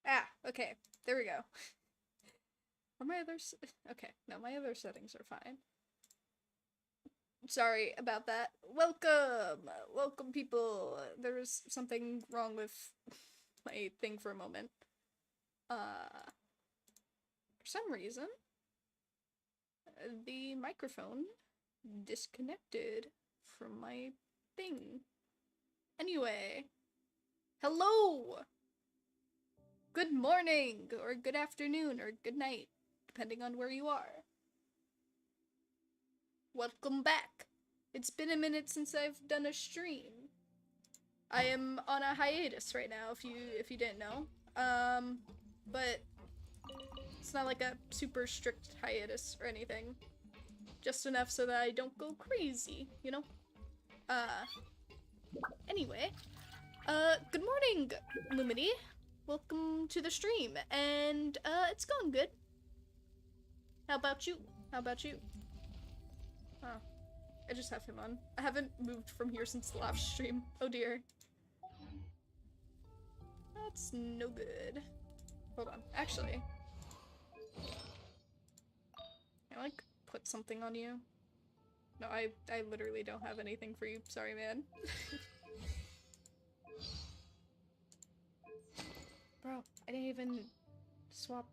Ah, okay. There we go. Are my others... Okay, no, my other settings are fine. Sorry about that. Welcome! Welcome, people. There was something wrong with my thing for a moment. For some reason, the microphone disconnected from my thing. Anyway, hello! Good morning, or good afternoon, or good night, depending on where you are. Welcome back. It's been a minute since I've done a stream. I am on a hiatus right now, if you didn't know. But it's not like a super strict hiatus or anything. Just enough so that I don't go crazy, you know? Anyway. Good morning, Lumity. Welcome to the stream, and, it's going good. How about you? How about you? Oh, I just have him on. I haven't moved from here since the last stream. Oh dear. That's no good. Hold on. Actually, can I, like, put something on you? No, I literally don't have anything for you. Sorry, man. Bro, I didn't even swap.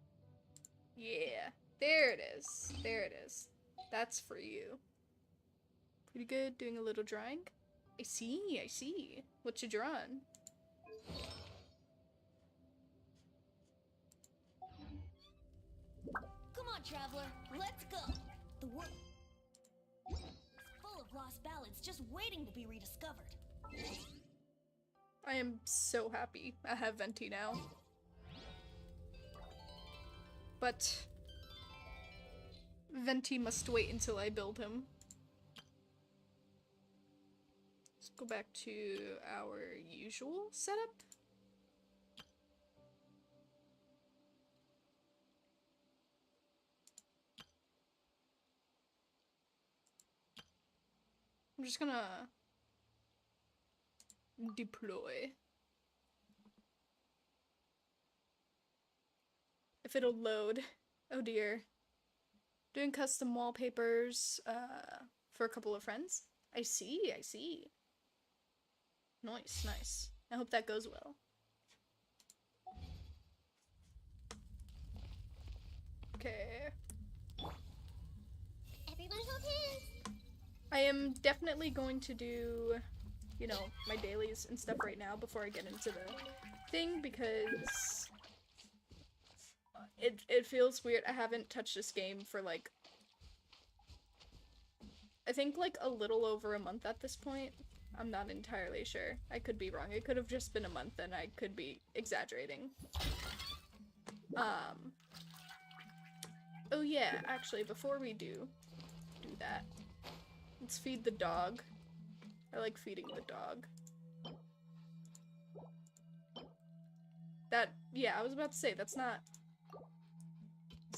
Yeah. There it is. There it is. That's for you. Pretty good. Doing a little drawing. I see, I see. What you drawing? Come on, traveler. Let's go. The world is full of lost ballads just waiting to be rediscovered. I am so happy I have Venti now. But Venti must wait until I build him. Let's go back to our usual setup. I'm just gonna deploy. If it'll load. Oh dear. Doing custom wallpapers for a couple of friends. I see, I see. Nice, nice. I hope that goes well. Okay. Everyone hold hands. I am definitely going to do, you know, my dailies and stuff right now before I get into the thing, because it feels weird. I haven't touched this game for, like, I think, like, a little over a month at this point. I'm not entirely sure. I could be wrong. It could have just been a month and I could be exaggerating. Oh yeah, actually, before we do that, let's feed the dog. I like feeding the dog. That, yeah, I was about to say, that's not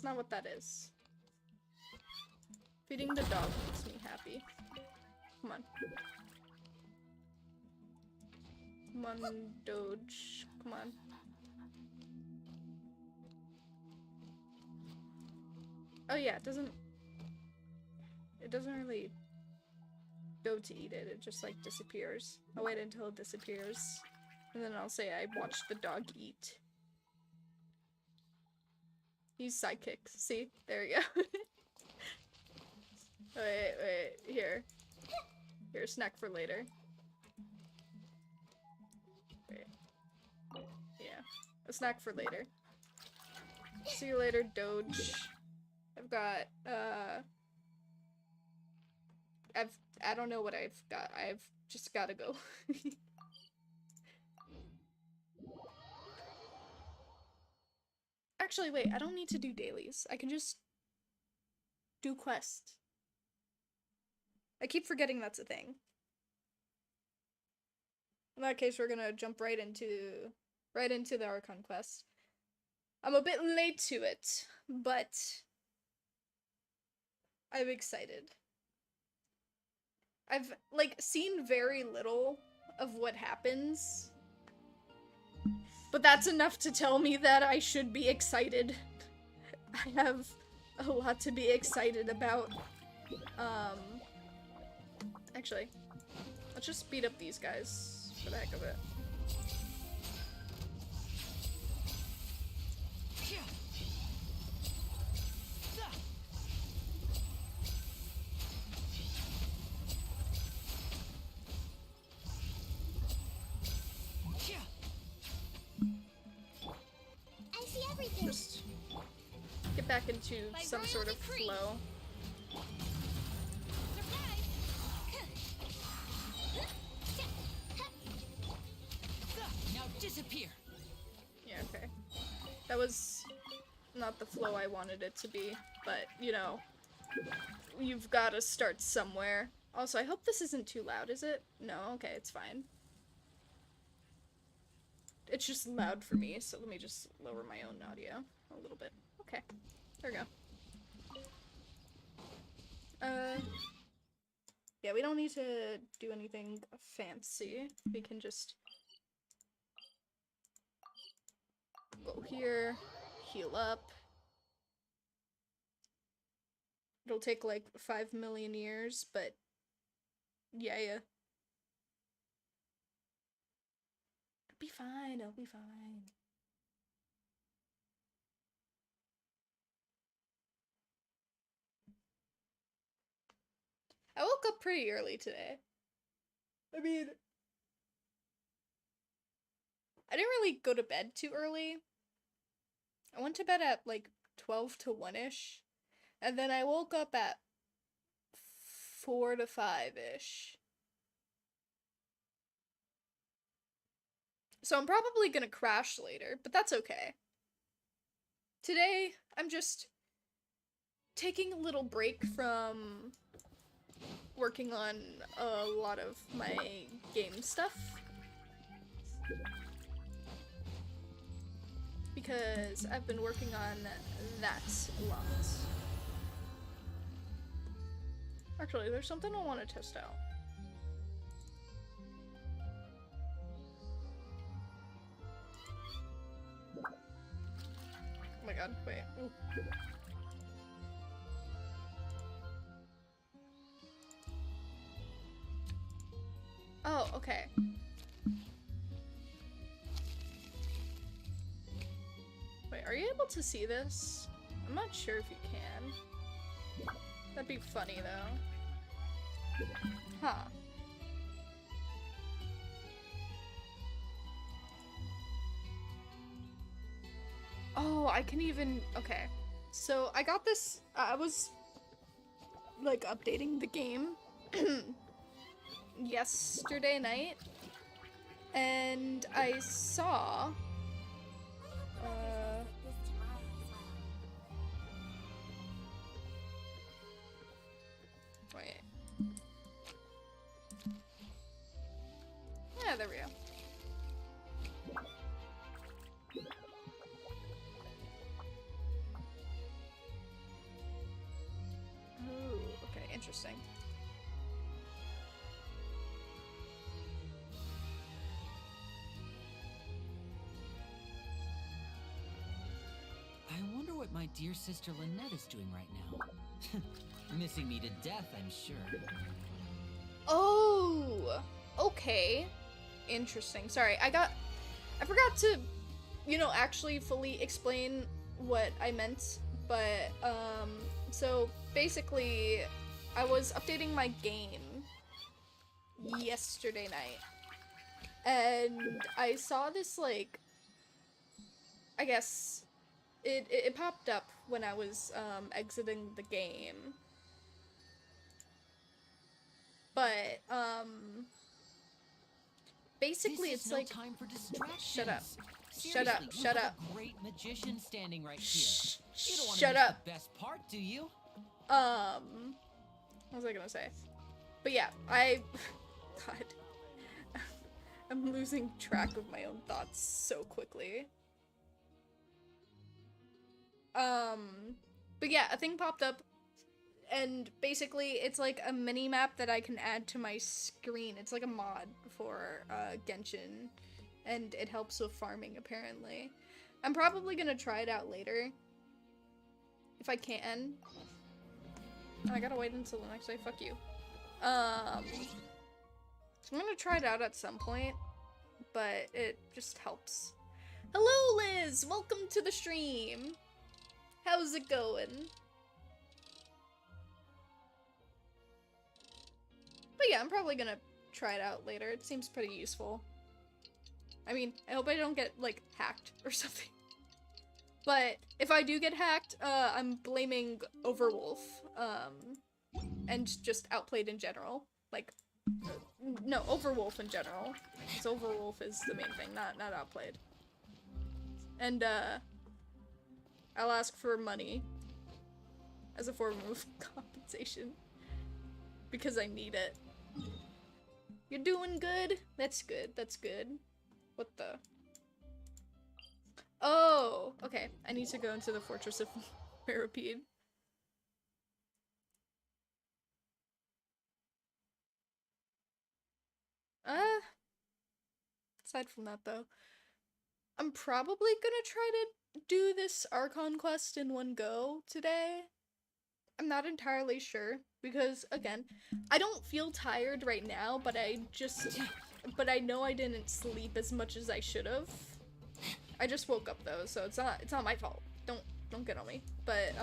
what that is. Feeding the dog makes me happy. Come on. Come on, Doge. Come on. Oh yeah, it doesn't really go to eat it, it just, like, disappears. I'll wait until it disappears, and then I'll say I watched the dog eat. He's sidekick. See? There you go. Wait, here. Here, snack for later. Wait. Yeah. A snack for later. See you later, Doge. I've got, I don't know what I've got. I've just gotta go. Actually, wait, I don't need to do dailies. I can just do quests. I keep forgetting that's a thing. In that case, we're gonna jump right into the Archon quest. I'm a bit late to it, but I'm excited. I've, like, seen very little of what happens But that's enough to tell me that I should be excited. I have a lot to be excited about. Actually, let's just speed up these guys for the heck of it. Just get back into some sort of flow. Now disappear. Yeah, okay. That was not the flow I wanted it to be, but, you know, you've got to start somewhere. Also, I hope this isn't too loud, is it? No, okay, it's fine. It's just loud for me, so let me just lower my own audio a little bit. Okay, there we go. Yeah, we don't need to do anything fancy. We can just go here, heal up. It'll take like 5 million years, but yeah. Be fine, I'll be fine. I woke up pretty early today. I mean, I didn't really go to bed too early. I went to bed at like 12 to 1-ish, and then I woke up at 4 to 5-ish. So I'm probably gonna crash later, but that's okay. Today, I'm just taking a little break from working on a lot of my game stuff. Because I've been working on that a lot. Actually, there's something I want to test out. Oh my god, wait. Ooh. Oh, okay. Wait, are you able to see this? I'm not sure if you can. That'd be funny, though. Huh. Oh, I can even... Okay. So, I got this... I was, like, updating the game yesterday night, and I saw... Wait. Yeah, there we go. Ooh, okay, interesting. I wonder what my dear sister Lynette is doing right now. Missing me to death, I'm sure. Oh, okay. Interesting. Sorry, I forgot to, you know, actually fully explain what I meant, but, so basically, I was updating my game yesterday night, and I saw this, like, I guess, it popped up when I was, exiting the game. But, basically this is it's no like, time for distractions. Shut up. Seriously, Shut up. we Shut have up. a great magician standing right Shh. here. You don't want Shut to miss up. the best part, do you? What was I gonna say? But yeah, God. I'm losing track of my own thoughts so quickly. But yeah, a thing popped up, and basically it's like a mini map that I can add to my screen. It's like a mod for, Genshin, and it helps with farming, apparently. I'm probably gonna try it out later. If I can. I gotta wait until the next day, fuck you. So I'm gonna try it out at some point, but it just helps. Hello, Liz! Welcome to the stream! How's it going? But yeah, I'm probably gonna try it out later. It seems pretty useful. I mean, I hope I don't get, like, hacked or something. But if I do get hacked, I'm blaming Overwolf, and just Outplayed in general. Like, no, Overwolf in general. Because Overwolf is the main thing, not Outplayed. And, I'll ask for money as a form of compensation. Because I need it. You're doing good? That's good, that's good. What the? Oh, okay. I need to go into the Fortress of Parapede. Aside from that though, I'm probably gonna try to do this Archon quest in one go today. I'm not entirely sure, because again, I don't feel tired right now, but I know I didn't sleep as much as I should have. I just woke up though, so it's not my fault. Don't get on me. But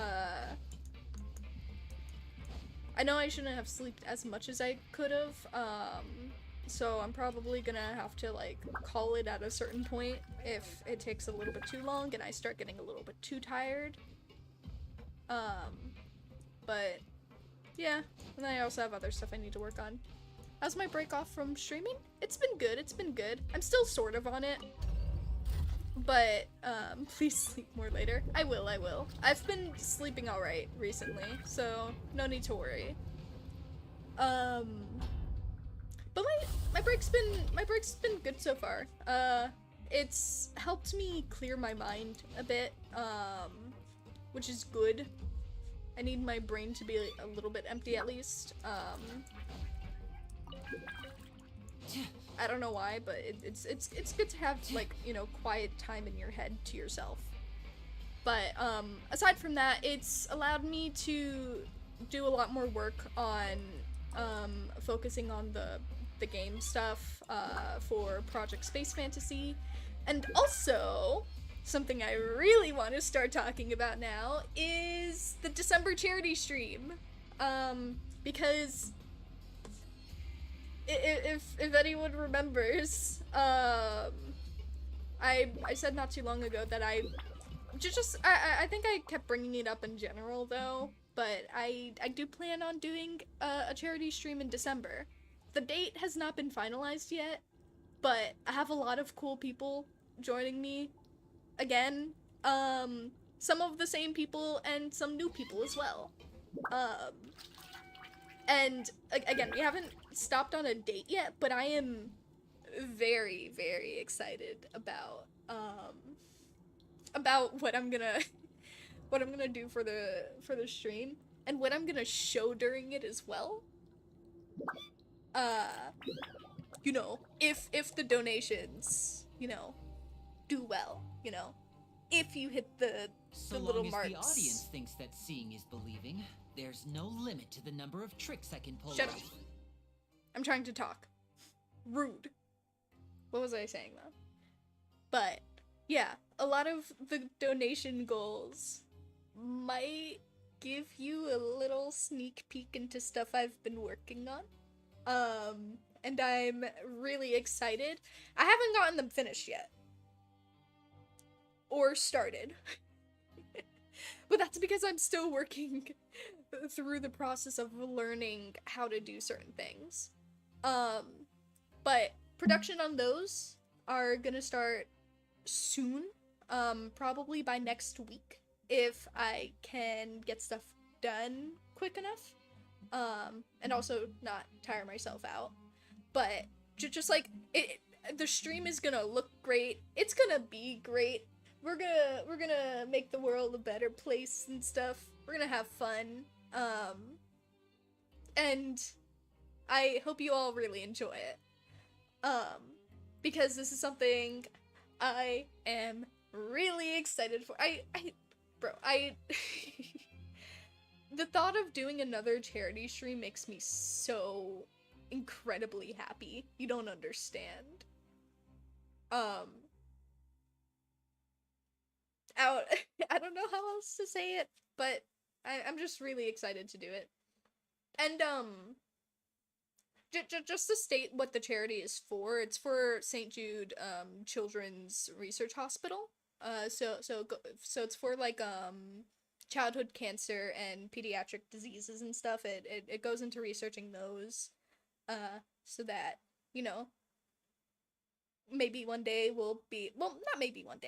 I know I shouldn't have slept as much as I could have. So I'm probably gonna have to like call it at a certain point if it takes a little bit too long and I start getting a little bit too tired. But yeah, and then I also have other stuff I need to work on. How's my break off from streaming? It's been good, it's been good. I'm still sort of on it. But, please sleep more later. I will. I've been sleeping alright recently, so no need to worry. But my break's been good so far. It's helped me clear my mind a bit, which is good. I need my brain to be a little bit empty at least. I don't know why, but it's good to have, like, you know, quiet time in your head to yourself. But aside from that, it's allowed me to do a lot more work on focusing on the game stuff for Project Space Fantasy, and also something I really want to start talking about now is the December charity stream, because if anyone remembers, I said not too long ago that I think I kept bringing it up in general though, but I do plan on doing a charity stream in December. The date has not been finalized yet, but I have a lot of cool people joining me again. Some of the same people and some new people as well. And again, we haven't stopped on a date yet, but I am very, very excited about what I'm gonna do for the stream and what I'm gonna show during it as well. You know, if the donations, you know, do well, you know, if you hit the little marks. So long as the audience thinks that seeing is believing, there's no limit to the number of tricks I can pull Shut off. up. I'm trying to talk. Rude. What was I saying though? But yeah, a lot of the donation goals might give you a little sneak peek into stuff I've been working on. And I'm really excited. I haven't gotten them finished yet. Or started. But that's because I'm still working through the process of learning how to do certain things. But production on those are gonna start soon. Probably by next week, if I can get stuff done quick enough. And also not tire myself out. But just like the stream is gonna look great. It's gonna be great. We're gonna make the world a better place and stuff. We're gonna have fun. And I hope you all really enjoy it. because this is something I am really excited for. Bro, the thought of doing another charity stream makes me so incredibly happy. You don't understand. I don't know how else to say it, but I'm just really excited to do it. And, just to state what the charity is for, it's for St. Jude, Children's Research Hospital. So it's for, like, childhood cancer and pediatric diseases and stuff. It goes into researching those, so that, you know, maybe one day we'll be, well, not maybe one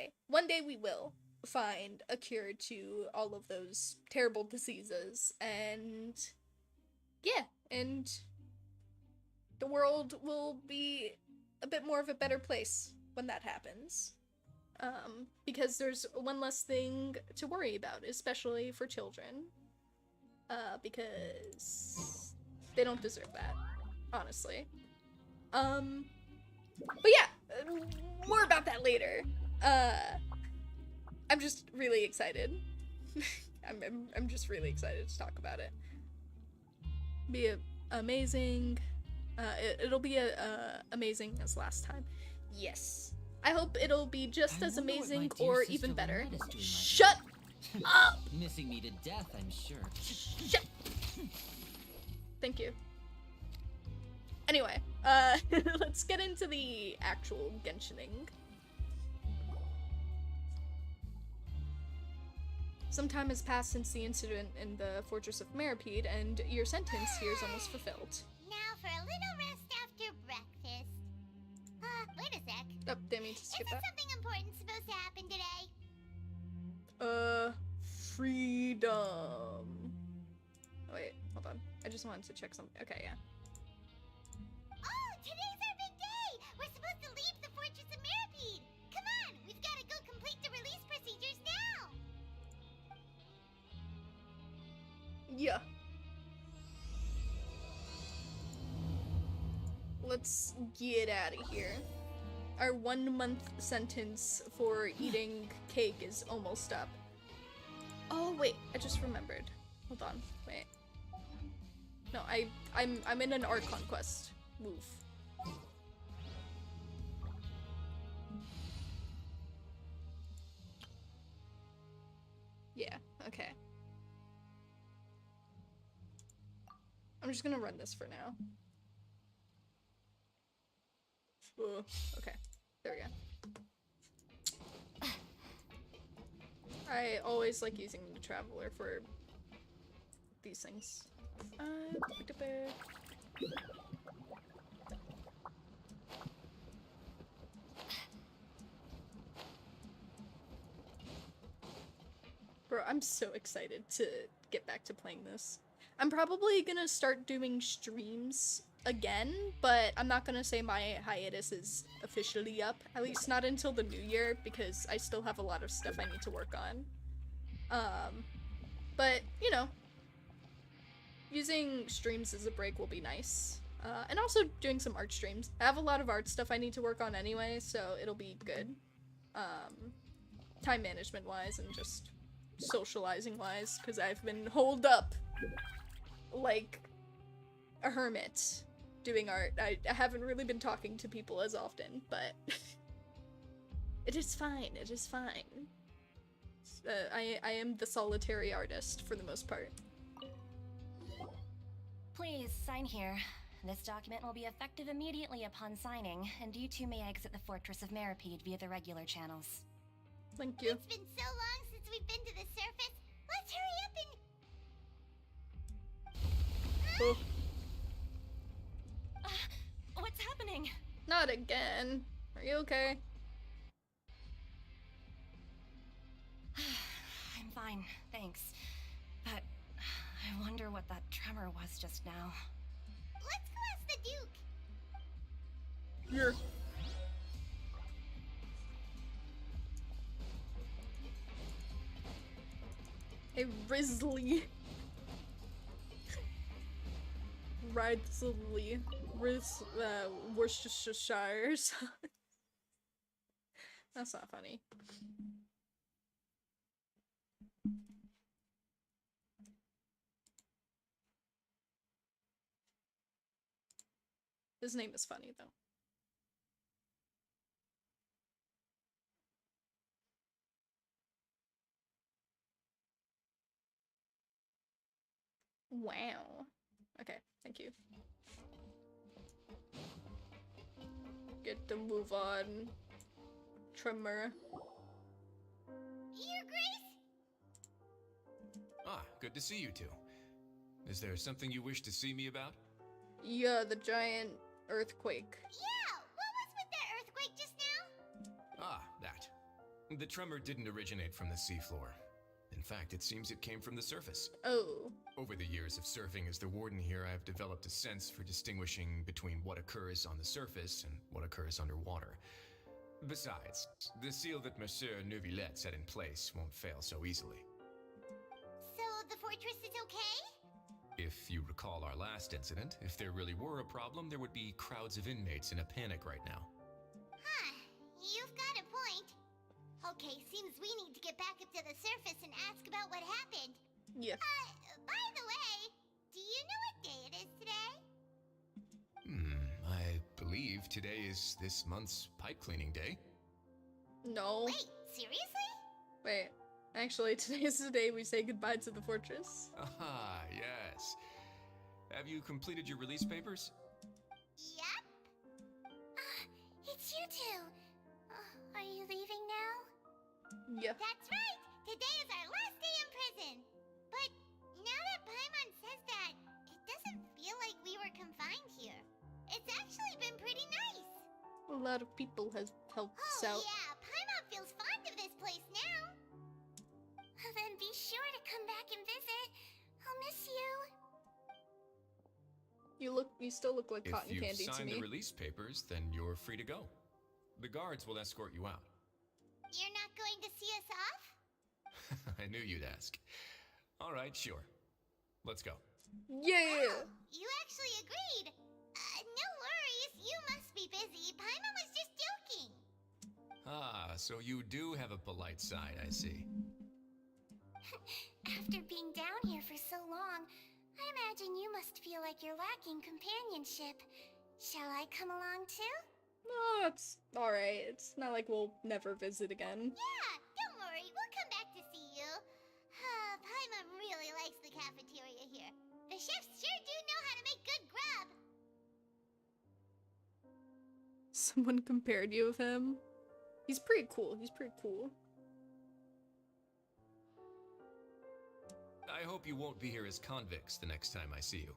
day we will find a cure to all of those terrible diseases, and yeah, and the world will be a bit more of a better place when that happens. Because there's one less thing to worry about, especially for children. Because they don't deserve that, honestly. But yeah, more about that later. I'm just really excited. I'm just really excited to talk about it. Be amazing. It'll be amazing as last time. Yes. I hope it'll be just as amazing or even better. Shut up! Missing me to death, I'm sure. Shut. Thank you. Anyway, let's get into the actual Genshining. Some time has passed since the incident in the Fortress of Maripede, and your sentence here is almost fulfilled. Now for a little rest after breakfast. Wait a sec. Oh, didn't mean to skip Isn't that. something important supposed to happen today? Freedom. Oh, wait, hold on. I just wanted to check something. Okay, yeah. Oh, today's our big day! We're supposed to leave the Fortress of Maripede! Come on, we've got to go complete the release procedures now! Yeah. Let's get out of here. Our 1 month sentence for eating cake is almost up. Oh wait, I just remembered. Hold on, wait. No, I'm in an art conquest move. Yeah, okay. I'm just gonna run this for now. Ooh, okay, there we go. I always like using the Traveler for these things. Bro, I'm so excited to get back to playing this. I'm probably gonna start doing streams again, but I'm not gonna say my hiatus is officially up, at least not until the new year, because I still have a lot of stuff I need to work on. But, you know, using streams as a break will be nice. And also doing some art streams. I have a lot of art stuff I need to work on anyway, so it'll be good. Time management wise and just socializing wise, because I've been holed up like a hermit doing art. I haven't really been talking to people as often, but it is fine, it is fine. I am the solitary artist for the most part. Please, sign here. This document will be effective immediately upon signing, and you two may exit the Fortress of Maripede via the regular channels. Thank you. It's been so long since we've been to the surface. Let's hurry up and... Oh, What's happening? not again. Are you okay? I'm fine, thanks. But I wonder what that tremor was just now. Let's go ask the Duke. Here. A Risley. Risley. Worcestershire. That's not funny. His name is funny, though. Wow. Okay, thank you. Get to move on. Trimmer. Your Grace? Ah, good to see you two. Is there something you wish to see me about? Yeah, the giant earthquake. Yeah, what was with that earthquake just now? Ah, that. The tremor didn't originate from the seafloor. In fact, it seems it came from the surface. Oh. Over the years of serving as the warden here, I have developed a sense for distinguishing between what occurs on the surface and what occurs underwater. Besides, the seal that Monsieur Neuvillette set in place won't fail so easily. So the fortress is okay? If you recall our last incident, if there really were a problem, there would be crowds of inmates in a panic right now. Huh, you've got a point. Okay, seems we need to get back up to the surface and ask about what happened. Yeah. By the way, do you know what day it is today? I believe today is this month's pipe cleaning day. No. Wait, seriously? Wait. Actually, today is the day we say goodbye to the fortress. Ah, yes. Have you completed your release papers? Yep. It's you two. Are you leaving now? Yeah. That's right! Today is our last day in prison! But now that Paimon says that, it doesn't feel like we were confined here. It's actually been pretty nice! A lot of people has helped us Oh out. yeah, Paimon feels fond of this place now! Then be sure to come back and visit. I'll miss you. You still look like cotton If you've candy to signed me. the release papers, then you're free to go. The guards will escort you out. You're not going to see us off? I knew you'd ask. All right, sure. Let's go. Yeah. You actually agreed. No worries, you must be busy. Paimon was just joking. Ah, so you do have a polite side, I see. After being down here for so long, I imagine you must feel like you're lacking companionship. Shall I come along too? No, it's alright. It's not like we'll never visit again. Yeah, don't worry, we'll come back to see you. Paimon really likes the cafeteria here. The chefs sure do know how to make good grub. Someone compared you with him. He's pretty cool. He's pretty cool. I hope you won't be here as convicts the next time I see you.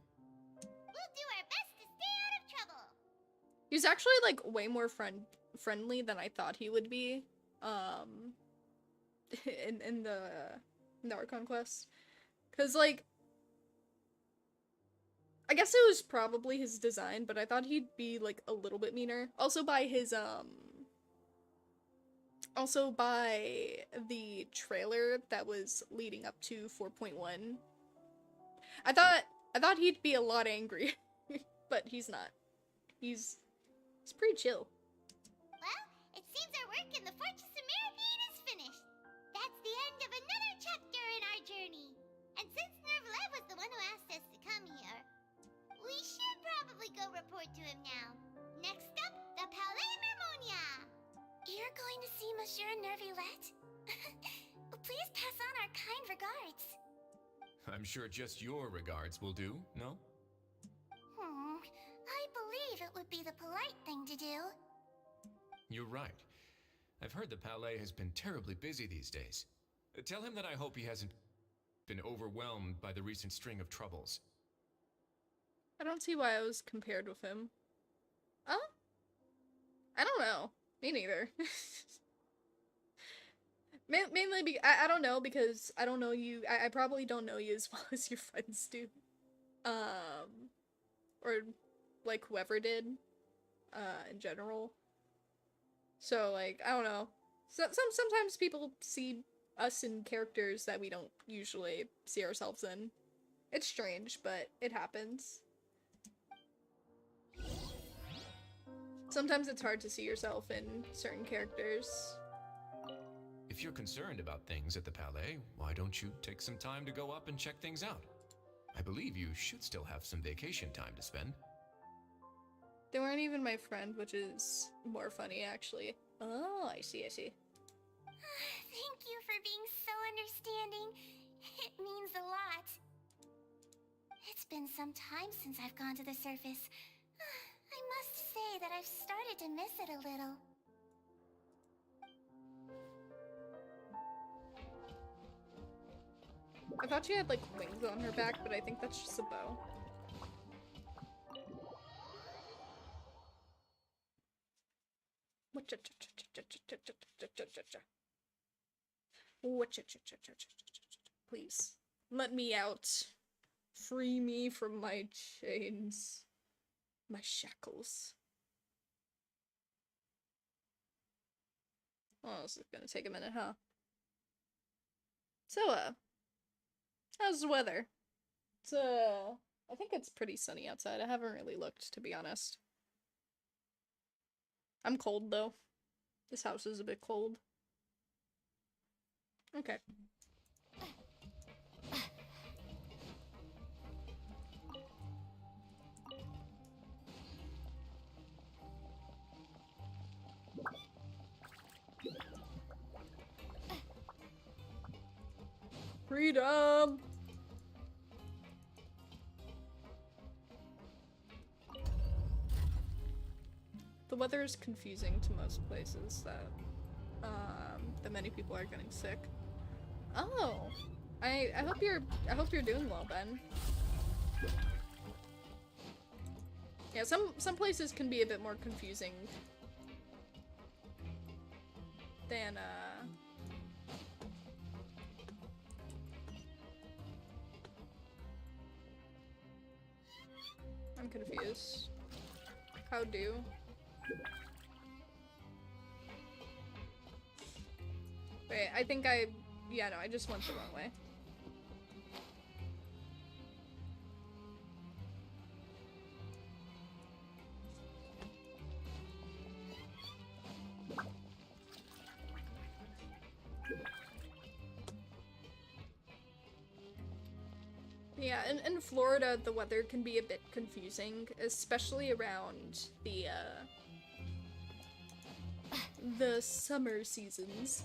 We'll do our best to stay out of trouble. He's actually like way more friendly than I thought he would be. In the Archon quest, cause like I guess it was probably his design, but I thought he'd be like a little bit meaner. Also by his Also by the trailer that was leading up to 4.1. I thought he'd be a lot angry, but he's not. He's pretty chill. Well, it seems our work in the Fortress of Mirapede is finished. That's the end of another chapter in our journey. And since Neuvillette was the one who asked us to come here, we should probably go report to him now. Next up, the Palais Mermonia. You're going to see Monsieur Neuvillette? Please pass on our kind regards. I'm sure just your regards will do, no? I believe it would be the polite thing to do. You're right. I've heard the Palais has been terribly busy these days. Tell him that I hope he hasn't been overwhelmed by the recent string of troubles. I don't see why I was compared with him. Oh? I don't know. Me neither. Mainly I don't know because I don't know you. I probably don't know you as well as your friends do. Or like whoever did, in general. So like, I don't know. Sometimes people see us in characters that we don't usually see ourselves in. It's strange, but it happens. Sometimes it's hard to see yourself in certain characters. If you're concerned about things at the Palais, why don't you take some time to go up and check things out? I believe you should still have some vacation time to spend. They weren't even my friend, which is more funny, actually. Oh, I see, I see. Thank you for being so understanding. It means a lot. It's been some time since I've gone to the surface. I must say that I've started to miss it a little. I thought she had, like, wings on her back, but I think that's just a bow. Please, let me out. Free me from my chains. My shackles. Oh, this is gonna take a minute, huh? So, how's the weather? It's, I think it's pretty sunny outside. I haven't really looked, to be honest. I'm cold, though. This house is a bit cold. Okay. Freedom! The weather is confusing to most places that many people are getting sick. Oh, I hope you're doing well, Ben. Yeah, some places can be a bit more confusing than I'm confused. How do? Wait, I think yeah, no, I just went the wrong way. Yeah, in Florida, the weather can be a bit confusing, especially around the summer seasons.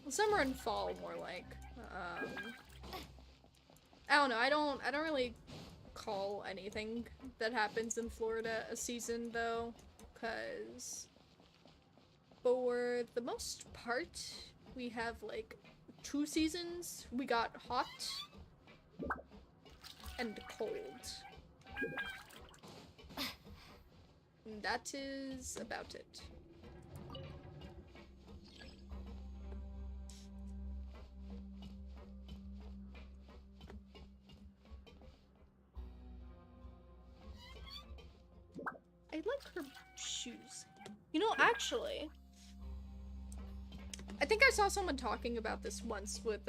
Summer and fall, more like. I don't know. I don't really call anything that happens in Florida a season, though, because for the most part, we have like 2 seasons. We got hot and cold. And that is about it. I like her shoes. You know, actually, I think I saw someone talking about this once with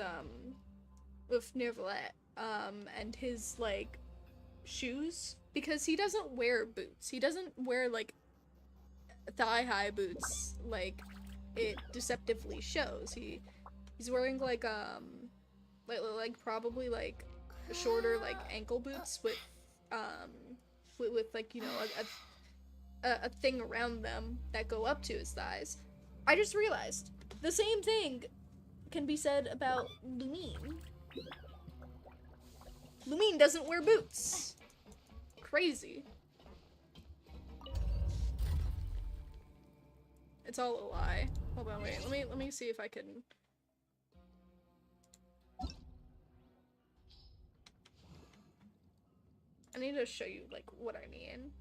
Nervalet, and his, like, shoes, because he doesn't wear boots. He doesn't wear, like, thigh-high boots like it deceptively shows. He's wearing, like probably, like, shorter, like, ankle boots with like, you know, a thing around them that go up to his thighs. I just realized the same thing can be said about Lumine. Lumine doesn't wear boots. Crazy. It's all a lie. Hold on, wait. Let me see if I can. I need to show you, like, what I mean.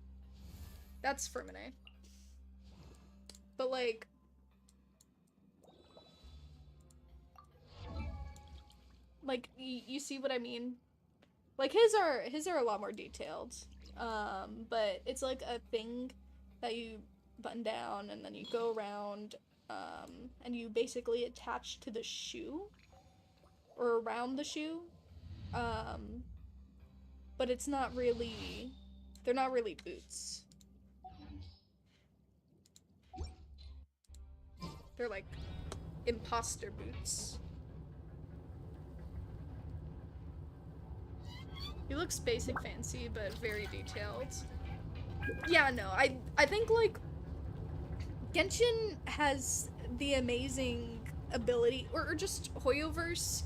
That's Fermine. But, like, you see what I mean? Like, his are a lot more detailed. But it's like a thing that you button down and then you go around, and you basically attach to the shoe or around the shoe. But it's not really, they're not really boots. They're like imposter boots. He looks basic fancy, but very detailed. Yeah, no, I think like Genshin has the amazing ability, or just Hoyoverse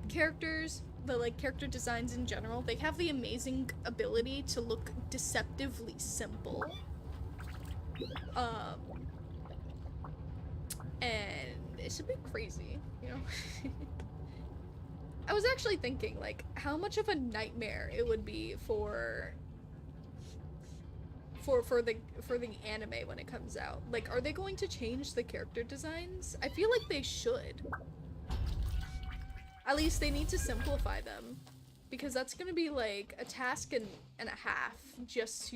characters, the like character designs in general, they have the amazing ability to look deceptively simple. And it's a bit crazy, you know? I was actually thinking, like, how much of a nightmare it would be for the anime when it comes out. Like, are they going to change the character designs? I feel like they should. At least they need to simplify them, because that's gonna be like a task and a half just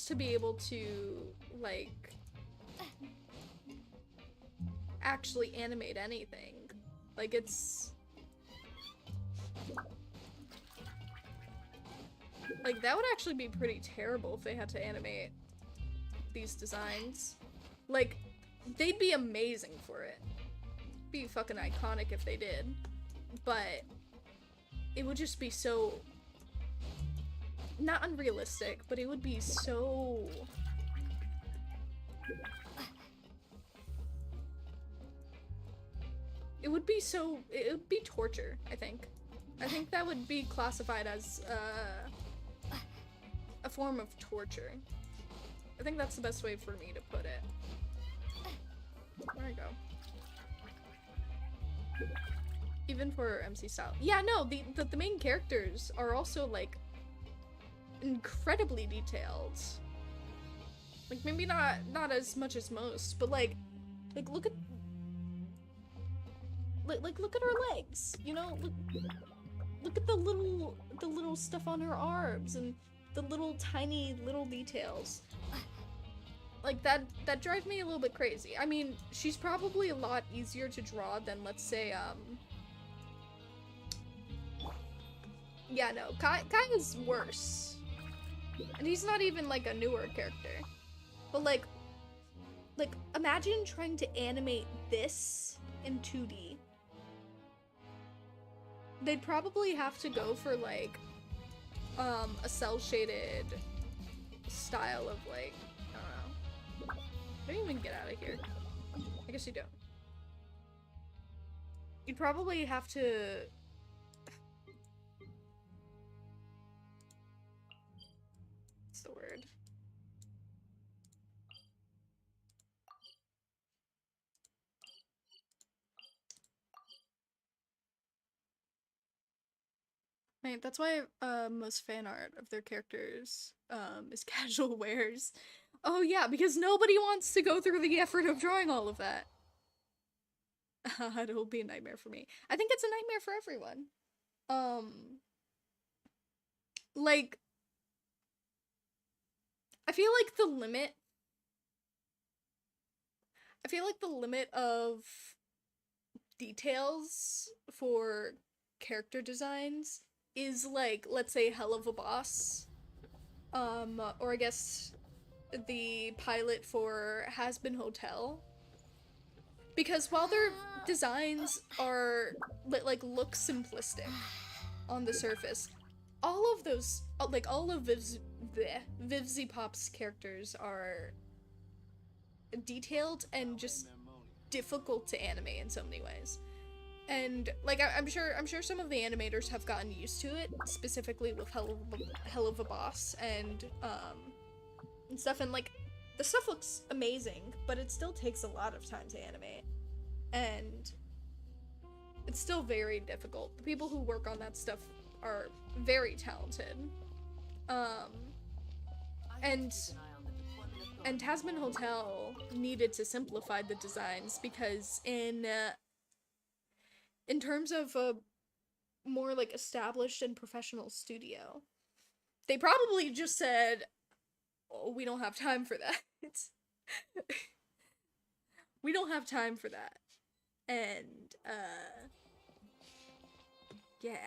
to be able to like actually animate anything. Like, it's like, that would actually be pretty terrible if they had to animate these designs. Like, they'd be amazing for it. Be fucking iconic if they did, but it would just be so not unrealistic, but it would be so it would be torture. I think that would be classified as a form of torture. I think that's the best way for me to put it. There we go. Even for MC style. Yeah, no, the main characters are also like incredibly detailed. Like, maybe not as much as most, but like look at look at her legs, you know? Look at the little stuff on her arms and the little tiny little details. Like, that drives me a little bit crazy. I mean, she's probably a lot easier to draw than, let's say, yeah, no, Kai is worse. And he's not even, like, a newer character. But, like, imagine trying to animate this in 2D. They'd probably have to go for, like, a cel-shaded style of, like, I don't know. I don't even get out of here. I guess you don't. You'd probably have to... What's the word? Right, that's why most fan art of their characters is casual wears. Oh yeah, because nobody wants to go through the effort of drawing all of that. It'll be a nightmare for me. I think it's a nightmare for everyone. Like, I feel like the limit of details for character designs is, like, let's say Hell of a Boss, or I guess the pilot for Has Been Hotel, because while their designs are like look simplistic on the surface, all of those, like, all of Vivzy Pop's characters are detailed and just difficult to animate in so many ways. And, like, I'm sure some of the animators have gotten used to it, specifically with Hell of a Boss and stuff, and, like, the stuff looks amazing, but it still takes a lot of time to animate, and it's still very difficult. The people who work on that stuff are very talented. And Tasman Hotel needed to simplify the designs because in terms of a more, like, established and professional studio, they probably just said, oh, we don't have time for that. We don't have time for that. And, yeah.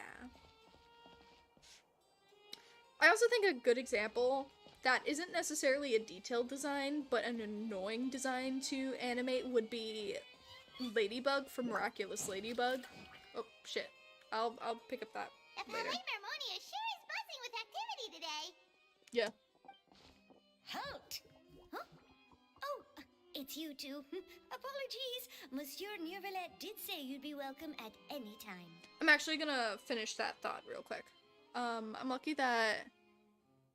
I also think a good example that isn't necessarily a detailed design, but an annoying design to animate would be Ladybug from Miraculous Ladybug. Oh, shit. I'll pick up that The later. Polymermonia sure is buzzing with activity today. Yeah. Halt! Huh? Oh, it's you two. Apologies. Monsieur Neuvillette did say you'd be welcome at any time. I'm actually gonna finish that thought real quick. I'm lucky that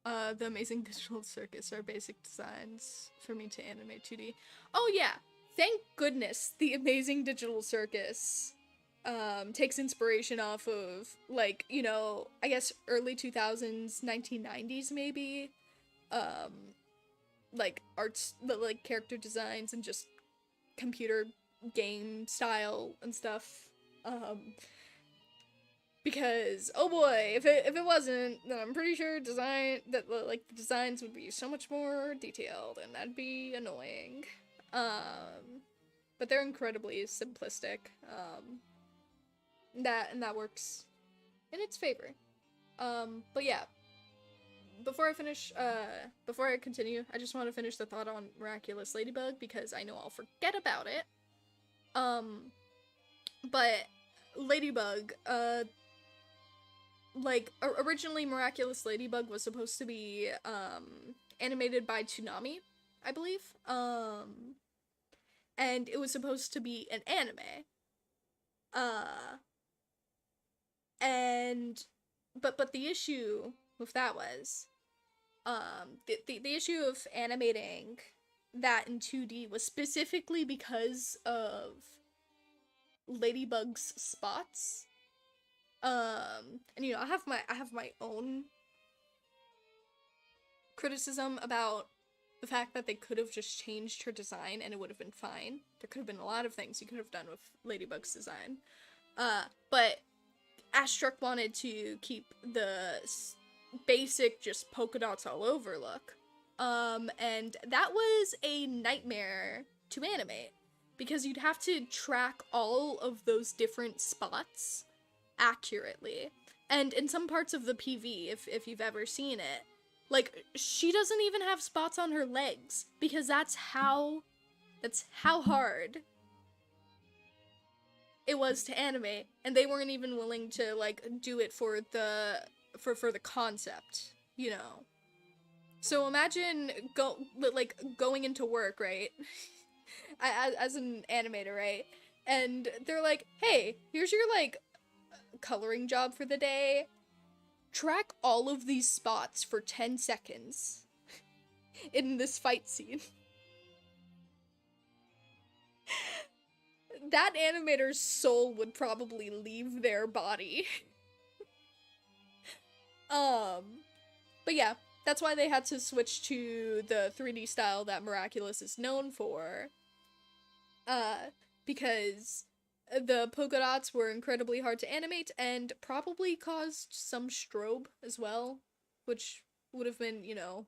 the Amazing Digital Circus are basic designs for me to animate 2D. Oh yeah, thank goodness the Amazing Digital Circus takes inspiration off of, like, you know, I guess early 2000s, 1990s maybe, like arts, like character designs and just computer game style and stuff. Because, oh boy, if it wasn't, then I'm pretty sure the designs would be so much more detailed, and that'd be annoying. But they're incredibly simplistic. That works in its favor. But yeah, before I continue, I just want to finish the thought on Miraculous Ladybug, because I know I'll forget about it. But Ladybug, like, originally Miraculous Ladybug was supposed to be, animated by Toonami, I believe. And it was supposed to be an anime. But the issue with that was, the issue of animating that in 2D was specifically because of Ladybug's spots. And you know, I have my own criticism about the fact that they could have just changed her design and it would have been fine. There could have been a lot of things you could have done with Ladybug's design. But Astruck wanted to keep the basic just polka dots all over look. And that was a nightmare to animate, because you'd have to track all of those different spots accurately. And in some parts of the PV, if you've ever seen it, like, she doesn't even have spots on her legs, because that's how hard it was to animate, and they weren't even willing to, like, do it for the concept, you know. So imagine going into work, right? as an animator, right? And they're like, hey, here's your, like, coloring job for the day. Track all of these spots for 10 seconds in this fight scene. That animator's soul would probably leave their body. But yeah, that's why they had to switch to the 3D style that Miraculous is known for. Because the polka dots were incredibly hard to animate and probably caused some strobe as well, which would have been, you know,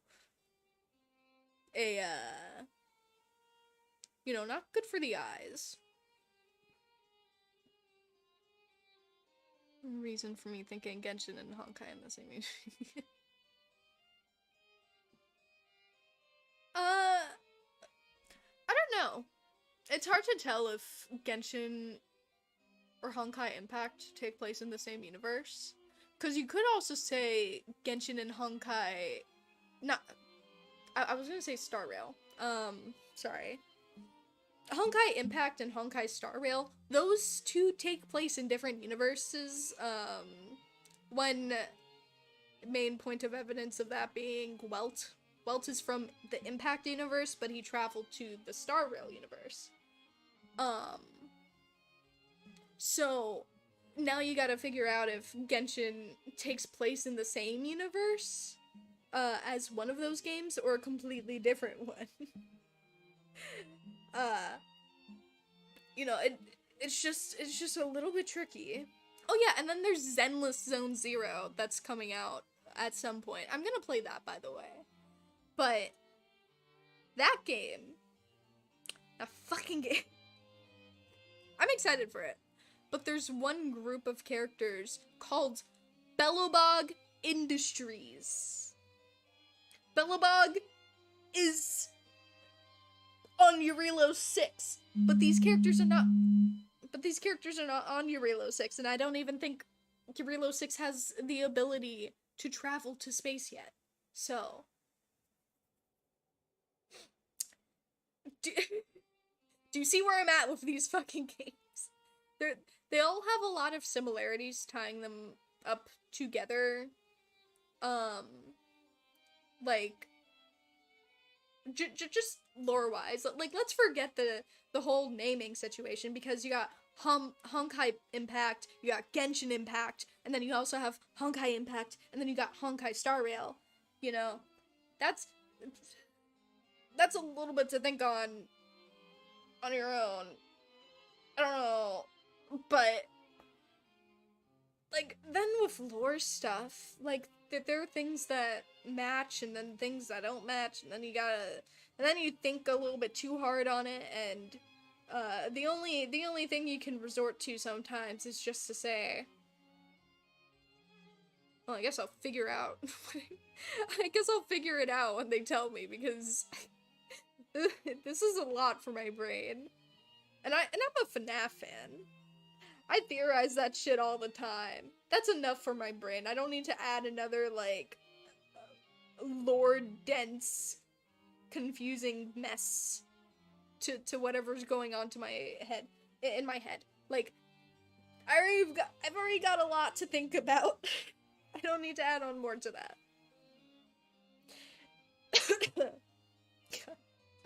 not good for the eyes. Reason for me thinking Genshin and Honkai in the same movie. I don't know. It's hard to tell if Genshin or Honkai Impact take place in the same universe. Because you could also say Genshin and Honkai... I was gonna say Star Rail. Sorry. Honkai Impact and Honkai Star Rail, those two take place in different universes. One main point of evidence of that being Welt. Welt is from the Impact universe, but he traveled to the Star Rail universe. So now you gotta figure out if Genshin takes place in the same universe as one of those games, or a completely different one. It's just a little bit tricky. Oh yeah, and then there's Zenless Zone Zero that's coming out at some point. I'm gonna play that, by the way. But that game, that fucking game, I'm excited for it. But there's one group of characters called Bellowbog Industries. Bellabog is on Eurelo 6, but these characters are not. But these characters are not on Eurelo 6, and I don't even think Eurelo 6 has the ability to travel to space yet. So, do you see where I'm at with these fucking games? They all have a lot of similarities tying them up together. Like, just lore-wise. Like, let's forget the whole naming situation, because you got Honkai Impact, you got Genshin Impact, and then you also have Honkai Impact, and then you got Honkai Star Rail. You know, that's a little bit to think on your own. I don't know, but like, then with lore stuff, like, there are things that match and then things that don't match, and then you think a little bit too hard on it, and the only thing you can resort to sometimes is just to say, well, I guess I'll figure out. I guess I'll figure it out when they tell me, because this is a lot for my brain. And I'm a FNAF fan. I theorize that shit all the time. That's enough for my brain. I don't need to add another, like, lore-dense, confusing mess to whatever's going on in my head. Like, I've already got a lot to think about. I don't need to add on more to that.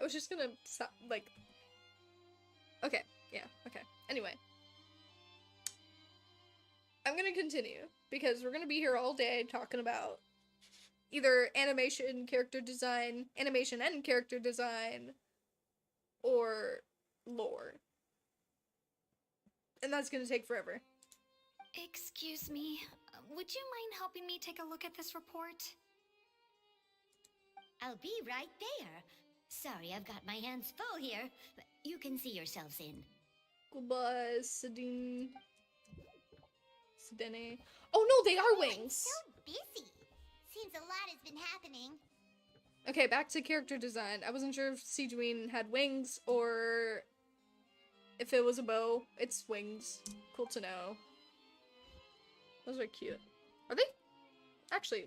I was just gonna stop, like... Okay, yeah, okay. Anyway. I'm gonna continue, because we're gonna be here all day talking about either animation and character design, or lore. And that's gonna take forever. Excuse me, would you mind helping me take a look at this report? I'll be right there. Sorry, I've got my hands full here. You can see yourselves in. Goodbye, Sedene. Oh no, they are wings! So busy. Seems a lot has been happening. Okay, back to character design. I wasn't sure if Sijuin had wings, or if it was a bow. It's wings. Cool to know. Those are cute. Are they? Actually,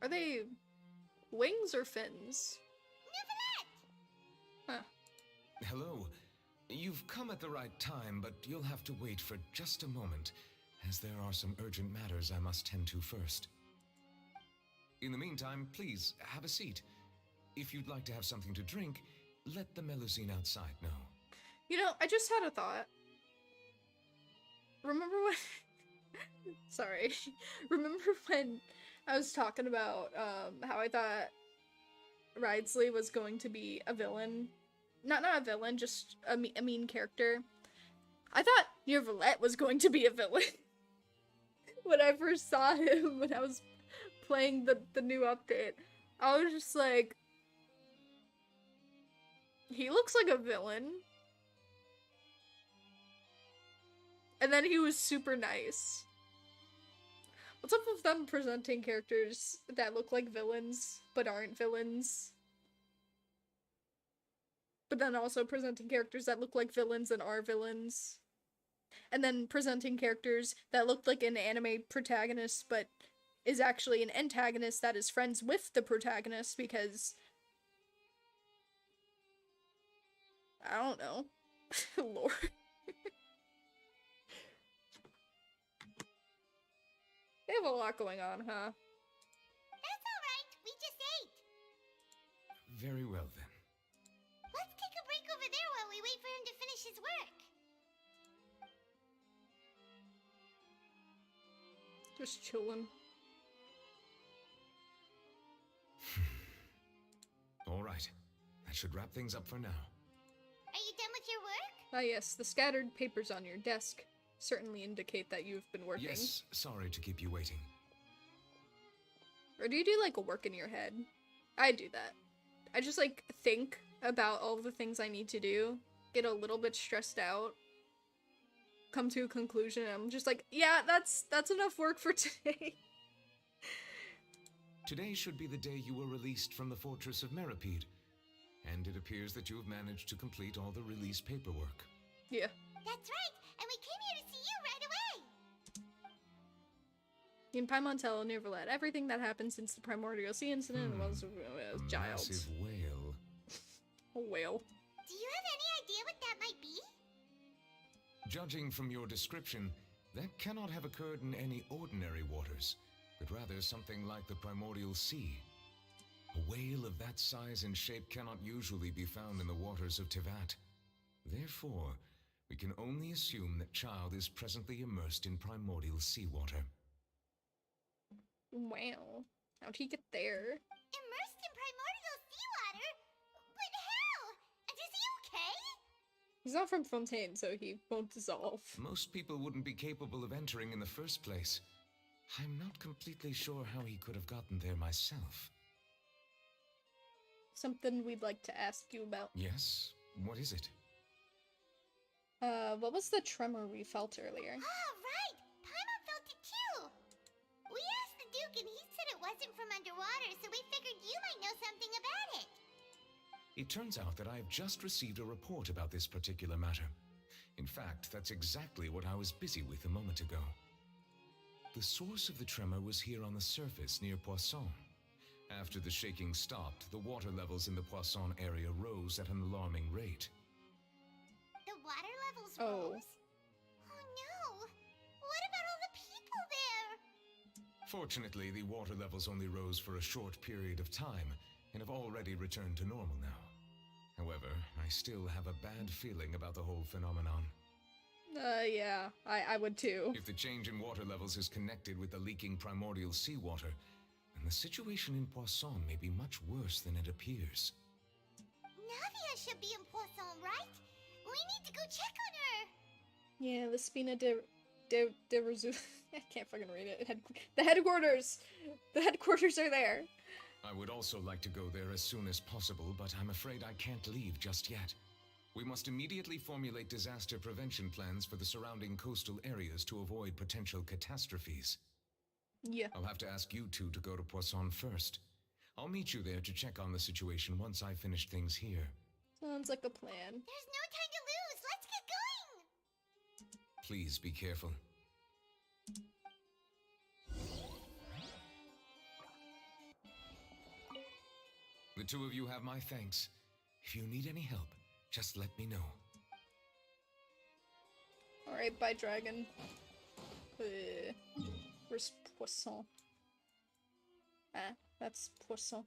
are they wings or fins? Huh. Hello. You've come at the right time, but you'll have to wait for just a moment, as there are some urgent matters I must tend to first. In the meantime, please, have a seat. If you'd like to have something to drink, let the Melusine outside know. You know, I just had a thought. Remember when... Sorry. Remember when I was talking about, how I thought Ridesley was going to be a villain? Not a villain, just a mean character. I thought Neuvillette was going to be a villain. When I first saw him, when I was playing the new update, I was just like, he looks like a villain. And then he was super nice. What's up with them presenting characters that look like villains, but aren't villains? But then also presenting characters that look like villains and are villains. And then presenting characters that look like an anime protagonist, but is actually an antagonist that is friends with the protagonist because... I don't know. Lord. They have a lot going on, huh? That's alright, we just ate. Very well, then. Let's take a break over there while we wait for him to finish his work. Just chillin'. All right. That should wrap things up for now. Are you done with your work? Ah yes, the scattered papers on your desk certainly indicate that you've been working. Yes, sorry to keep you waiting. Or do you do like a work in your head? I do that. I just like think about all the things I need to do, get a little bit stressed out, come to a conclusion, and I'm just like, yeah, that's enough work for today. Today should be the day you were released from the fortress of Meripede, and it appears that you have managed to complete all the release paperwork. Yeah. That's right, and we came here to see you right away. In Pimontello, Neverlet, everything that happened since the primordial sea incident was A child. massive whale. A whale. Do you have any idea what that might be? Judging from your description, that cannot have occurred in any ordinary waters, but rather something like the primordial sea. A whale of that size and shape cannot usually be found in the waters of Tivat. Therefore, we can only assume that child is presently immersed in primordial seawater. Wow. How'd he get there? Immersed in primordial seawater? But how? And is he okay? He's not from Fontaine, so he won't dissolve. Most people wouldn't be capable of entering in the first place. I'm not completely sure how he could have gotten there myself. Something we'd like to ask you about. Yes? What is it? What was the tremor we felt earlier? Ah, right! Paimon felt it too! We asked the Duke and he said it wasn't from underwater, so we figured you might know something about it. It turns out that I have just received a report about this particular matter. In fact, that's exactly what I was busy with a moment ago. The source of the tremor was here on the surface near Poisson. After the shaking stopped, the water levels in the Poisson area rose at an alarming rate. The water levels Oh. rose? Oh no! What about all the people there? Fortunately, the water levels only rose for a short period of time and have already returned to normal now. However, I still have a bad feeling about the whole phenomenon. Yeah, I would too. If the change in water levels is connected with the leaking primordial seawater, then the situation in Poisson may be much worse than it appears. Navia should be in Poisson, right? We need to go check on her! Yeah, the Spina de Resu. I can't fucking read it. The headquarters! The headquarters are there! I would also like to go there as soon as possible, but I'm afraid I can't leave just yet. We must immediately formulate disaster prevention plans for the surrounding coastal areas to avoid potential catastrophes. Yeah. I'll have to ask you two to go to Poisson first. I'll meet you there to check on the situation once I finish things here. Sounds like a plan. There's no time to lose! Let's get going! Please be careful. The two of you have my thanks. If you need any help, just let me know. Alright, bye, dragon. Where's Poisson? Ah, that's Poisson.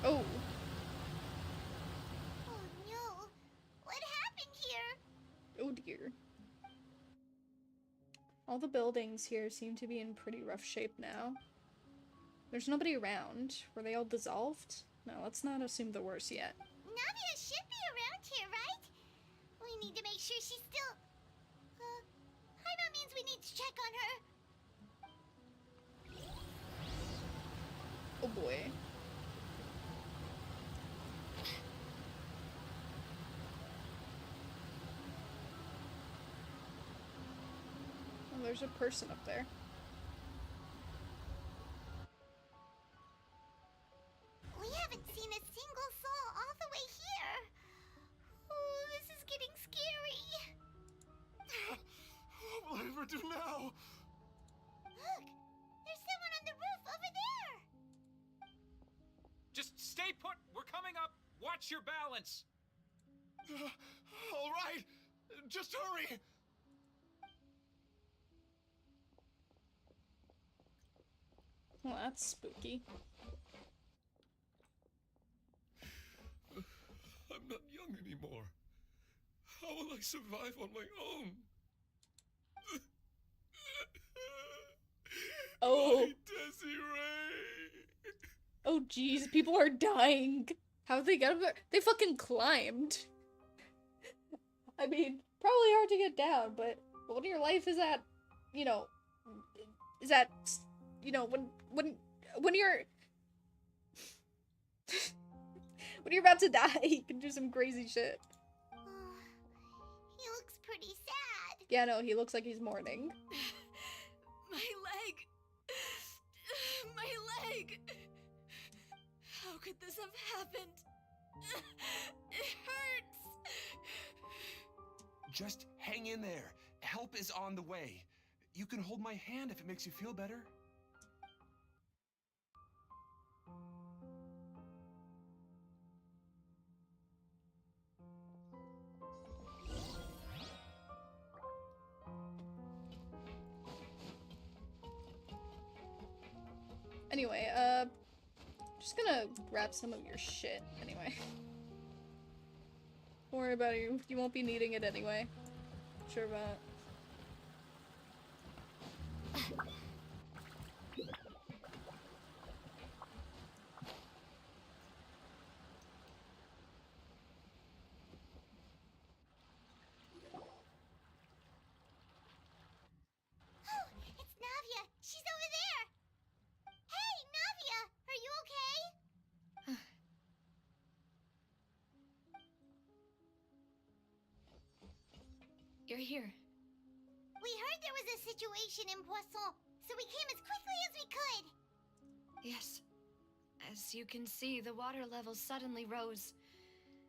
Oh. Oh no! What happened here? Oh dear. All the buildings here seem to be in pretty rough shape now. There's nobody around. Were they all dissolved? No, let's not assume the worst yet. Navia should be around here, right? We need to make sure she's still... Paimon means we need to check on her. Oh boy. Oh, there's a person up there. We haven't seen a single soul all the way here. Oh, this is getting scary. What will I ever do now? Look, there's someone on the roof over there. Just stay put! We're coming up! Watch your balance! All right, Just hurry! Well, that's spooky. I'm not young anymore. How will I survive on my own? Oh. My Desiree! Oh jeez, people are dying. How'd they get up there? They fucking climbed. I mean, probably hard to get down, but when your life is at, you know, is at, you know, when you're when you're about to die, you can do some crazy shit. He looks pretty sad. Yeah, no, he looks like he's mourning. My leg! My leg! How could this have happened? It hurts! Just hang in there. Help is on the way. You can hold my hand if it makes you feel better. Anyway, just gonna grab some of your shit, anyway. Don't worry about it, you won't be needing it anyway. Sure about it. It's Navia. She's over there. Hey, Navia, are you okay? You're here. We heard there was a situation in Poisson, so we came as quickly as we could. Yes. As you can see, the water level suddenly rose.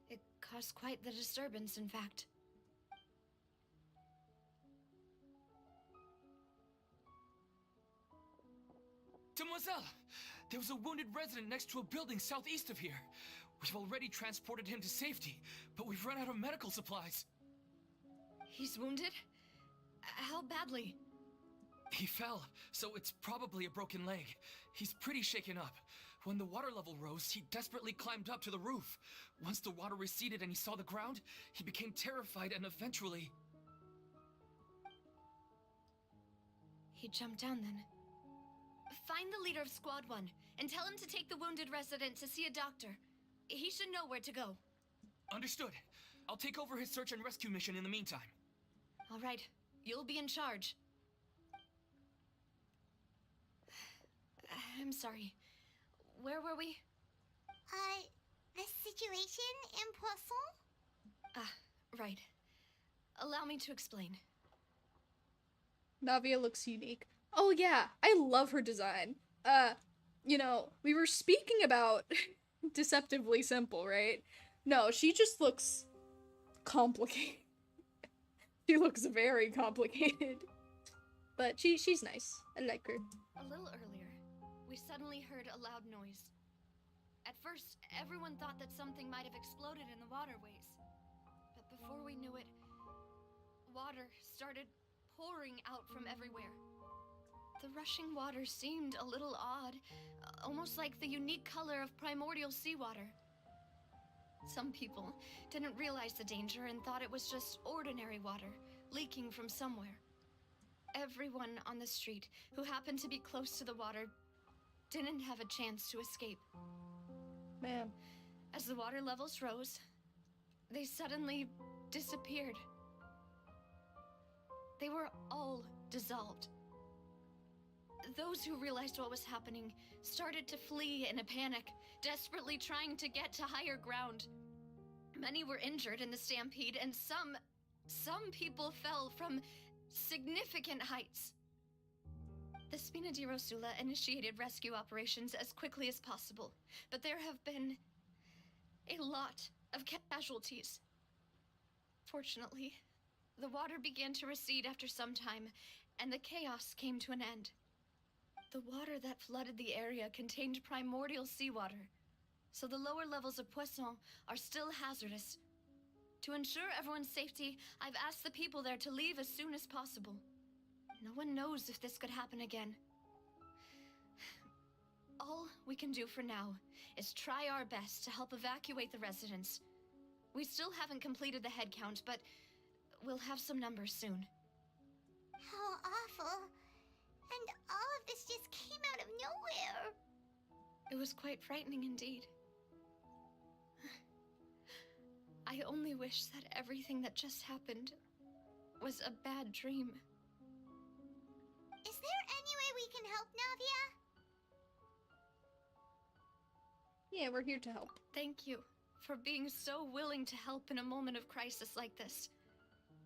It caused quite the disturbance, in fact. Demoiselle! There was a wounded resident next to a building southeast of here. We've already transported him to safety, but we've run out of medical supplies. He's wounded? How badly? He fell, so it's probably a broken leg. He's pretty shaken up. When the water level rose, he desperately climbed up to the roof. Once the water receded and he saw the ground, he became terrified and eventually... He jumped down then. Find the leader of Squad 1 and tell him to take the wounded resident to see a doctor. He should know where to go. Understood. I'll take over his search and rescue mission in the meantime. All right. You'll be in charge. I'm sorry. Where were we? The situation in Poisson? Ah, right. Allow me to explain. Navia looks unique. Oh yeah, I love her design. You know, we were speaking about deceptively simple, right? No, she just looks complicated. She looks very complicated. But she's nice. I like her. A little earlier, we suddenly heard a loud noise. At first, everyone thought that something might have exploded in the waterways. But before we knew it, water started pouring out from everywhere. The rushing water seemed a little odd, almost like the unique color of primordial seawater. Some people didn't realize the danger and thought it was just ordinary water leaking from somewhere. Everyone on the street who happened to be close to the water didn't have a chance to escape. Man. As the water levels rose, they suddenly disappeared. They were all dissolved. Those who realized what was happening started to flee in a panic, desperately trying to get to higher ground. Many were injured in the stampede, and some people fell from significant heights. The Spina di Rosula initiated rescue operations as quickly as possible, but there have been a lot of casualties. Fortunately, the water began to recede after some time, and the chaos came to an end. The water that flooded the area contained primordial seawater, so the lower levels of Poisson are still hazardous. To ensure everyone's safety, I've asked the people there to leave as soon as possible. No one knows if this could happen again. All we can do for now is try our best to help evacuate the residents. We still haven't completed the head count, but we'll have some numbers soon. How awful. And all of this just came out of nowhere. It was quite frightening indeed. I only wish that everything that just happened was a bad dream. Is there any way we can help, Navia? Yeah, we're here to help. Thank you for being so willing to help in a moment of crisis like this.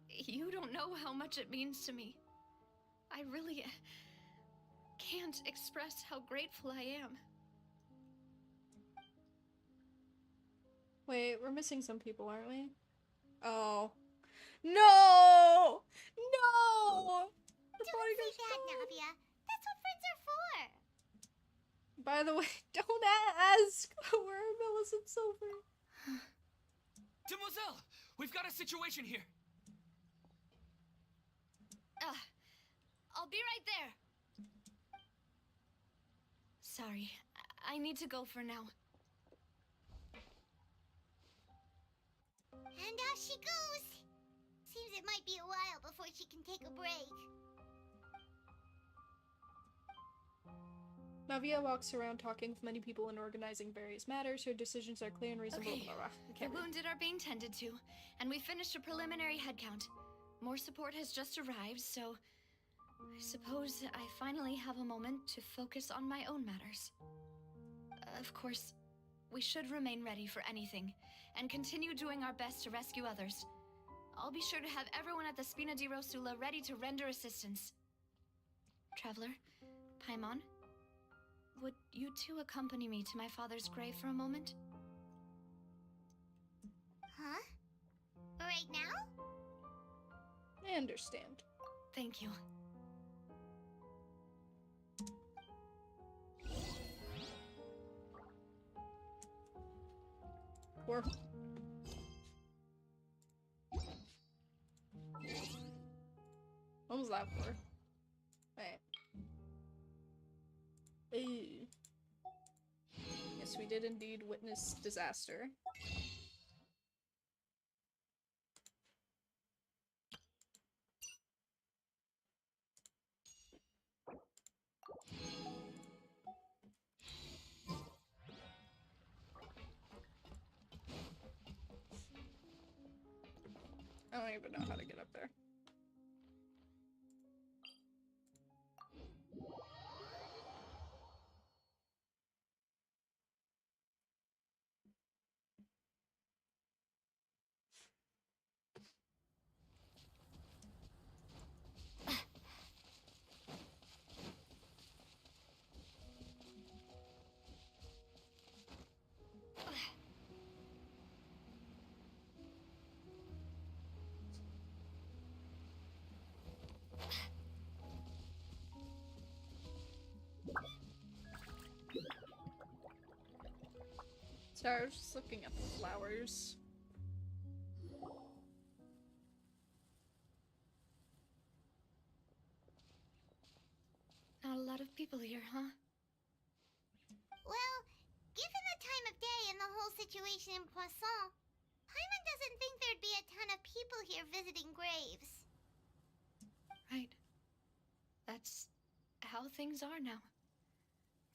You don't know how much it means to me. I really can't express how grateful I am. Wait, we're missing some people, aren't we? Oh. No! No! The Don't party say goes that, gone. Navia. That's what friends are for. By the way, don't ask where Millicent's over. Demoiselle, we've got a situation here. I'll be right there. Sorry, I need to go for now. And off she goes. Seems it might be a while before she can take a break. Navia walks around talking with many people and organizing various matters. Her decisions are clear and reasonable. Okay. Blah, blah, blah. I The can't read. wounded are being tended to, and we finished a preliminary head count. More support has just arrived, so I suppose I finally have a moment to focus on my own matters. Of course, we should remain ready for anything, and continue doing our best to rescue others. I'll be sure to have everyone at the Spina di Rosula ready to render assistance. Traveler, Paimon, would you two accompany me to my father's grave for a moment? Huh? Right now? I understand. Thank you. Poor. What was that for? Wait. Ew. Yes, we did indeed witness disaster. I don't even know how to get up there. Sorry, I was just looking at the flowers. Not a lot of people here, huh? Well, given the time of day and the whole situation in Poisson, Paimon doesn't think there'd be a ton of people here visiting graves. Right. That's how things are now.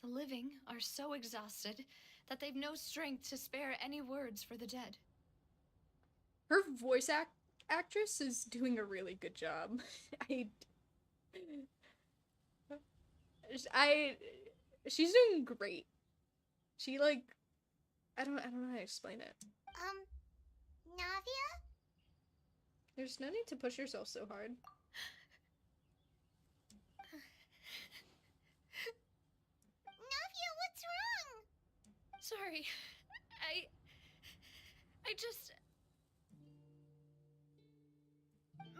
The living are so exhausted that they've no strength to spare any words for the dead. Her voice actress is doing a really good job. She's doing great. She like, I don't know how to explain it. Navia? There's no need to push yourself so hard. Navia, what's wrong? Sorry. I just...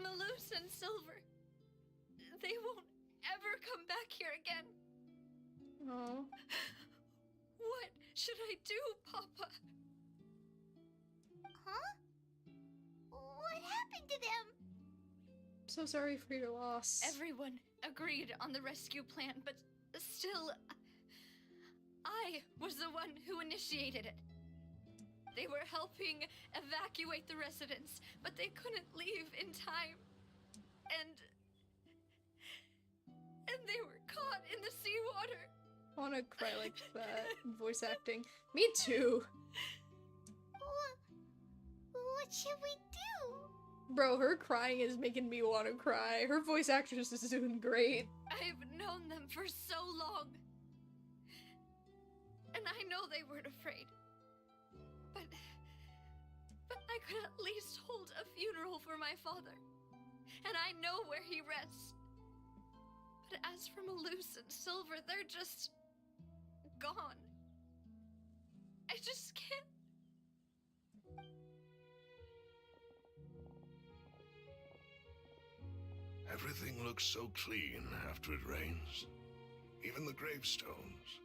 Malus and Silver, they won't ever come back here again. Oh. What should I do, Papa? Huh? happened to them? So sorry for your loss. Everyone agreed on the rescue plan, but still, I was the one who initiated it. They were helping evacuate the residents, but they couldn't leave in time. And they were caught in the seawater. I wanna cry like that. Voice acting. Me too. What should we do? Bro, her crying is making me want to cry. Her voice actress is doing great. I've known them for so long. And I know they weren't afraid. But I could at least hold a funeral for my father. And I know where he rests. But as for Malus and Silver, they're just gone. I just can't. Everything looks so clean after it rains. Even the gravestones.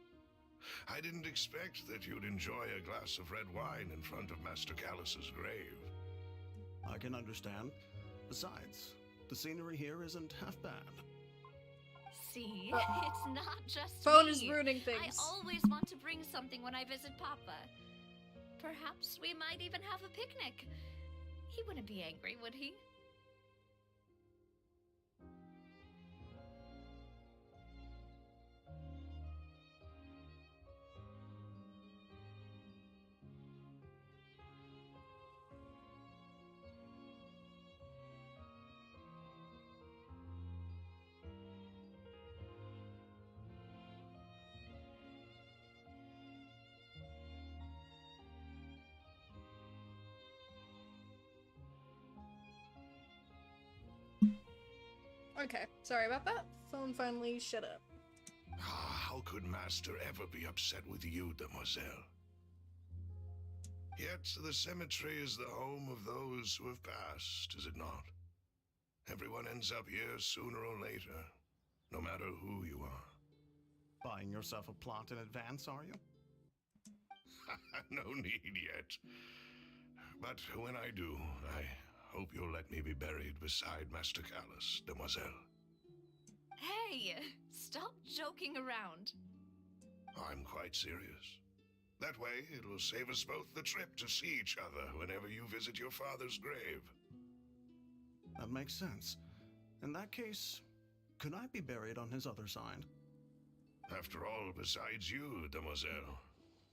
I didn't expect that you'd enjoy a glass of red wine in front of Master Callus's grave. I can understand. Besides, the scenery here isn't half bad. See, it's not just Phone me. is ruining I things. always want to bring something when I visit Papa. Perhaps we might even have a picnic. He wouldn't be angry, would he? Okay, sorry about that. Phone finally shut up. How could Master ever be upset with you, demoiselle? Yet the cemetery is the home of those who have passed, is it not? Everyone ends up here sooner or later, no matter who you are. Buying yourself a plot in advance, are you? No need yet. But when I do, I hope you'll let me be buried beside Master Callus, demoiselle. Hey, stop joking around. I'm quite serious. That way, it will save us both the trip to see each other whenever you visit your father's grave. That makes sense. In that case, could I be buried on his other side? After all, besides you, demoiselle,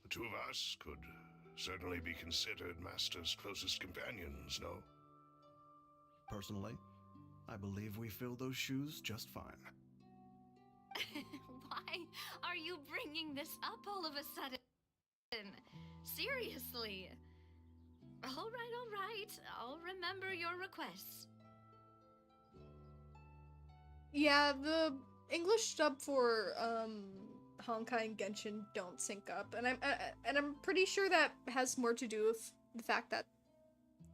the two of us could certainly be considered Master's closest companions, no? Personally, I believe we fill those shoes just fine. Why are you bringing this up all of a sudden? Seriously. All right. I'll remember your requests. Yeah, the English dub for Honkai and Genshin don't sync up, and I'm pretty sure that has more to do with the fact that,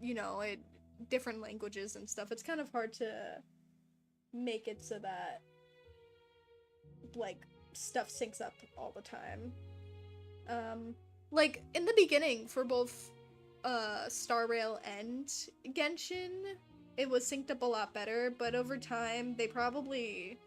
you know, different languages and stuff. It's kind of hard to make it so that like stuff syncs up all the time. Like in the beginning for both Star Rail and Genshin, it was synced up a lot better, but over time they probably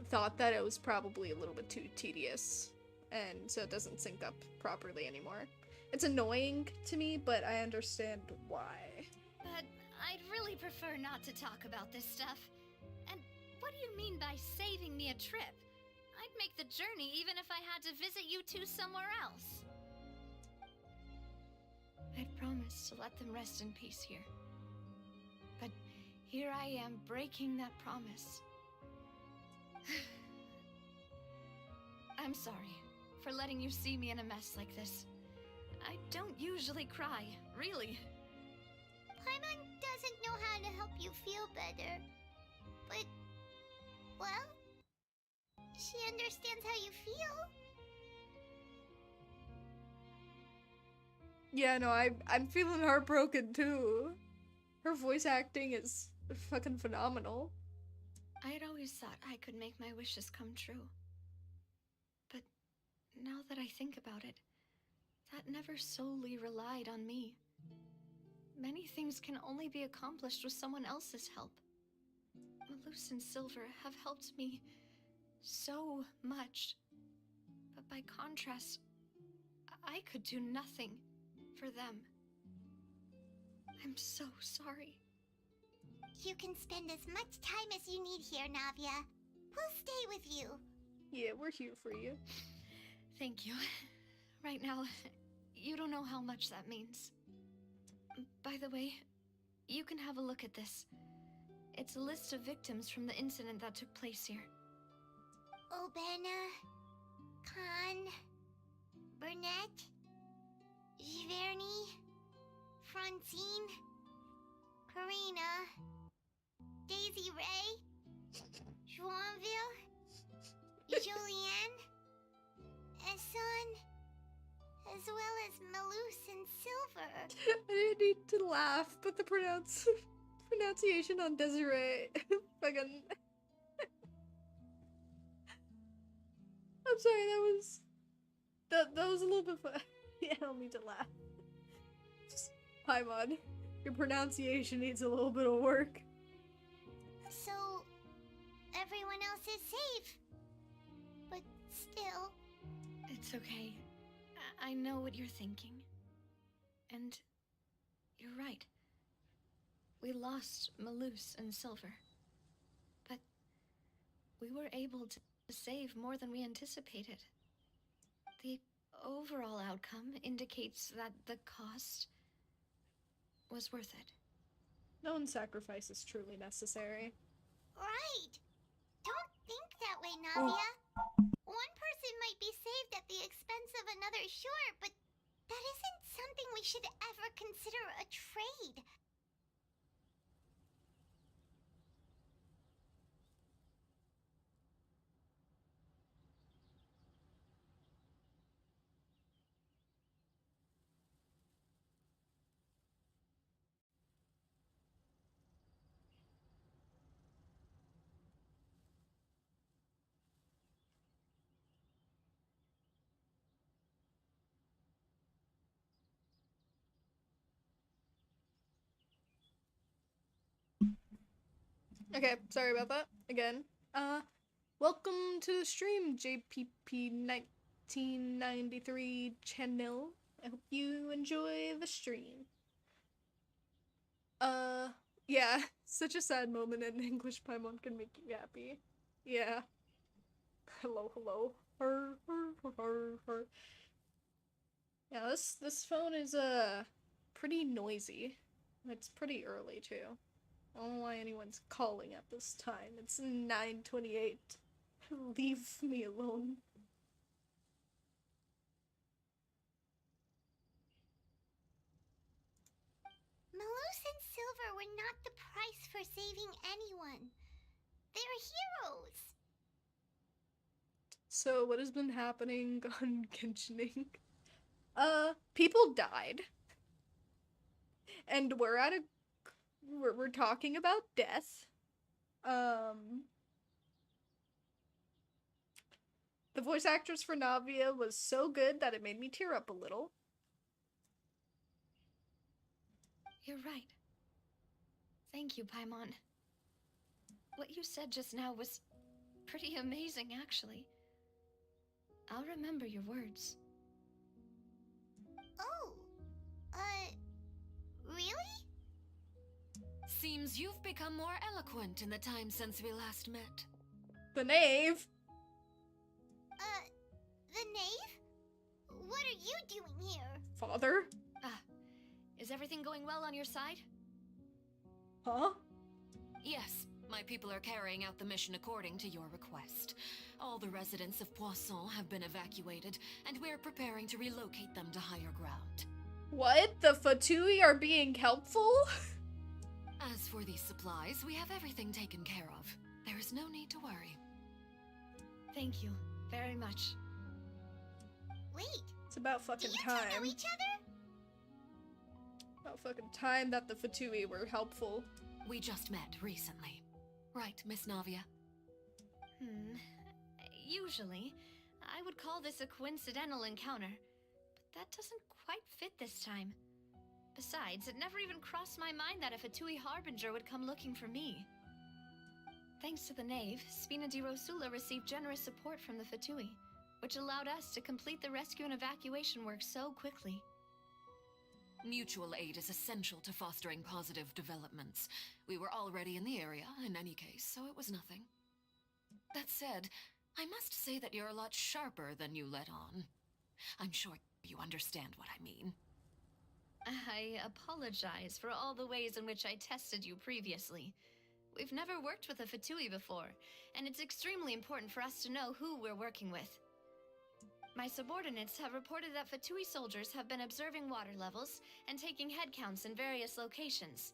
thought that it was probably a little bit too tedious, and so it doesn't sync up properly anymore. It's annoying to me, but I understand why. But I'd really prefer not to talk about this stuff. And what do you mean by saving me a trip? I'd make the journey even if I had to visit you two somewhere else. I'd promised to let them rest in peace here. But here I am breaking that promise. I'm sorry for letting you see me in a mess like this. I don't usually cry, really. Paimon doesn't know how to help you feel better. But, well, she understands how you feel. Yeah, no, I'm feeling heartbroken too. Her voice acting is fucking phenomenal. I had always thought I could make my wishes come true. But now that I think about it, that never solely relied on me. Many things can only be accomplished with someone else's help. Malus and Silver have helped me so much. But by contrast, I could do nothing for them. I'm so sorry. You can spend as much time as you need here, Navia. We'll stay with you. Yeah, we're here for you. Thank you. Right now, you don't know how much that means. By the way, you can have a look at this. It's a list of victims from the incident that took place here. Obena, Khan, Burnett, Giverny, Francine, Karina, Daisy Ray, Joinville, Julianne, Esson, as well as Malus and Silver. I didn't need to laugh, but the pronunciation on Desiree, fucking. I'm sorry, that was a little bit fun. Yeah, I don't need to laugh. Just, Paimon, your pronunciation needs a little bit of work. So, everyone else is safe. But still... It's okay. I know what you're thinking. And you're right. We lost Malus and Silver. But we were able to save more than we anticipated. The overall outcome indicates that the cost was worth it. No one's sacrifice is truly necessary. Right! Don't think that way, Navia. One person might be saved at the expense of another, sure, but that isn't something we should ever consider a trade. Okay, sorry about that. Again. Welcome to the stream, JPP1993 channel. I hope you enjoy the stream. Yeah, such a sad moment in English Paimon can make you happy. Yeah. Hello, hello. Yeah, this phone is, pretty noisy. It's pretty early, too. I don't know why anyone's calling at this time. It's 9:28. Leave me alone. Malus and Silver were not the price for saving anyone. They're heroes. So what has been happening on Genshining? People died. And we're talking about death. The voice actress for Navia was so good that it made me tear up a little. You're right. Thank you, Paimon. What you said just now was pretty amazing, actually. I'll remember your words. Oh, really? Seems you've become more eloquent in the time since we last met. The knave? The knave? What are you doing here? Father? Is everything going well on your side? Huh? Yes, my people are carrying out the mission according to your request. All the residents of Poisson have been evacuated, and we're preparing to relocate them to higher ground. What? The Fatui are being helpful? As for these supplies, we have everything taken care of. There is no need to worry. Thank you very much. Wait, It's about fucking do you time. two know each other? About fucking time that the Fatui were helpful. We just met recently. Right, Miss Navia? Usually, I would call this a coincidental encounter, but that doesn't quite fit this time. Besides, it never even crossed my mind that a Fatui Harbinger would come looking for me. Thanks to the Knave, Spina di Rosula received generous support from the Fatui, which allowed us to complete the rescue and evacuation work so quickly. Mutual aid is essential to fostering positive developments. We were already in the area, in any case, so it was nothing. That said, I must say that you're a lot sharper than you let on. I'm sure you understand what I mean. I apologize for all the ways in which I tested you previously. We've never worked with a Fatui before, and it's extremely important for us to know who we're working with. My subordinates have reported that Fatui soldiers have been observing water levels and taking head counts in various locations.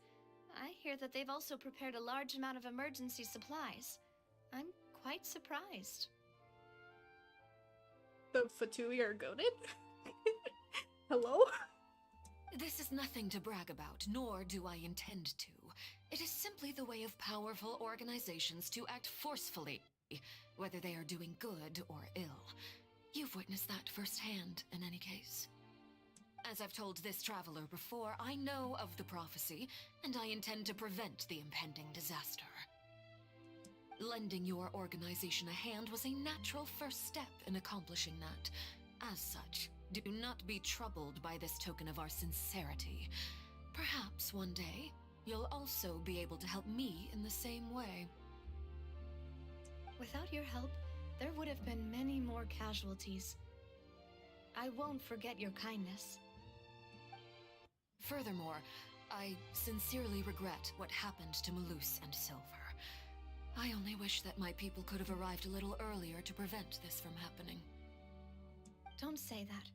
I hear that they've also prepared a large amount of emergency supplies. I'm quite surprised. The Fatui are goated? Hello? This is nothing to brag about, nor do I intend to. It is simply the way of powerful organizations to act forcefully, whether they are doing good or ill. You've witnessed that firsthand, in any case. As I've told this traveler before, I know of the prophecy, and I intend to prevent the impending disaster. Lending your organization a hand was a natural first step in accomplishing that. As such, do not be troubled by this token of our sincerity. Perhaps one day, you'll also be able to help me in the same way. Without your help, there would have been many more casualties. I won't forget your kindness. Furthermore, I sincerely regret what happened to Malus and Silver. I only wish that my people could have arrived a little earlier to prevent this from happening. Don't say that.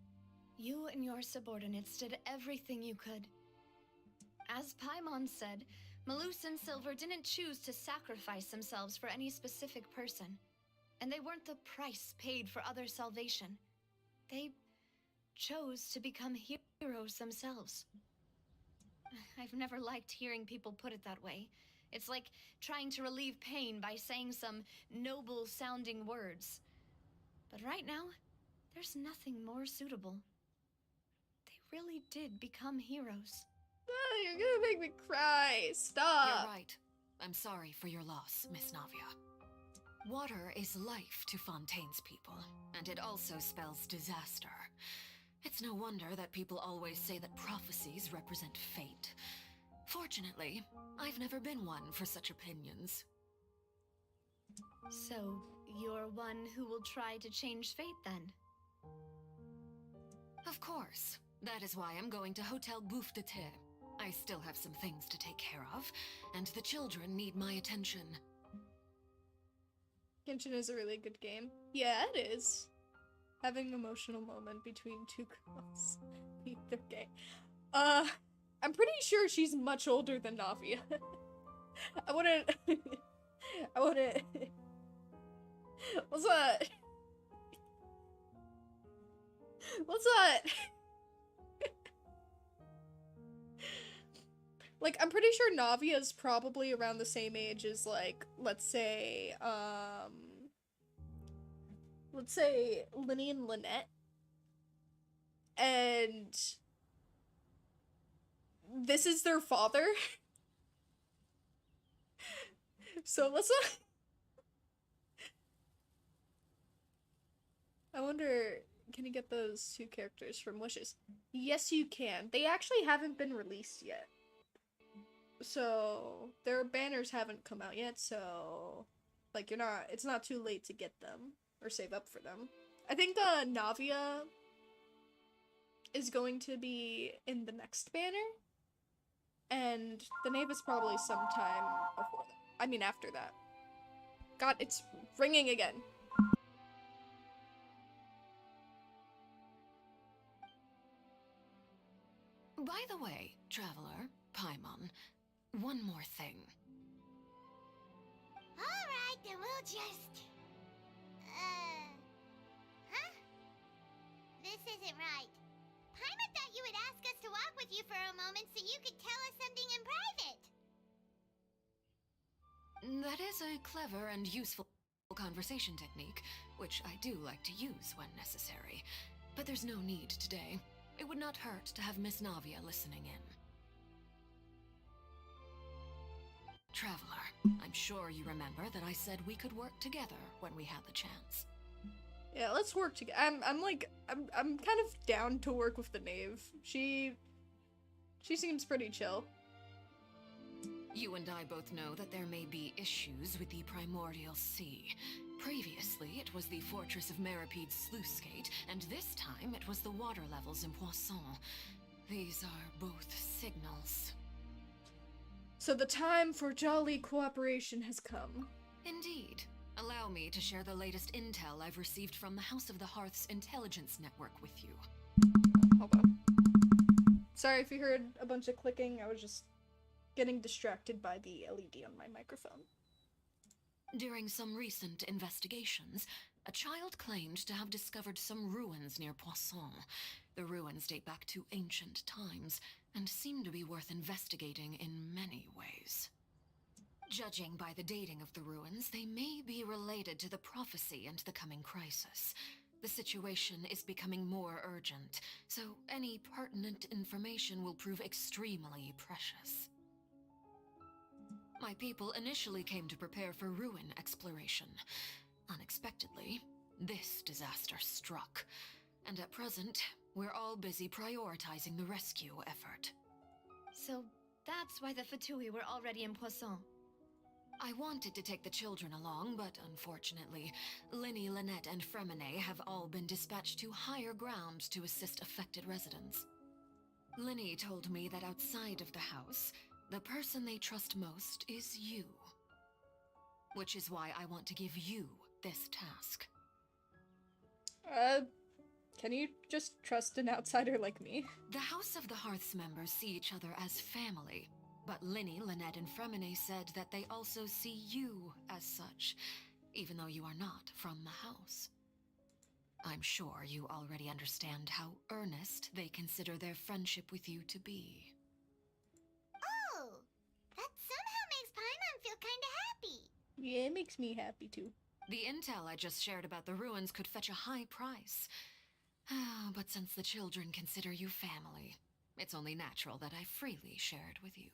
You and your subordinates did everything you could. As Paimon said, Malus and Silver didn't choose to sacrifice themselves for any specific person. And they weren't the price paid for other salvation. They chose to become heroes themselves. I've never liked hearing people put it that way. It's like trying to relieve pain by saying some noble-sounding words. But right now, there's nothing more suitable. They really did become heroes. Oh, you're gonna make me cry. Stop. You're right. I'm sorry for your loss, Miss Navia. Water is life to Fontaine's people, and it also spells disaster. It's no wonder that people always say that prophecies represent fate. Fortunately, I've never been one for such opinions. So, you're one who will try to change fate then? Of course. That is why I'm going to Hotel Bouffe de Thé. I still have some things to take care of, and the children need my attention. Genshin is a really good game. Yeah, it is. Having an emotional moment between two girls. They're gay. I'm pretty sure she's much older than Navia. I wouldn't... What's that? What's that? Like, I'm pretty sure Navia is probably around the same age as, like, let's say Linny and Lynette. And this is their father. So let's not... I wonder, can you get those two characters from Wishes? Yes, you can. They actually haven't been released yet. So, their banners haven't come out yet, so, like, it's not too late to get them, or save up for them. I think, Navia is going to be in the next banner, and the Knave is probably sometime before that. I mean, after that. God, it's ringing again. By the way, Traveler, Paimon, one more thing. Alright, then we'll just... Huh? This isn't right. Paimon thought you would ask us to walk with you for a moment so you could tell us something in private. That is a clever and useful conversation technique, which I do like to use when necessary. But there's no need today. It would not hurt to have Miss Navia listening in. Traveler, I'm sure you remember that I said we could work together when we had the chance. Yeah, let's work together. I'm kind of down to work with the knave. She seems pretty chill. You and I both know that there may be issues with the primordial sea. Previously, it was the fortress of Maripede's sluice gate, and this time it was the water levels in Poisson. These are both signals. So the time for jolly cooperation has come. Indeed. Allow me to share the latest intel I've received from the House of the Hearth's intelligence network with you. Hold on. Sorry if you heard a bunch of clicking, I was just getting distracted by the LED on my microphone. During some recent investigations, a child claimed to have discovered some ruins near Poisson. The ruins date back to ancient times, and seem to be worth investigating in many ways. Judging by the dating of the ruins, they may be related to the prophecy and the coming crisis. The situation is becoming more urgent, so any pertinent information will prove extremely precious. My people initially came to prepare for ruin exploration. Unexpectedly, this disaster struck, and at present, we're all busy prioritizing the rescue effort. So that's why the Fatui were already in Poisson. I wanted to take the children along, but unfortunately, Linny, Lynette, and Fremine have all been dispatched to higher ground to assist affected residents. Linny told me that outside of the house, the person they trust most is you. Which is why I want to give you this task. Can you just trust an outsider like me? The House of the Hearth's members see each other as family, but Linny, Lynette, and Fremine said that they also see you as such, even though you are not from the house. I'm sure you already understand how earnest they consider their friendship with you to be. Oh, that somehow makes Paimon feel kinda happy. Yeah, it makes me happy too. The intel I just shared about the ruins could fetch a high price. But since the children consider you family, it's only natural that I freely share it with you.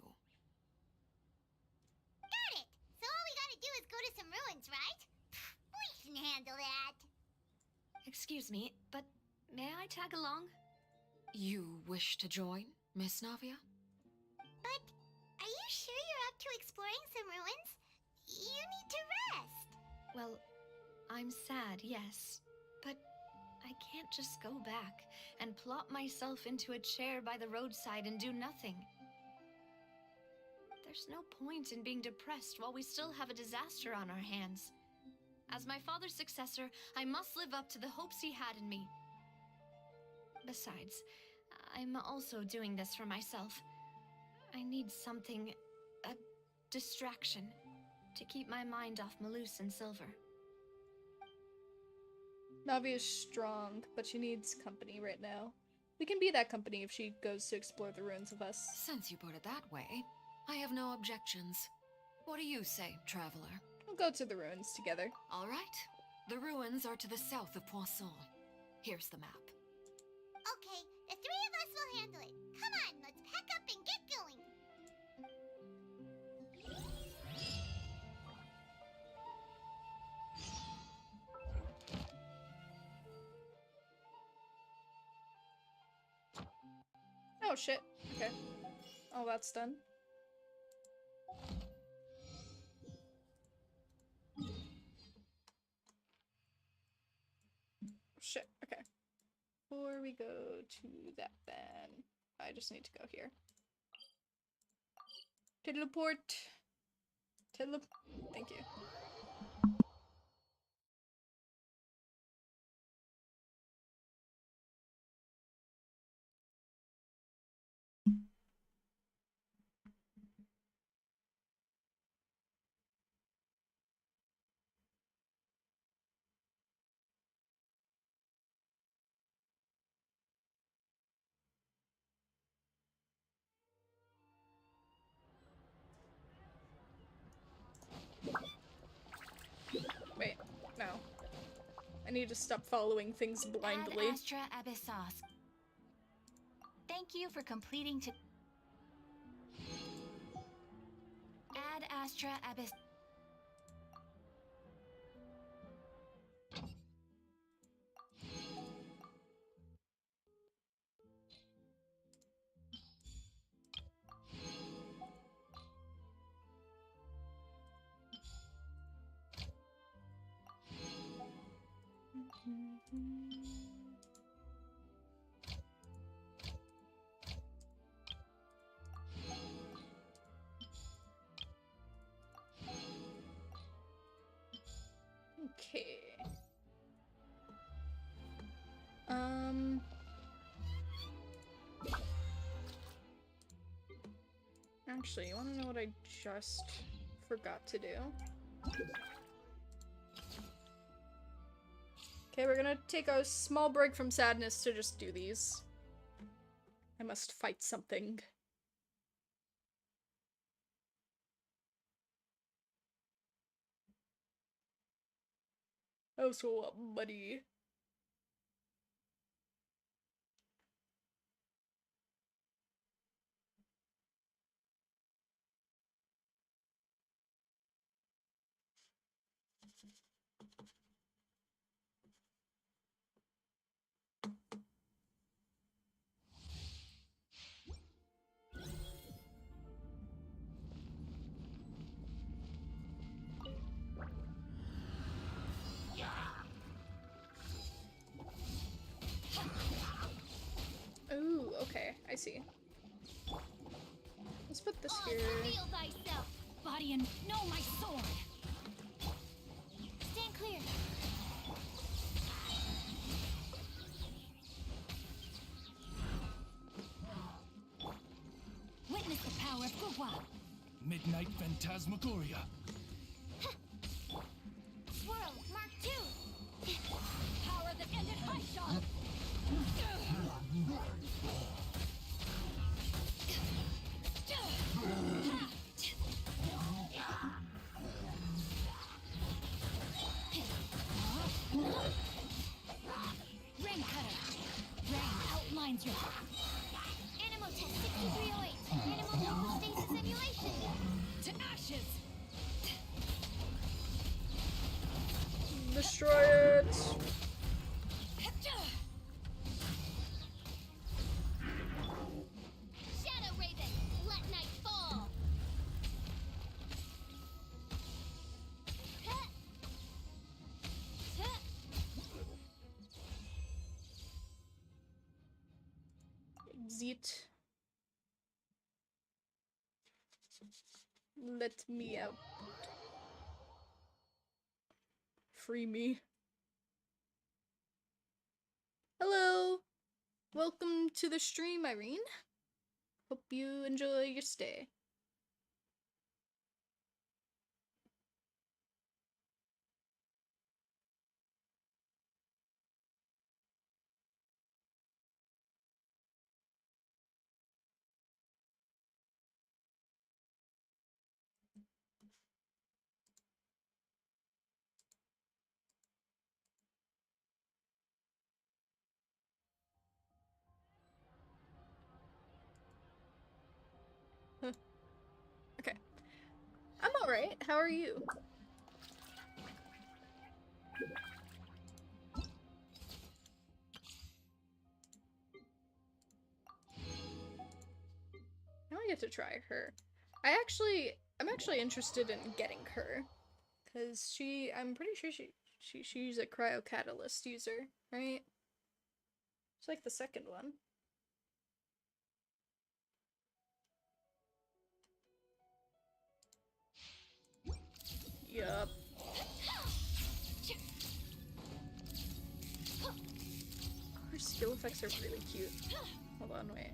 Got it! So all we gotta do is go to some ruins, right? We can handle that. Excuse me, but may I tag along? You wish to join, Miss Navia? But are you sure you're up to exploring some ruins? You need to rest. Well, I'm sad, yes, but I can't just go back and plop myself into a chair by the roadside and do nothing. There's no point in being depressed while we still have a disaster on our hands. As my father's successor, I must live up to the hopes he had in me. Besides, I'm also doing this for myself. I need something, a distraction, to keep my mind off Malus and Silver. Navi is strong, but she needs company right now. We can be that company if she goes to explore the ruins with us. Since you put it that way, I have no objections. What do you say, traveler? We'll go to the ruins together. All right. The ruins are to the south of Poisson. Here's the map. Okay, the three of us will handle it. Come on, let's pack up and get going. Oh shit. Okay. All that's done. Shit. Okay. Before we go to that, then I just need to go here. Teleport. Thank you. Wait, no. I need to stop following things blindly. Ad Astra Abyssos. Thank you for completing to... Ad Astra Abyss. Okay. Actually, you wanna know what I just forgot to do? Okay, we're gonna take a small break from sadness to just do these. I must fight something. Oh, so what, buddy? Ooh, okay, I see. Let's put this here. Reveal thyself. Body and know my sword. Stand clear. Witness the power of Gugwa. Midnight Phantasmagoria. Swirl, Mark 2. Power that ended high shot. Rain cutter. Rain outlines your Animal test 6308. Animal hypostasis simulation. to ashes. Destroy it! Shadow Raven, let night fall. Exit. Let me out. Free me. Hello! Welcome to the stream, Irene. Hope you enjoy your stay. Okay. I'm alright. How are you? Now I get to try her. I'm actually interested in getting her. Cause I'm pretty sure she's a cryo catalyst user, right? It's like the second one. Yup. Her skill effects are really cute. Hold on, wait.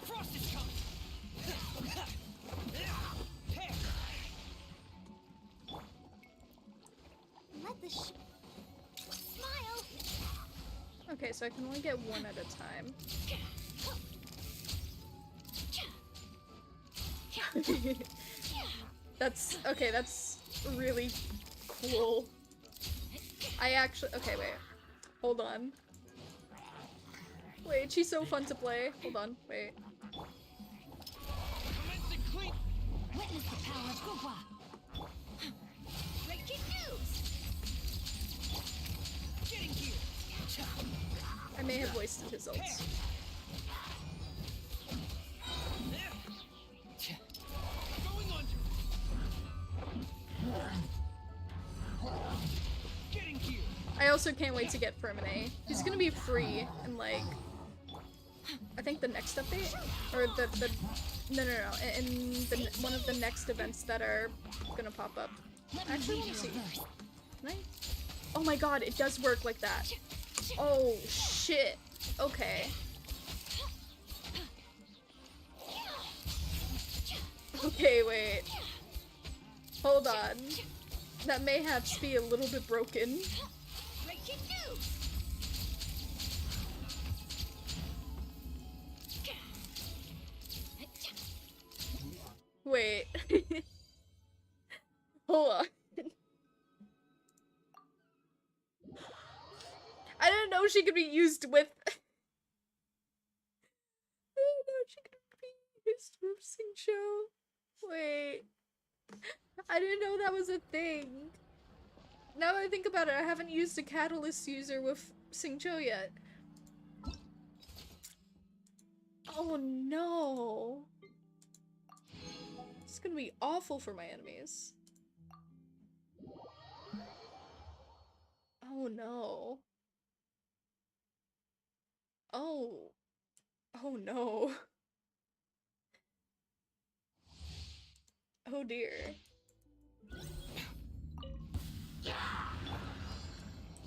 Frost is coming! Let the smile. Okay, so I can only get one at a time. That's okay, that's really cool. I actually okay, wait. Hold on. Wait, she's so fun to play. Hold on, wait. Witness the power of Gugwa. Breaking news. Getting here. I may have wasted his ults. Going under. Getting here. I also can't wait to get Permanent. He's gonna be free in like I think the next update? Or the no, in the one of the next events that are gonna pop up. Actually, let me see. Can I? Oh my god, it does work like that. Oh shit. Okay. Okay, wait. Hold on. That may have to be a little bit broken. Wait. Hold on. I didn't know she could be used with. I didn't know she could be used with Xingqiu. Wait. I didn't know that was a thing. Now that I think about it, I haven't used a catalyst user with Xingqiu yet. Oh no. It's gonna be awful for my enemies. Oh no. Oh. Oh no. Oh dear.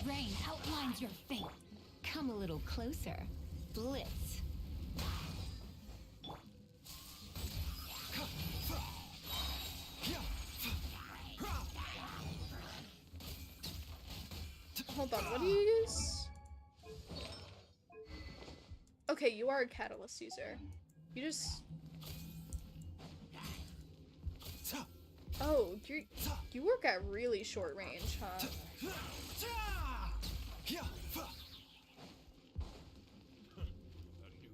Rain outlines your fate. Come a little closer. Blitz. Hold on, what do you use? Okay, you are a catalyst user. You just... Oh, you work at really short range, huh? A new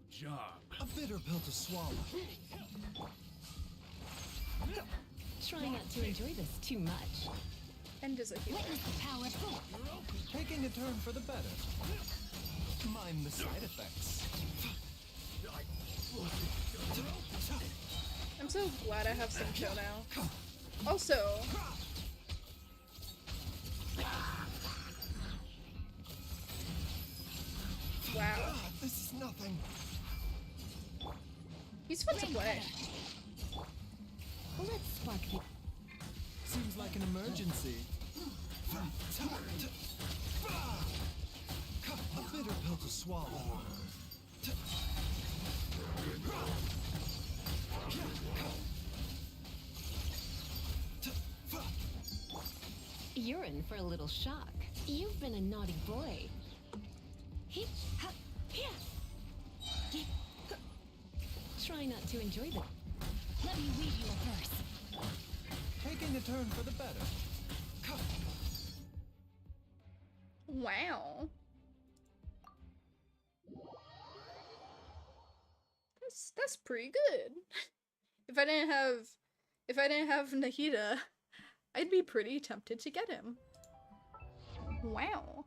job. A bitter pill to swallow. Try not to enjoy this too much. And is a healer. Witness the power. Taking a turn for the better. Mind the side effects. I'm so glad I have Xingqiu now. Also... Wow. This is nothing. He's fun to play. Let's spark the... Seems like an emergency. A bitter pill to swallow. You're in for a little shock. You've been a naughty boy. Try not to enjoy them. Let me weave you a verse. Taking a turn for the better. Wow. That's pretty good. If I didn't have Nahida, I'd be pretty tempted to get him. Wow.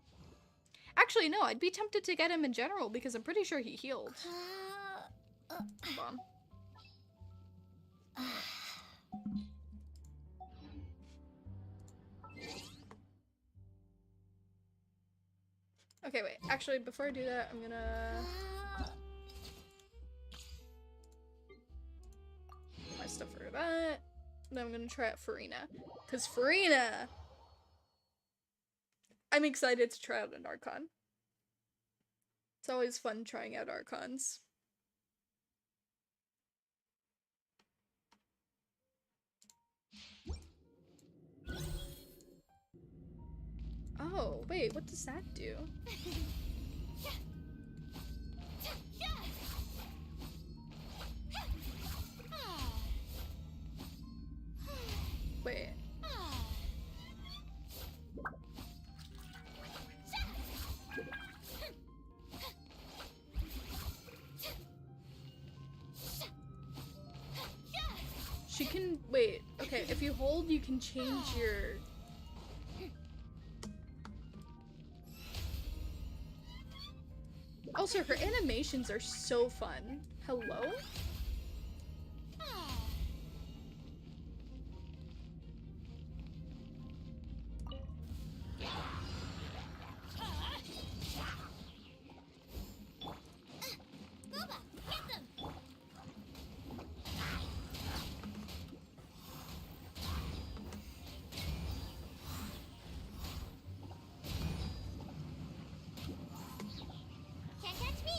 Actually, no, I'd be tempted to get him in general because I'm pretty sure he healed. Hold on. Okay, wait. Actually, before I do that, I'm gonna... put my stuff for that. Then I'm gonna try out Farina. Because Farina... I'm excited to try out an Archon. It's always fun trying out Archons. Oh, wait, what does that do? Wait. She can, wait, okay, if you hold, you can change your... Also, her animations are so fun. Hello? Can't catch me.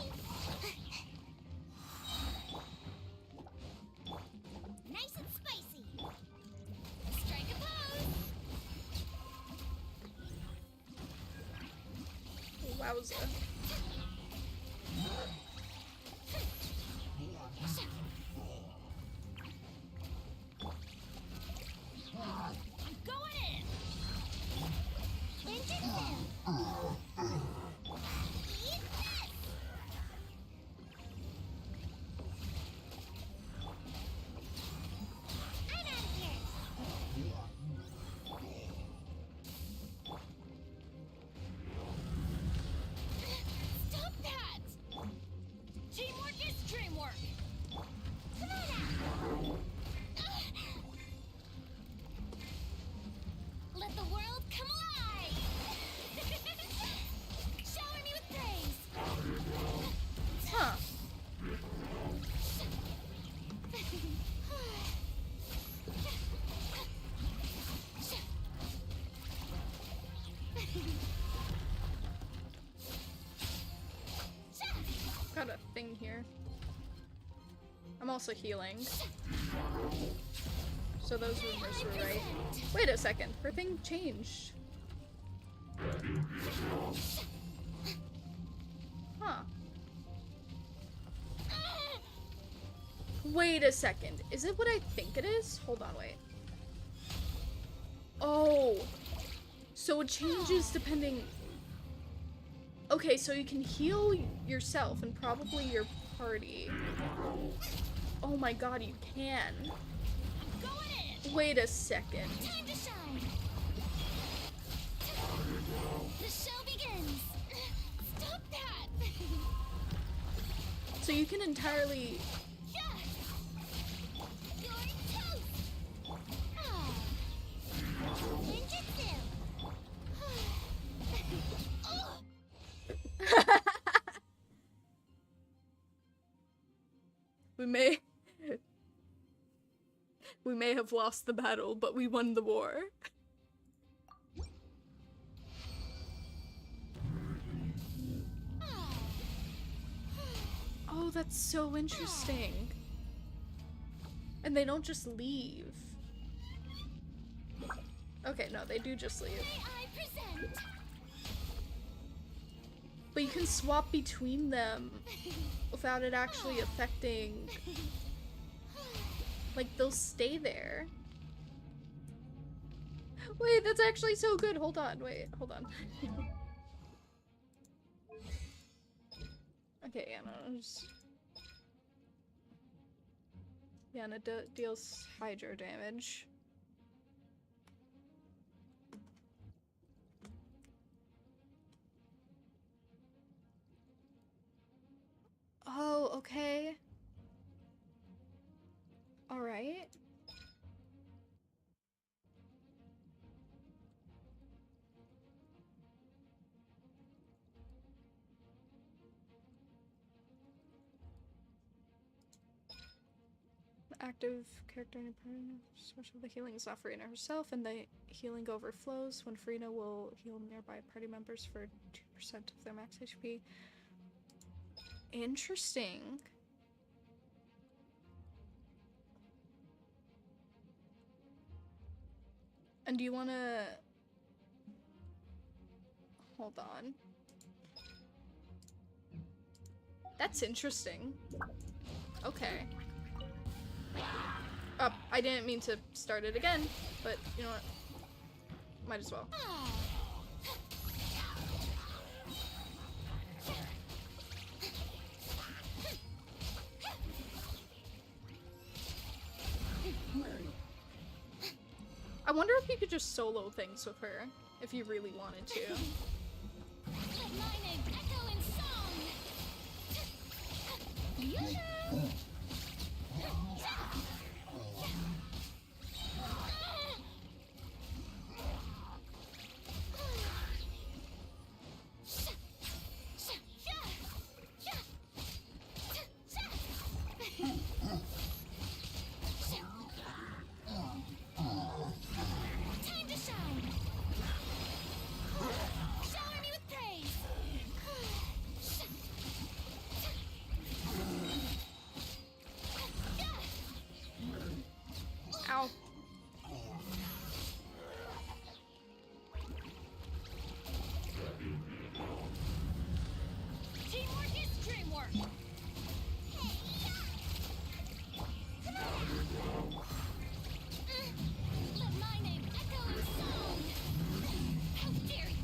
Nice and spicy. Strike a pose. Wowza. I'm going in. Ninjutsu. Eat this. I'm out of here. Stop that! Teamwork is dreamwork. Come on out. Let the world come alive. Shower me with praise. Huh. Got a thing here. I'm also healing. So those rumors were right. Wait a second, her thing changed. Huh. Wait a second. Is it what I think it is? Hold on, wait. Oh. So it changes depending... Okay, so you can heal yourself and probably your party. Oh my god, you can. Wait a second. Time to shine. The show begins. Stop that. So you can entirely... You're toast. Ninjutsu. We may have lost the battle, but we won the war. Oh, that's so interesting. And they don't just leave. Okay, no, they do just leave. I present. But you can swap between them without it actually affecting... Like, they'll stay there. Wait, that's actually so good. Hold on, wait, hold on. Okay, Anna's... Yana deals hydro damage. Oh, okay. Alright. Active character and special the healing is not Farina herself, and the healing overflows when Farina will heal nearby party members for 2% of their max HP. Interesting. And do you want to... Hold on. That's interesting. Okay. Oh, I didn't mean to start it again, but you know what? Might as well. I wonder if you could just solo things with her, if you really wanted to. Let my name echo in song. Yoo-hoo! Time to shine. Shower me with praise. Ow. Teamwork is dreamwork. Let my name echo in song. How dare you!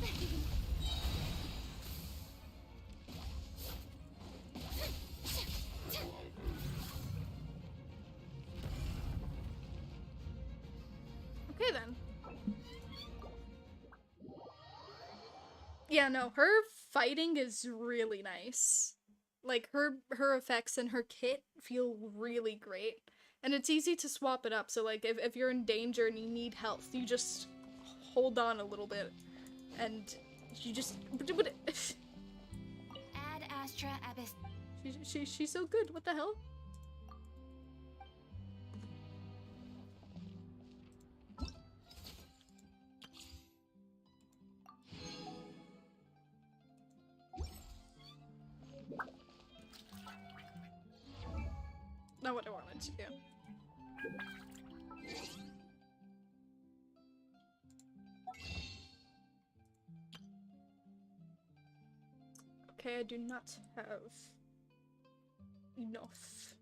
Okay then. Yeah, no, her fighting is really nice. Like her effects and her kit feel really great. And it's easy to swap it up, so like if you're in danger and you need health, you just hold on a little bit and you just Ad Astra Abyss. she's so good. What the hell? Not what I wanted to do. Okay, I do not have enough.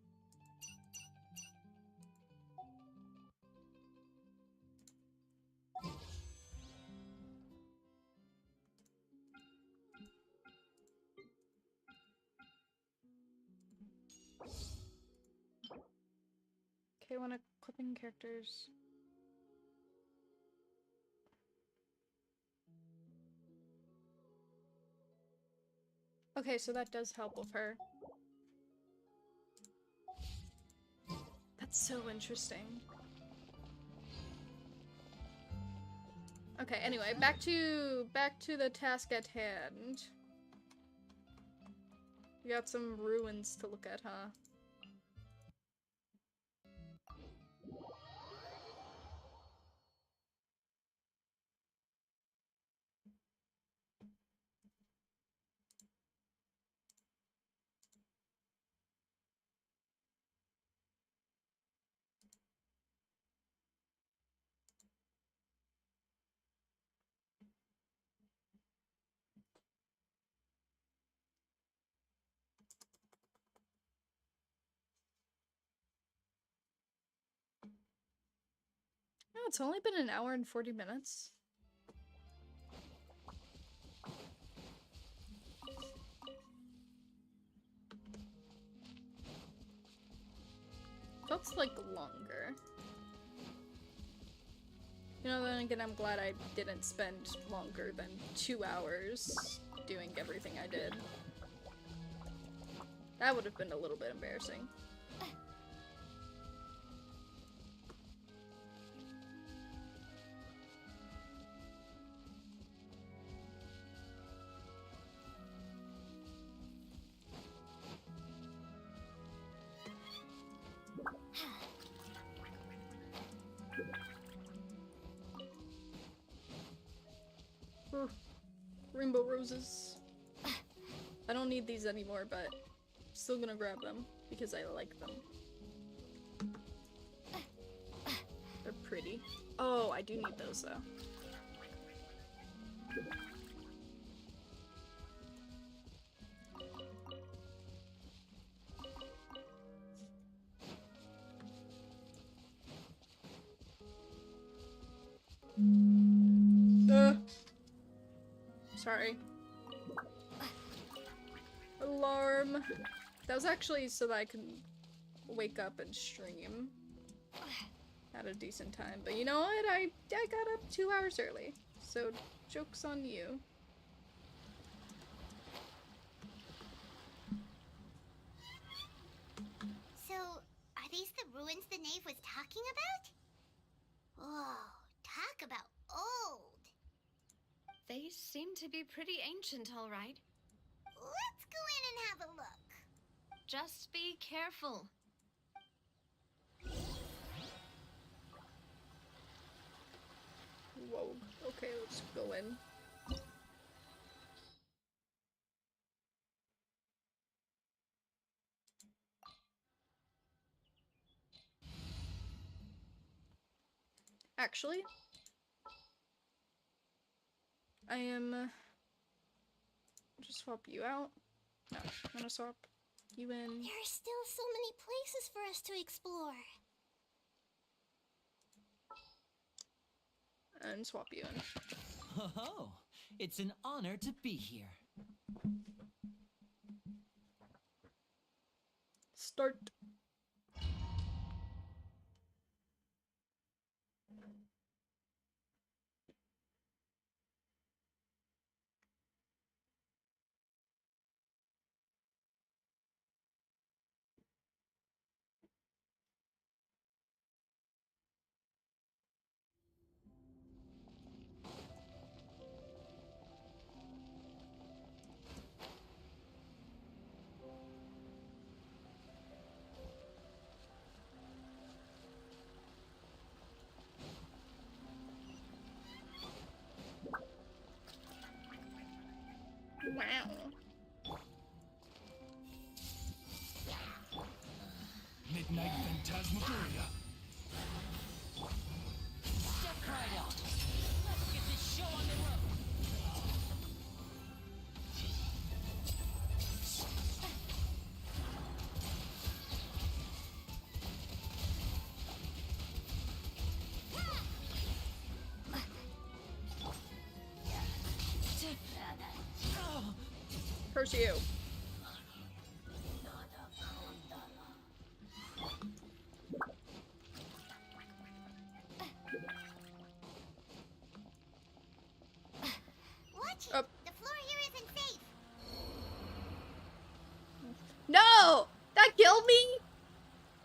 Okay, I want to clip in characters. Okay, so that does help with her. That's so interesting. Okay, anyway, back to the task at hand. We got some ruins to look at, huh? No, it's only been an hour and 40 minutes. Felt like longer. You know, then again, I'm glad I didn't spend longer than 2 hours doing everything I did. That would have been a little bit embarrassing. Rainbow roses. I don't need these anymore, but I'm still gonna grab them because I like them. They're pretty. Oh, I do need those though. Sorry. Alarm. That was actually so that I can wake up and stream at a decent time. But you know what? I got up 2 hours early. So joke's on you. So, are these the ruins the knave was talking about? Whoa, talk about old. They seem to be pretty ancient, all right. Let's go in and have a look. Just be careful. Whoa. Okay, let's go in. Actually, I am just swap you out. No, I'm gonna swap you in. There are still so many places for us to explore. And swap you in. Oh, it's an honor to be here. Start. Wow. Midnight Phantasmagoria. Step right up. Let's get this show on the road. Curse you. Watch it. Up. The floor here isn't safe. No! That killed me?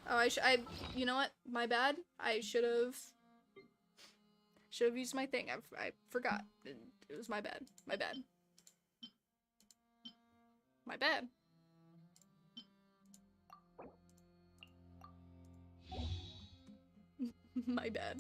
Oh, you know what? My bad. I should have used my thing. I forgot. It was my bad. My bad. My bad. My bad.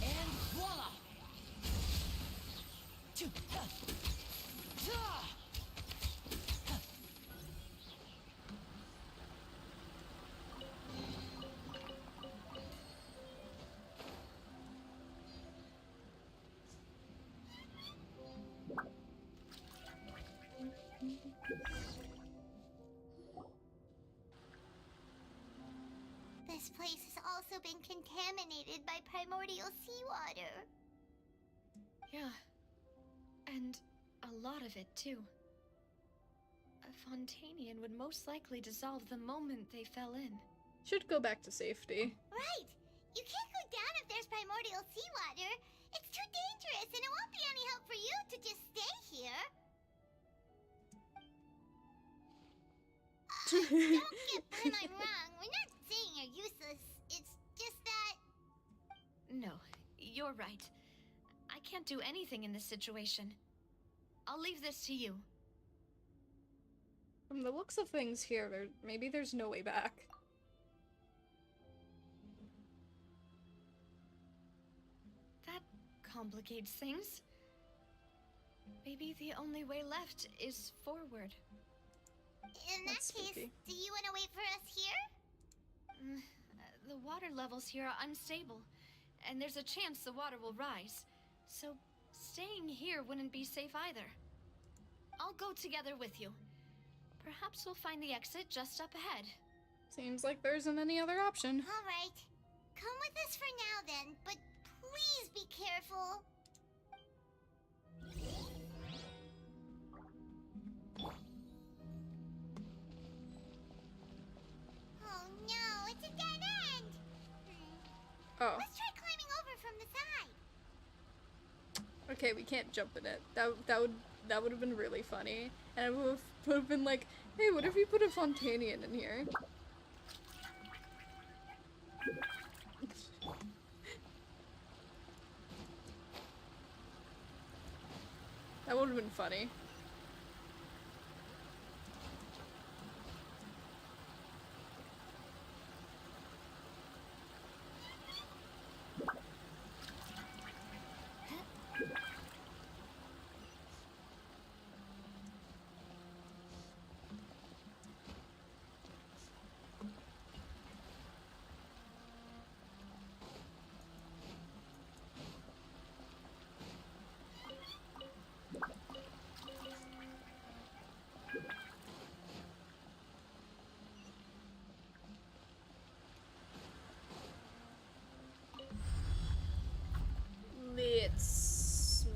And voila! This place has also been contaminated by primordial seawater. Yeah. And a lot of it, too. A Fontanian would most likely dissolve the moment they fell in. Should go back to safety. Right. You can't go down if there's primordial seawater. It's too dangerous, and it won't be any help for you to just stay here. Don't get Paimon wrong. We're not saying you're useless. It's just that... No, you're right. I can't do anything in this situation. I'll leave this to you. From the looks of things here, maybe there's no way back. That complicates things. Maybe the only way left is forward. In that That's case, spooky. do you want to wait for us here? The water levels here are unstable, and there's a chance the water will rise. So, staying here wouldn't be safe either. I'll go together with you. Perhaps we'll find the exit just up ahead. Seems like there isn't any other option. All right. Come with us for now then, but please be careful. Oh no, it's a dead end. Oh. Let's try climbing over from the side. Okay, we can't jump in it. That would have been really funny. And I would have been like, hey, what if we put a Fontanian in here? That would have been funny. Let's move.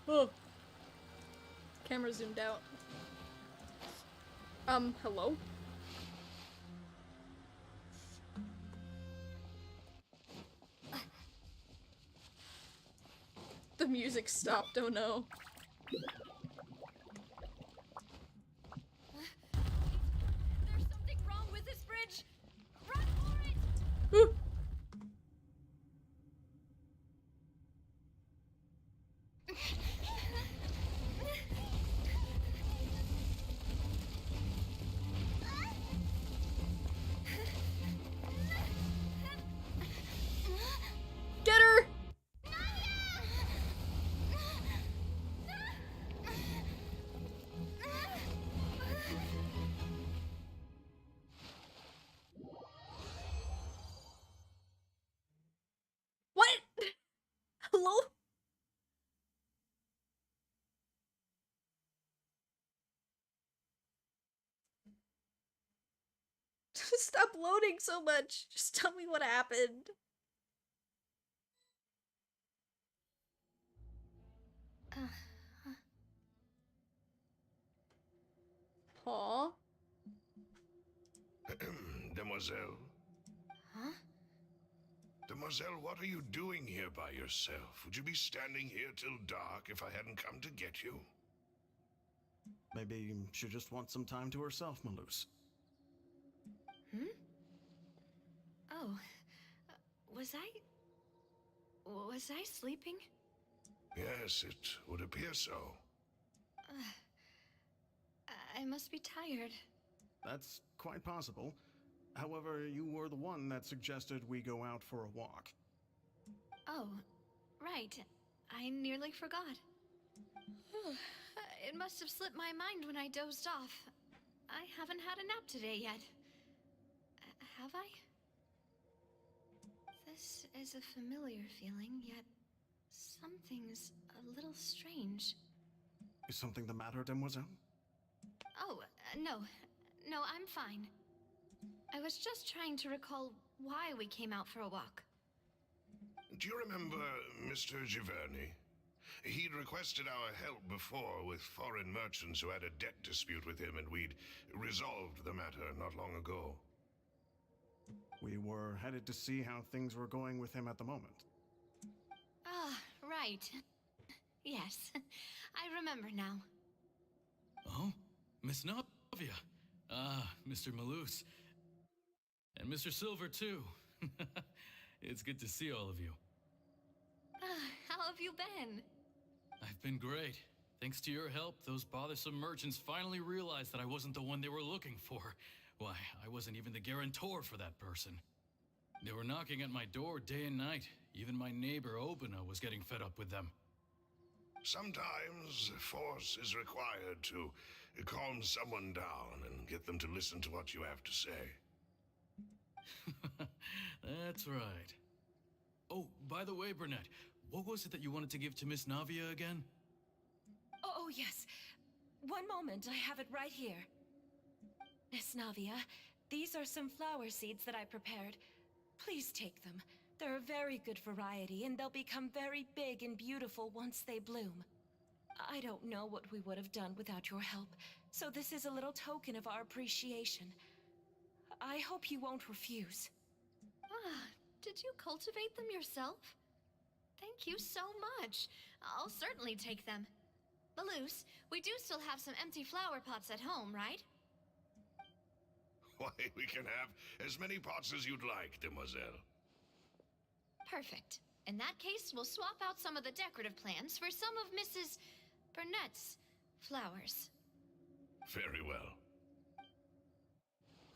Oh. Camera zoomed out. Hello? The music stopped, oh no. There's something wrong with this bridge! Run for it! Ooh. Get her! What? Hello? Stop loading so much. Just tell me what happened. Huh? Demoiselle? Huh? Demoiselle, what are you doing here by yourself? Would you be standing here till dark if I hadn't come to get you? Maybe she just wants some time to herself, Malus. Hmm? Oh. Was I sleeping? Yes, it would appear so. I must be tired. That's quite possible. However, you were the one that suggested we go out for a walk. Oh, right. I nearly forgot. It must have slipped my mind when I dozed off. I haven't had a nap today yet. Have I? This is a familiar feeling, yet something's a little strange. Is something the matter, Demoiselle? Oh, no. No, I'm fine. I was just trying to recall why we came out for a walk. Do you remember Mr. Giverny? He'd requested our help before with foreign merchants who had a debt dispute with him, and we'd resolved the matter not long ago. We were headed to see how things were going with him at the moment. Ah, right. Yes, I remember now. Oh? Miss Novia. Ah, Mr. Malus. And Mr. Silver, too. It's good to see all of you. How have you been? I've been great. Thanks to your help, those bothersome merchants finally realized that I wasn't the one they were looking for. Why, I wasn't even the guarantor for that person. They were knocking at my door day and night. Even my neighbor, Obina, was getting fed up with them. Sometimes force is required to calm someone down and get them to listen to what you have to say. That's right. Oh, by the way, Burnett, what was it that you wanted to give to Miss Navia again? Oh, yes. One moment, I have it right here. Miss Navia, these are some flower seeds that I prepared. Please take them. They're a very good variety, and they'll become very big and beautiful once they bloom. I don't know what we would have done without your help, so this is a little token of our appreciation. I hope you won't refuse. Ah, did you cultivate them yourself? Thank you so much. I'll certainly take them. Balloose, we do still have some empty flower pots at home, right? Why, we can have as many pots as you'd like, demoiselle. Perfect. In that case, we'll swap out some of the decorative plants for some of Mrs. Burnett's flowers. Very well.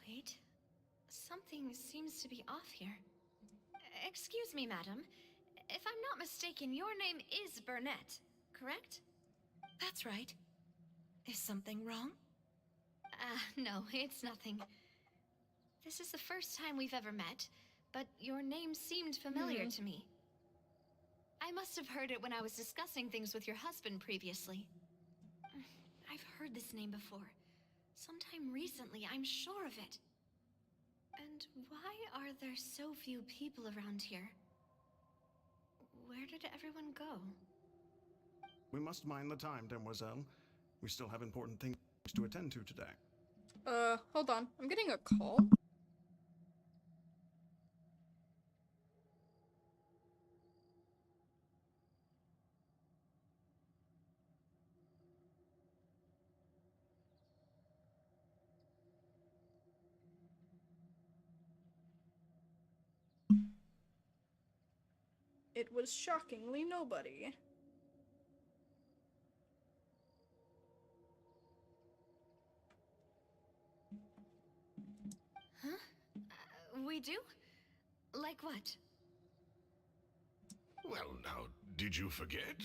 Wait. Something seems to be off here. Excuse me, madam. If I'm not mistaken, your name is Burnett, correct? That's right. Is something wrong? No, it's nothing. This is the first time we've ever met, but your name seemed familiar to me. I must have heard it when I was discussing things with your husband previously. I've heard this name before. Sometime recently, I'm sure of it. And why are there so few people around here? Where did everyone go? We must mind the time, demoiselle. We still have important things to attend to today. Hold on. I'm getting a call. It was shockingly nobody. Huh? We do? Like what? Well, now, did you forget?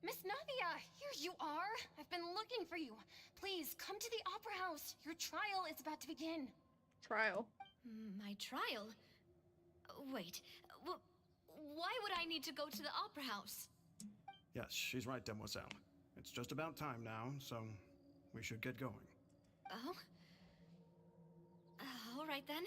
Miss Navia, here you are. I've been looking for you. Please, come to the Opera House. Your trial is about to begin. Trial? My trial? Wait, why would I need to go to the Opera House? Yes, she's right, demoiselle. It's just about time now, so we should get going. Oh? All right then.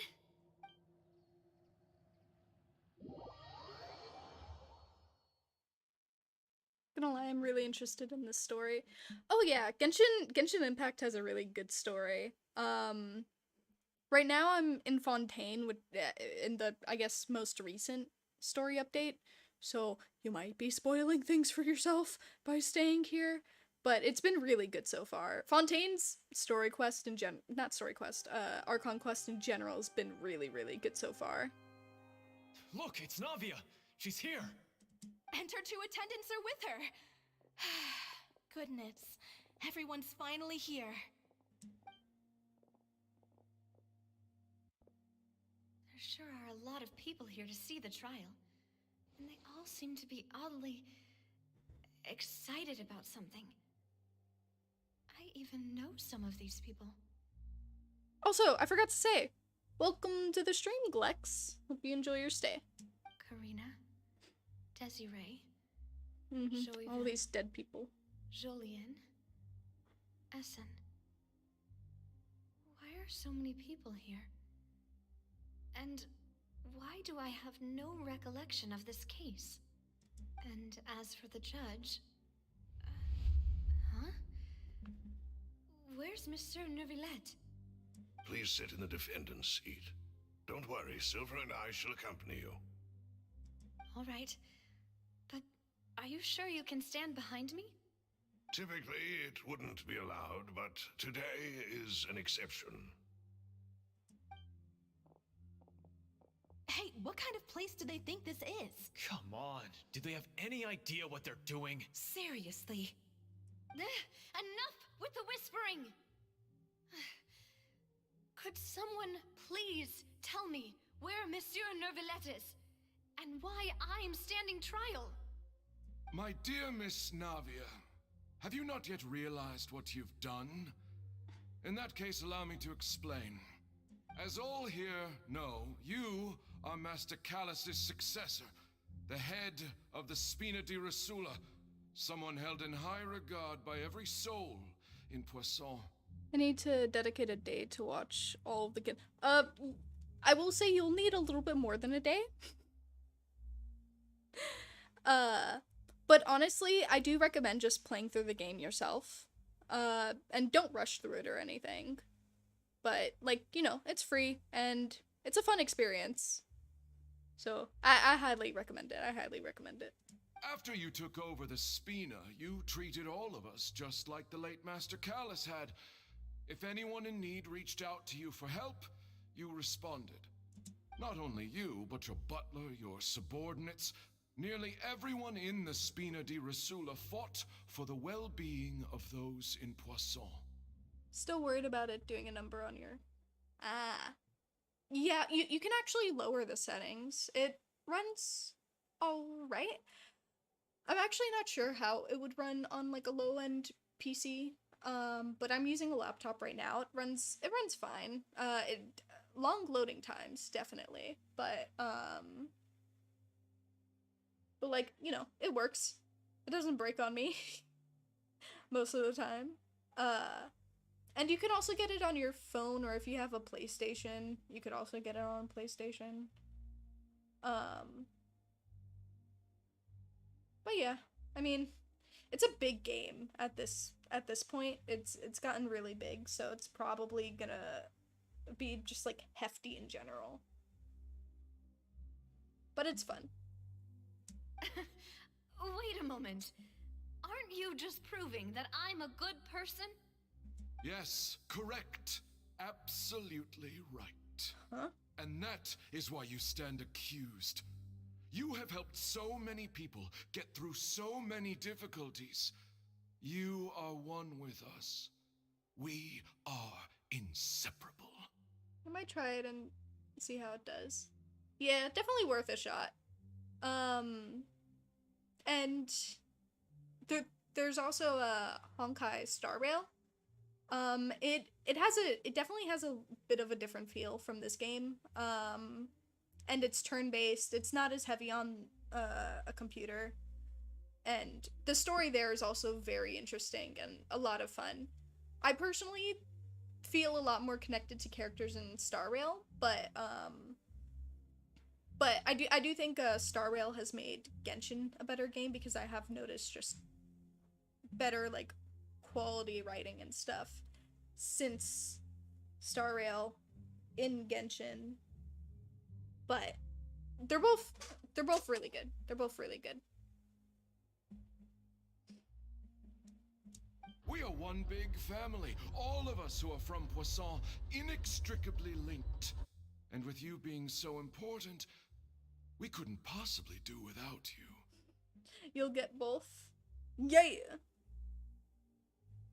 Gonna lie, I'm really interested in this story. Oh yeah, Genshin Impact has a really good story. Right now I'm in Fontaine with in the, I guess, most recent story update, so you might be spoiling things for yourself by staying here, but it's been really good so far. Fontaine's story quest in Archon quest in general has been really, really good so far. Look, it's Navia. She's here. And her two attendants are with her. Goodness, everyone's finally here. There sure are a lot of people here to see the trial. And they all seem to be oddly excited about something. I even know some of these people. Also, I forgot to say, welcome to the stream, Glex. Hope you enjoy your stay. Karina, Desiree, All these dead people. Jolien, Essen. Why are so many people here? And why do I have no recollection of this case? And as for the judge... huh? Where's Monsieur Neuvillette? Please sit in the defendant's seat. Don't worry, Silver and I shall accompany you. All right. But are you sure you can stand behind me? Typically, it wouldn't be allowed, but today is an exception. Hey, what kind of place do they think this is? Come on. Do they have any idea what they're doing? Seriously. Enough with the whispering! Could someone please tell me where Monsieur Neuvillette is? And why I'm standing trial? My dear Miss Navia, Have you not yet realized what you've done? In that case, allow me to explain. As all here know, you are Master Callus's successor, the head of the Spina di Rasula, someone held in high regard by every soul in Poisson. I need to dedicate a day to watch all of the I will say you'll need a little bit more than a day. But honestly, I do recommend just playing through the game yourself. And don't rush through it or anything. But, like, you know, it's free, and it's a fun experience. So, I highly recommend it. I highly recommend it. After you took over the Spina, you treated all of us just like the late Master Callus had. If anyone in need reached out to you for help, you responded. Not only you, but your butler, your subordinates, nearly everyone in the Spina di Rasula fought for the well-being of those in Poisson. Still worried about it doing a number on your... Yeah, you can actually lower the settings. It runs alright. I'm actually not sure how it would run on like a low-end PC, but I'm using a laptop right now. It runs fine. Long loading times, definitely, but like, you know, it works. It doesn't break on me most of the time. And you can also get it on your phone, or if you have a PlayStation, you could also get it on PlayStation. But yeah, I mean, it's a big game at this point. It's gotten really big, so it's probably gonna be just like hefty in general. But it's fun. Wait a moment. Aren't you just proving that I'm a good person? Yes, correct. Absolutely right. Huh? And that is why you stand accused. You have helped so many people get through so many difficulties. You are one with us. We are inseparable. I might try it and see how it does. Yeah, definitely worth a shot. And there's also a Honkai Star Rail. It definitely has a bit of a different feel from this game. And it's turn-based. It's not as heavy on a computer. And the story there is also very interesting and a lot of fun. I personally feel a lot more connected to characters in Star Rail, but I do think Star Rail has made Genshin a better game, because I have noticed just better like quality writing and stuff since Star Rail in Genshin. But they're both really good. They're both really good. We are one big family, all of us who are from Poisson, inextricably linked. And with you being so important, we couldn't possibly do without you. You'll get both? Yeah!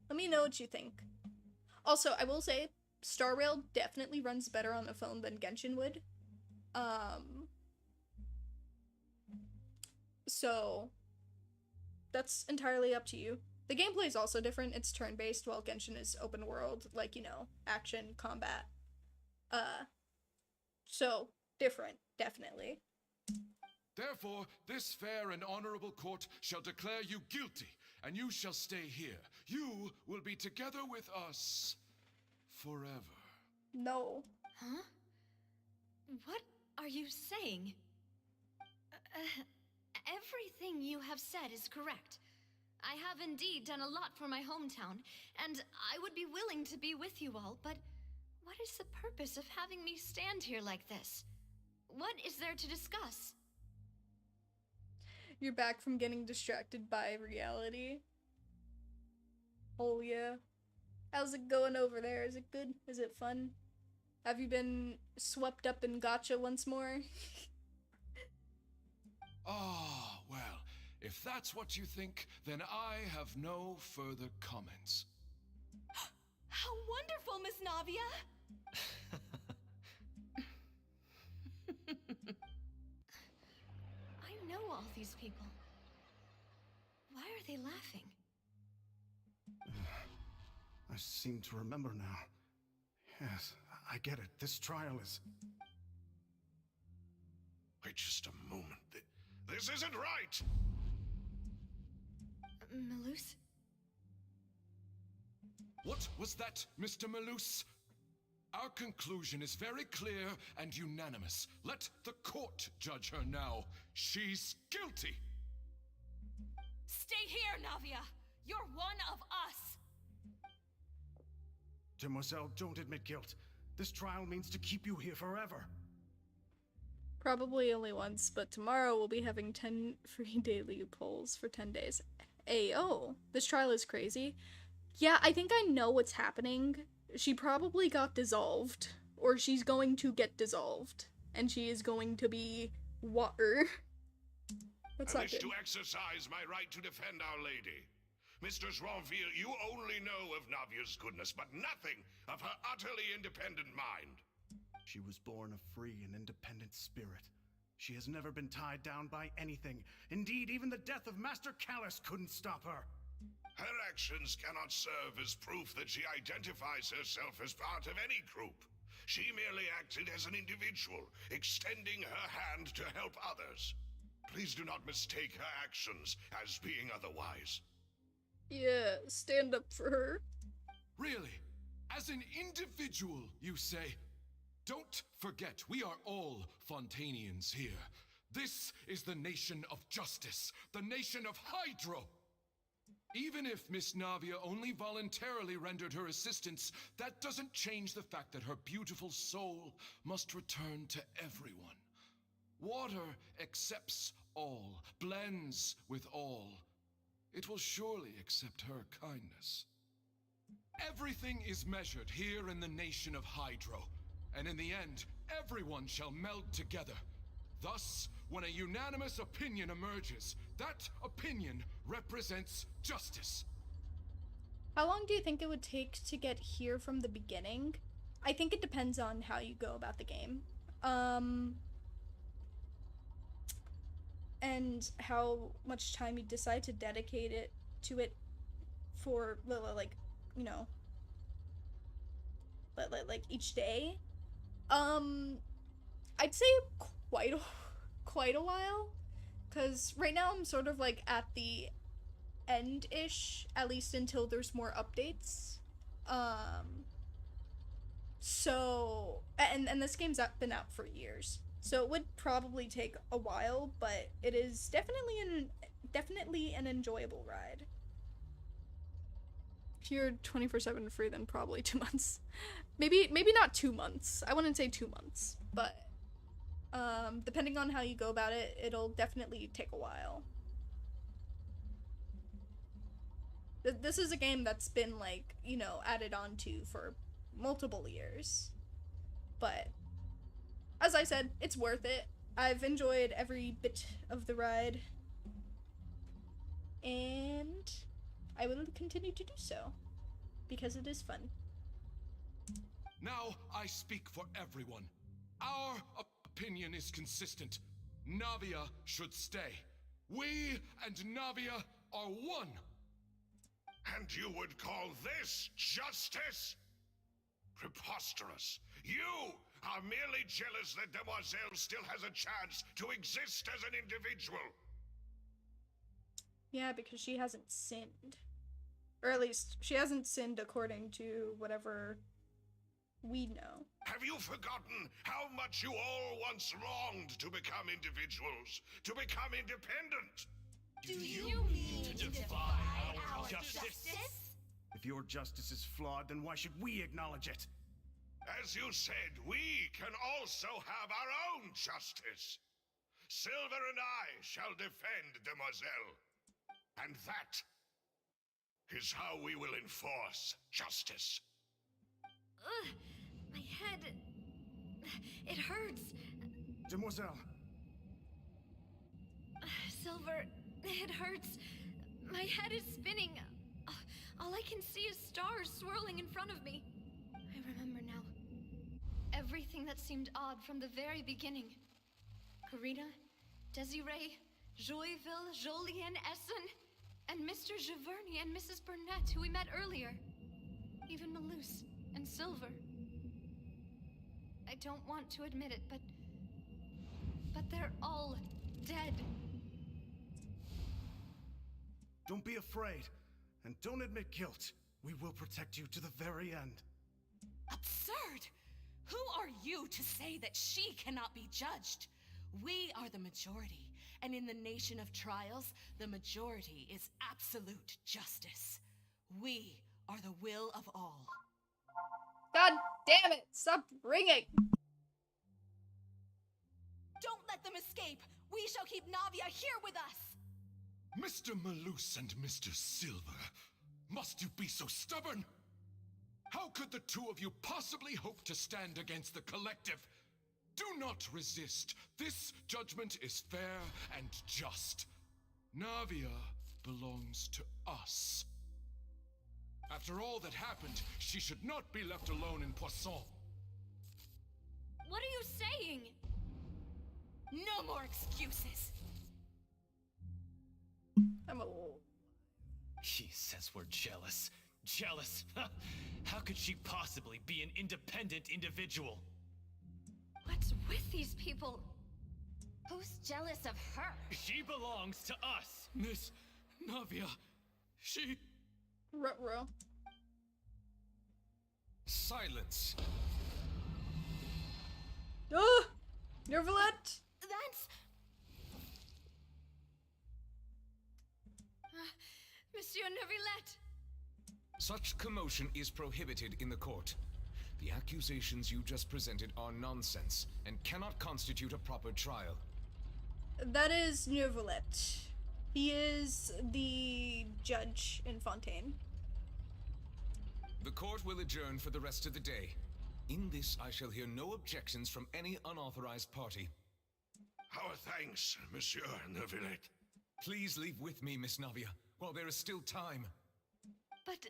Let me know what you think. Also, I will say, Star Rail definitely runs better on the phone than Genshin would. So, that's entirely up to you. The gameplay is also different. It's turn-based, while Genshin is open world, like, you know, action, combat. So, different, definitely. Therefore, this fair and honorable court shall declare you guilty, and you shall stay here. You will be together with us forever. No. Huh? What are you saying? Everything you have said is correct. I have indeed done a lot for my hometown, and I would be willing to be with you all, but what is the purpose of having me stand here like this? What is there to discuss? You're back from getting distracted by reality. Oh yeah. How's it going over there? Is it good? Is it fun? Have you been swept up in gacha once more? Ah, well, if that's what you think, then I have no further comments. How wonderful, Miss Navia! I know all these people. Why are they laughing? seem to remember now. Yes, I get it. This trial is... Wait just a moment. This isn't right! Malus? What was that, Mr. Malus? Our conclusion is very clear and unanimous. Let the court judge her now. She's guilty! Stay here, Navia! You're one of us! Demoiselle, don't admit guilt. This trial means to keep you here forever. Probably only once, but tomorrow we'll be having 10 free daily polls for 10 days. Ayo, this trial is crazy. Yeah, I think I know what's happening. She probably got dissolved, or she's going to get dissolved, and she is going to be water. That's I not wish good. to exercise my right to defend Our Lady. Mistress Ronville, you only know of Navia's goodness, but nothing of her utterly independent mind. She was born a free and independent spirit. She has never been tied down by anything. Indeed, even the death of Master Callus couldn't stop her. Her actions cannot serve as proof that she identifies herself as part of any group. She merely acted as an individual, extending her hand to help others. Please do not mistake her actions as being otherwise. Yeah, stand up for her. Really? As an individual, you say? Don't forget, we are all Fontanians here. This is the nation of justice, the nation of Hydro. Even if Miss Navia only voluntarily rendered her assistance, that doesn't change the fact that her beautiful soul must return to everyone. Water accepts all, blends with all. It will surely accept her kindness. Everything is measured here in the nation of Hydro, and in the end, everyone shall meld together. Thus, when a unanimous opinion emerges, that opinion represents justice. How long do you think it would take to get here from the beginning? I think it depends on how you go about the game. And how much time you decide to dedicate it to it for, like, you know, like each day. I'd say quite a while, because right now I'm sort of like at the end-ish, at least until there's more updates. So, and this game's been out for years, so it would probably take a while, but it is definitely an enjoyable ride. If you're 24/7 free, then probably 2 months. Maybe not 2 months. I wouldn't say 2 months, but depending on how you go about it, it'll definitely take a while. This is a game that's been, like, you know, added on to for multiple years. But as I said, it's worth it. I've enjoyed every bit of the ride, and I will continue to do so because it is fun. Now I speak for everyone. Our opinion is consistent. Navia should stay. We and Navia are one. And you would call this justice? Preposterous. You are merely jealous that Demoiselle still has a chance to exist as an individual. Yeah, because she hasn't sinned. Or at least, she hasn't sinned according to whatever we know. Have you forgotten how much you all once longed to become individuals, to become independent? Do you mean to defy our justice? If your justice is flawed, then why should we acknowledge it? As you said, we can also have our own justice. Silver and I shall defend Demoiselle. And that is how we will enforce justice. Ugh, my head... It hurts. Demoiselle. Silver, it hurts. My head is spinning. All I can see is stars swirling in front of me. I remember now. Everything that seemed odd from the very beginning. Karina, Desiree, Joyville, Jolien, Essen, and Mr. Giverny and Mrs. Burnett, who we met earlier. Even Malus and Silver. I don't want to admit it, but they're all dead. Don't be afraid, and don't admit guilt. We will protect you to the very end. Absurd! Who are you to say that she cannot be judged? We are the majority, and in the nation of trials, the majority is absolute justice. We are the will of all. God damn it! Stop ringing! Don't let them escape! We shall keep Navia here with us! Mr. Malus and Mr. Silver, must you be so stubborn? How could the two of you possibly hope to stand against the collective? Do not resist. This judgment is fair and just. Navia belongs to us. After all that happened, she should not be left alone in Poisson. What are you saying? No more excuses. I'm a... He says we're jealous. Jealous? How could she possibly be an independent individual? What's with these people? Who's jealous of her? She belongs to us. Miss Navia, she... Ruh-roh. Silence. Nervalette! That's... Monsieur Neuvillette! Such commotion is prohibited in the court. The accusations you just presented are nonsense and cannot constitute a proper trial. That is Nervalette. He is the judge in Fontaine. The court will adjourn for the rest of the day. In this, I shall hear no objections from any unauthorized party. Our thanks, Monsieur Neuvillette. Please leave with me, Miss Navia, while there is still time. But...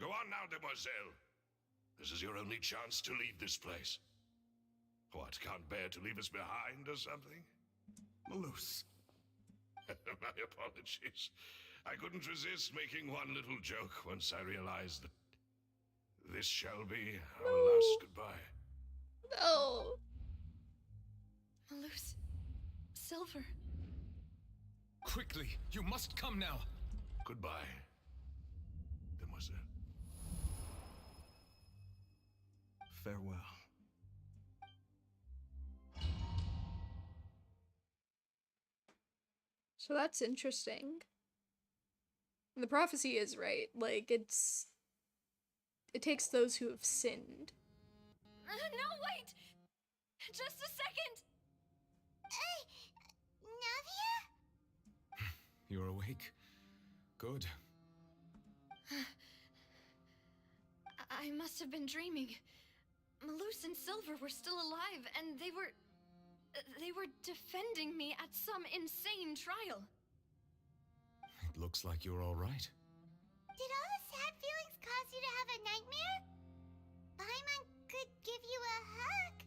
Go on now, demoiselle. This is your only chance to leave this place. What, can't bear to leave us behind or something? Malus. My apologies. I couldn't resist making one little joke once I realized that this shall be our last goodbye. No. Malus... Silver... Quickly, you must come now. Goodbye, demoiselle. Farewell. So that's interesting. The prophecy is right. Like, it takes those who have sinned. No, wait! Just a second! Navia? You're awake? Good. I must have been dreaming. Malus and Silver were still alive, and they were defending me at some insane trial. It looks like you're all right. Did all the sad feelings cause you to have a nightmare? Paimon could give you a hug.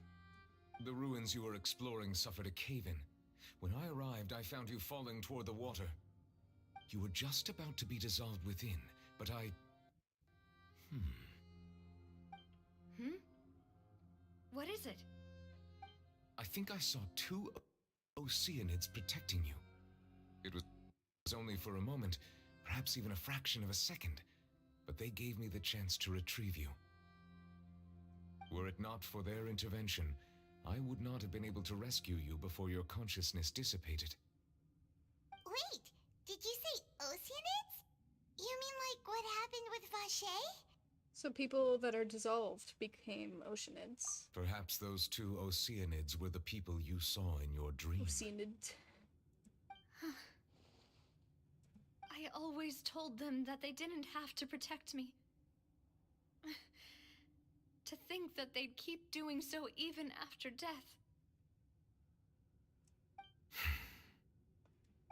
The ruins you were exploring suffered a cave-in. When I arrived, I found you falling toward the water. You were just about to be dissolved within, but I... What is it? I think I saw two Oceanids protecting you. It was only for a moment, perhaps even a fraction of a second, but they gave me the chance to retrieve you. Were it not for their intervention, I would not have been able to rescue you before your consciousness dissipated. Wait, did you say Oceanids? You mean like what happened with Vache? So people that are dissolved became Oceanids. Perhaps those two Oceanids were the people you saw in your dream. Oceanid. I always told them that they didn't have to protect me. To think that they'd keep doing so even after death.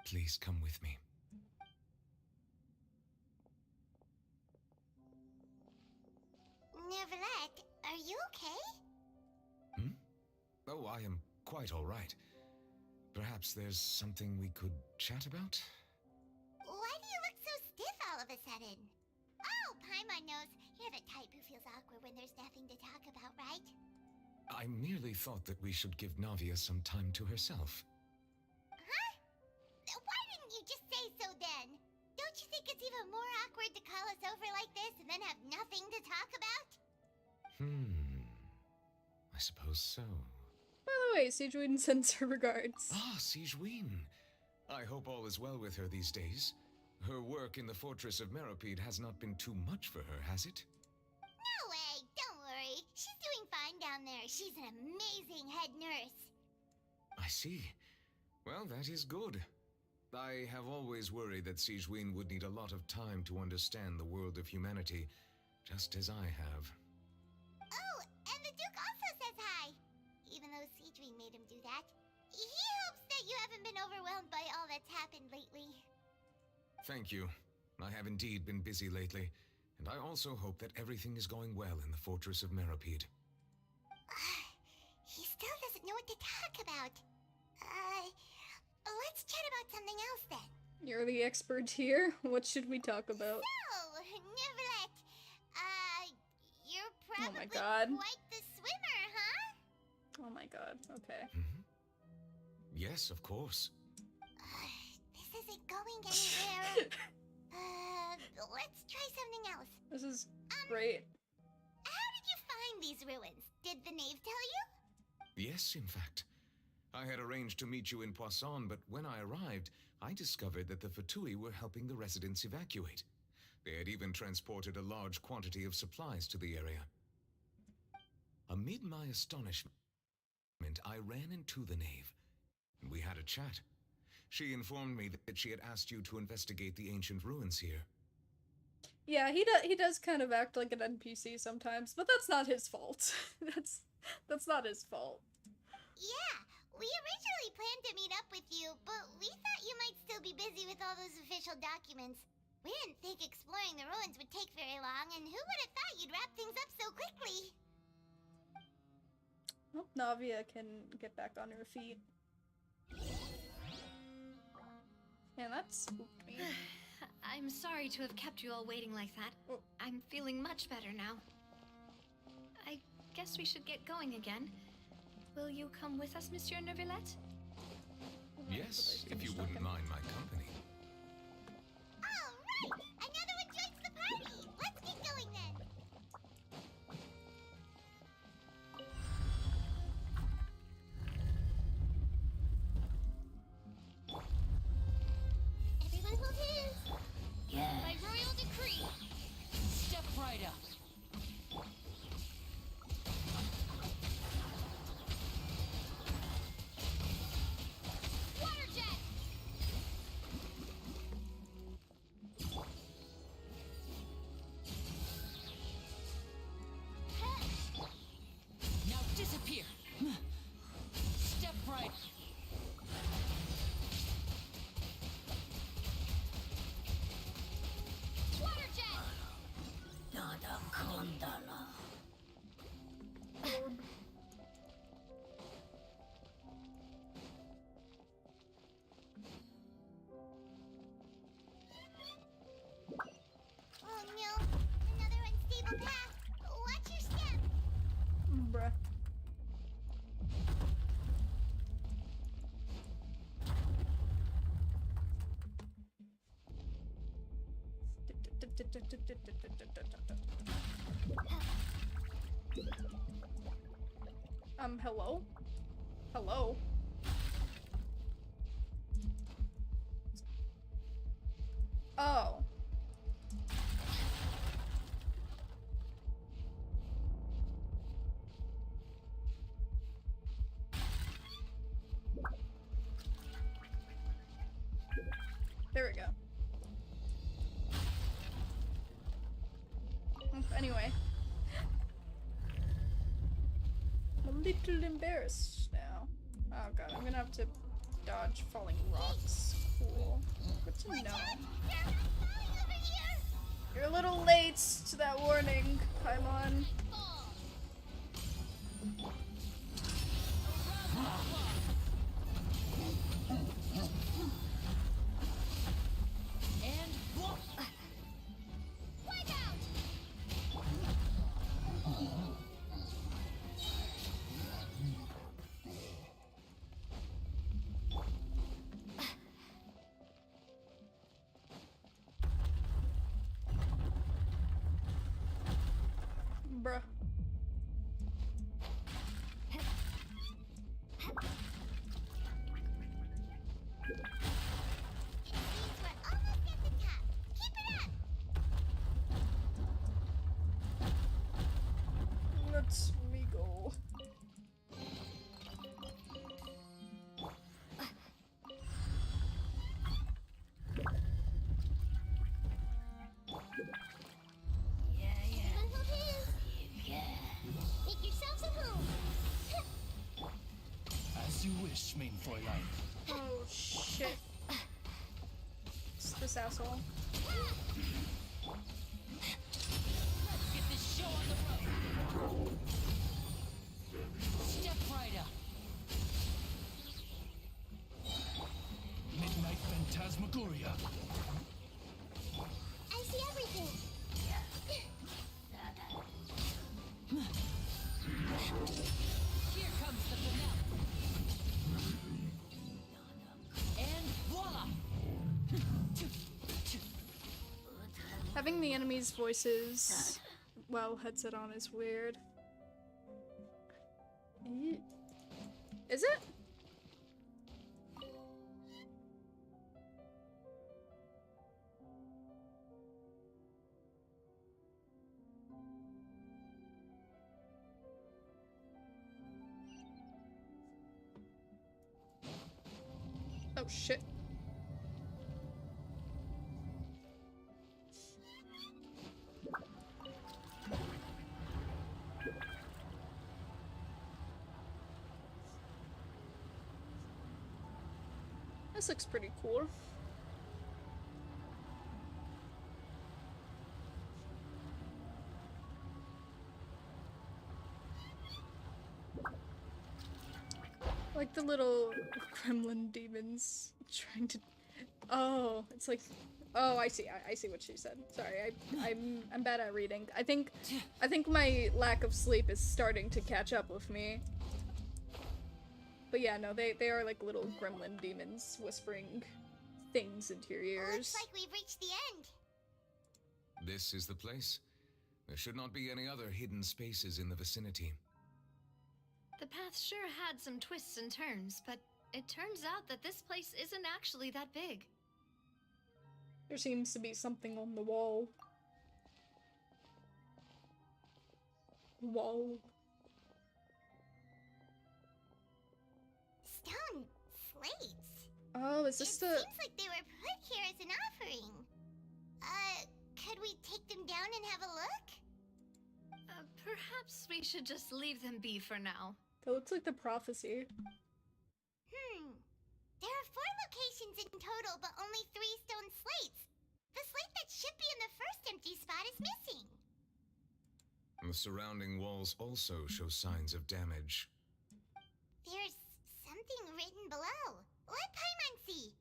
Please come with me. Neuvillette, are you okay? Oh, I am quite all right. Perhaps there's something we could chat about? Why do you look so stiff all of a sudden? Oh, Paimon knows. You're the type who feels awkward when there's nothing to talk about, right? I merely thought that we should give Navia some time to herself. Huh? Why didn't you just say so then? Don't you think it's even more awkward to call us over like this and then have nothing to talk about? I suppose so. By the way, Sigewin sends her regards. Ah, Sigewin. I hope all is well with her these days. Her work in the Fortress of Meropide has not been too much for her, has it? No way, don't worry. She's doing fine down there. She's an amazing head nurse. I see. Well, that is good. I have always worried that Sigewin would need a lot of time to understand the world of humanity, just as I have. Oh, and the Duke also says hi. Even though Sigewin made him do that. He hopes that you haven't been overwhelmed by all that's happened lately. Thank you. I have indeed been busy lately, and I also hope that everything is going well in the Fortress of Meropide. He still doesn't know what to talk about. Let's chat about something else then. You're the expert here. What should we talk about? So, Neverlet, you're Oh my probably god. quite the swimmer, huh? Oh my god, okay. Yes, of course. This isn't going anywhere. Let's try something else. This is great. How did you find these ruins? Did the knave tell you? Yes, in fact. I had arranged to meet you in Poisson, but when I arrived, I discovered that the Fatui were helping the residents evacuate. They had even transported a large quantity of supplies to the area. Amid my astonishment, I ran into the knave, and we had a chat. She informed me that she had asked you to investigate the ancient ruins here. Yeah, he does kind of act like an NPC sometimes, but that's not his fault. that's not his fault. Yeah, we originally planned to meet up with you, but we thought you might still be busy with all those official documents. We didn't think exploring the ruins would take very long, and who would have thought you'd wrap things up so quickly? Hope Navia can get back on her feet. Man, that spooked me. I'm sorry to have kept you all waiting like that. I'm feeling much better now. I guess we should get going again. Will you come with us, Monsieur Neuvillette? Yes, if you wouldn't mind my company. All right! Another one joins the party! Let's get going then! Everyone hold hands! Yeah. By royal decree. Step right up. Water jet! Now disappear. Step right. Water jet! Nada condala. Oh no! Another unstable path! Watch your step! Bruh. Hello? Hello? Oh. There we go. Anyway. I'm a little embarrassed now. Oh god, I'm gonna have to dodge falling rocks. Cool. Good to know. You're a little late to that warning, Paimon. And Wipe out! Bruh. Let me go. Make yourselves at home. As you wish, main Fräulein. Oh shit. It's this asshole. Get this show on the road. Step right up. Midnight Phantasmagoria. I see everything. Here comes the finale. And voila! Having the enemy's voices while headset on is weird. Is it? Oh shit. This looks pretty cool. Like the little gremlin demons trying to. Oh, it's like. Oh, I see. I see what she said. Sorry, I'm bad at reading. I think my lack of sleep is starting to catch up with me. But yeah, no, they are like little gremlin demons whispering things into your ears. Looks like we've reached the end. This is the place. There should not be any other hidden spaces in the vicinity. The path sure had some twists and turns, but it turns out that this place isn't actually that big. There seems to be something on the wall. Stone slates. Oh, is this the? Seems like they were put here as an offering. Could we take them down and have a look? Perhaps we should just leave them be for now. That looks like the prophecy. There are 4 locations in total, but only 3 stone slates. The slate that should be in the first empty spot is missing. The surrounding walls also show signs of damage. There's something written below. Let Paimon see.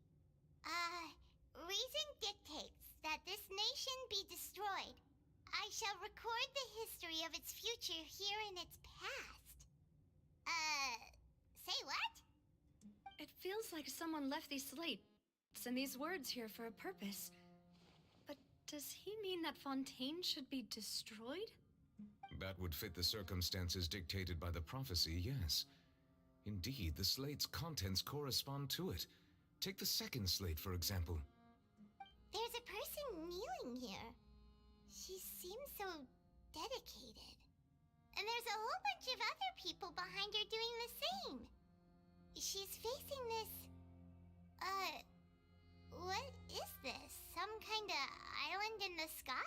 Reason dictates that this nation be destroyed. I shall record the history of its future here in its past. Say what? It feels like someone left these slates and these words here for a purpose. But does he mean that Fontaine should be destroyed? That would fit the circumstances dictated by the prophecy, yes. Indeed, the slate's contents correspond to it. Take the second slate, for example. There's a person kneeling here. She seems so dedicated. And there's a whole bunch of other people behind her doing the same. She's facing this... what is this? Some kind of island in the sky?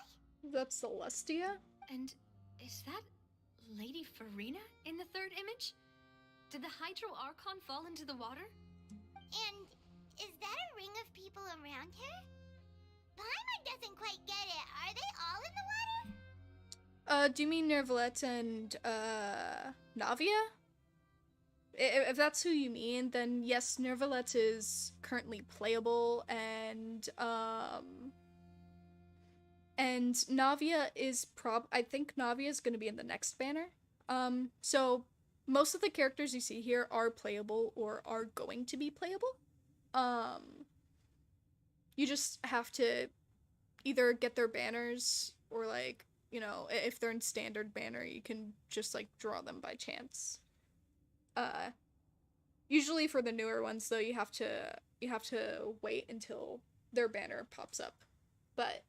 That's Celestia? And is that Lady Farina in the third image? Did the Hydro Archon fall into the water? And is that a ring of people around her? Paimon doesn't quite get it. Are they all in the water? Do you mean Nervalette and, Navia? If that's who you mean, then yes, Nervalette is currently playable, and Navia is I think Navia is gonna be in the next banner. So most of the characters you see here are playable or are going to be playable. You just have to either get their banners or, like, you know, if they're in standard banner, you can just, like, draw them by chance. Usually for the newer ones, though, you have to wait until their banner pops up. But,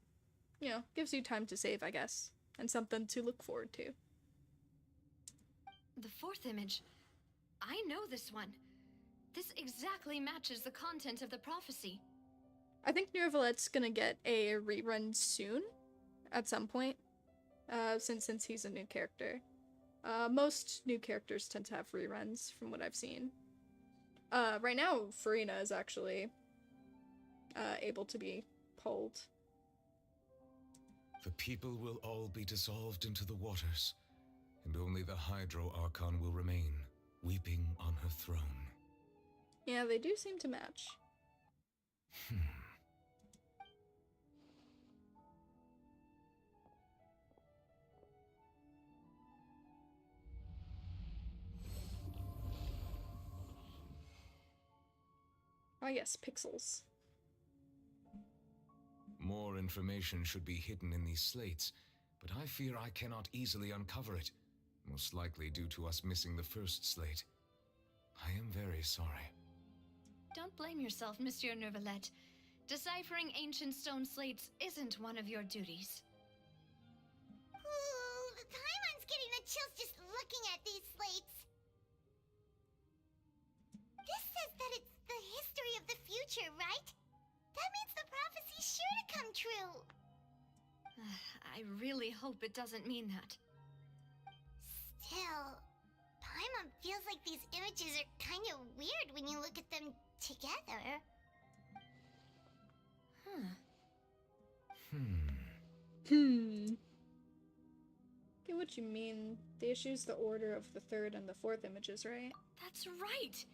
you know, gives you time to save, I guess, and something to look forward to. The fourth image. I know this one. This exactly matches the content of the prophecy. I think Neuvillette gonna get a rerun soon, at some point, since he's a new character. Most new characters tend to have reruns, from what I've seen. Right now, Farina is actually able to be pulled. The people will all be dissolved into the waters, and only the Hydro Archon will remain, weeping on her throne. Yeah, they do seem to match. Oh yes, pixels. More information should be hidden in these slates, but I fear I cannot easily uncover it, most likely due to us missing the first slate. I am very sorry. Don't blame yourself, Monsieur Neuvillette. Deciphering ancient stone slates isn't one of your duties. Ooh, Paimon's getting the chills just looking at these slates. This says that it's the history of the future, right? That means the prophecy's sure to come true. I really hope it doesn't mean that. Still, Paimon feels like these images are kind of weird when you look at them together. Get what you mean. The issue's the order of the third and the fourth images, right? That's right!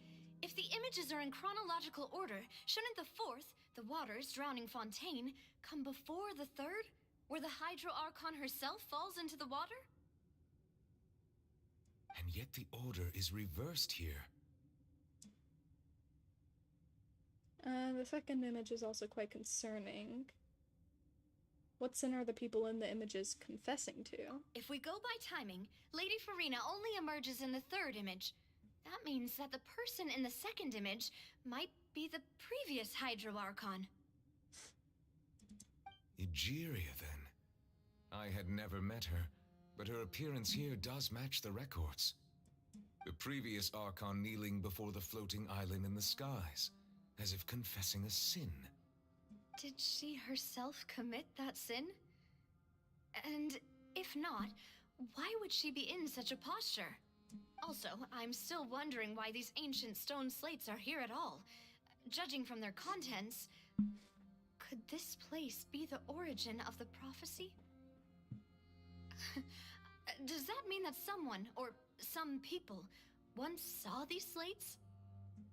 If the images are in chronological order, shouldn't the fourth, the waters drowning Fontaine, come before the third, where the Hydro Archon herself falls into the water? And yet the order is reversed here. The second image is also quite concerning. What sin are the people in the images confessing to? If we go by timing, Lady Farina only emerges in the third image. That means that the person in the second image might be the previous Hydro Archon. Egeria, then. I had never met her, but her appearance here does match the records. The previous Archon kneeling before the floating island in the skies, as if confessing a sin. Did she herself commit that sin? And if not, why would she be in such a posture? Also, I'm still wondering why these ancient stone slates are here at all. Judging from their contents, could this place be the origin of the prophecy? Does that mean that someone, or some people, once saw these slates?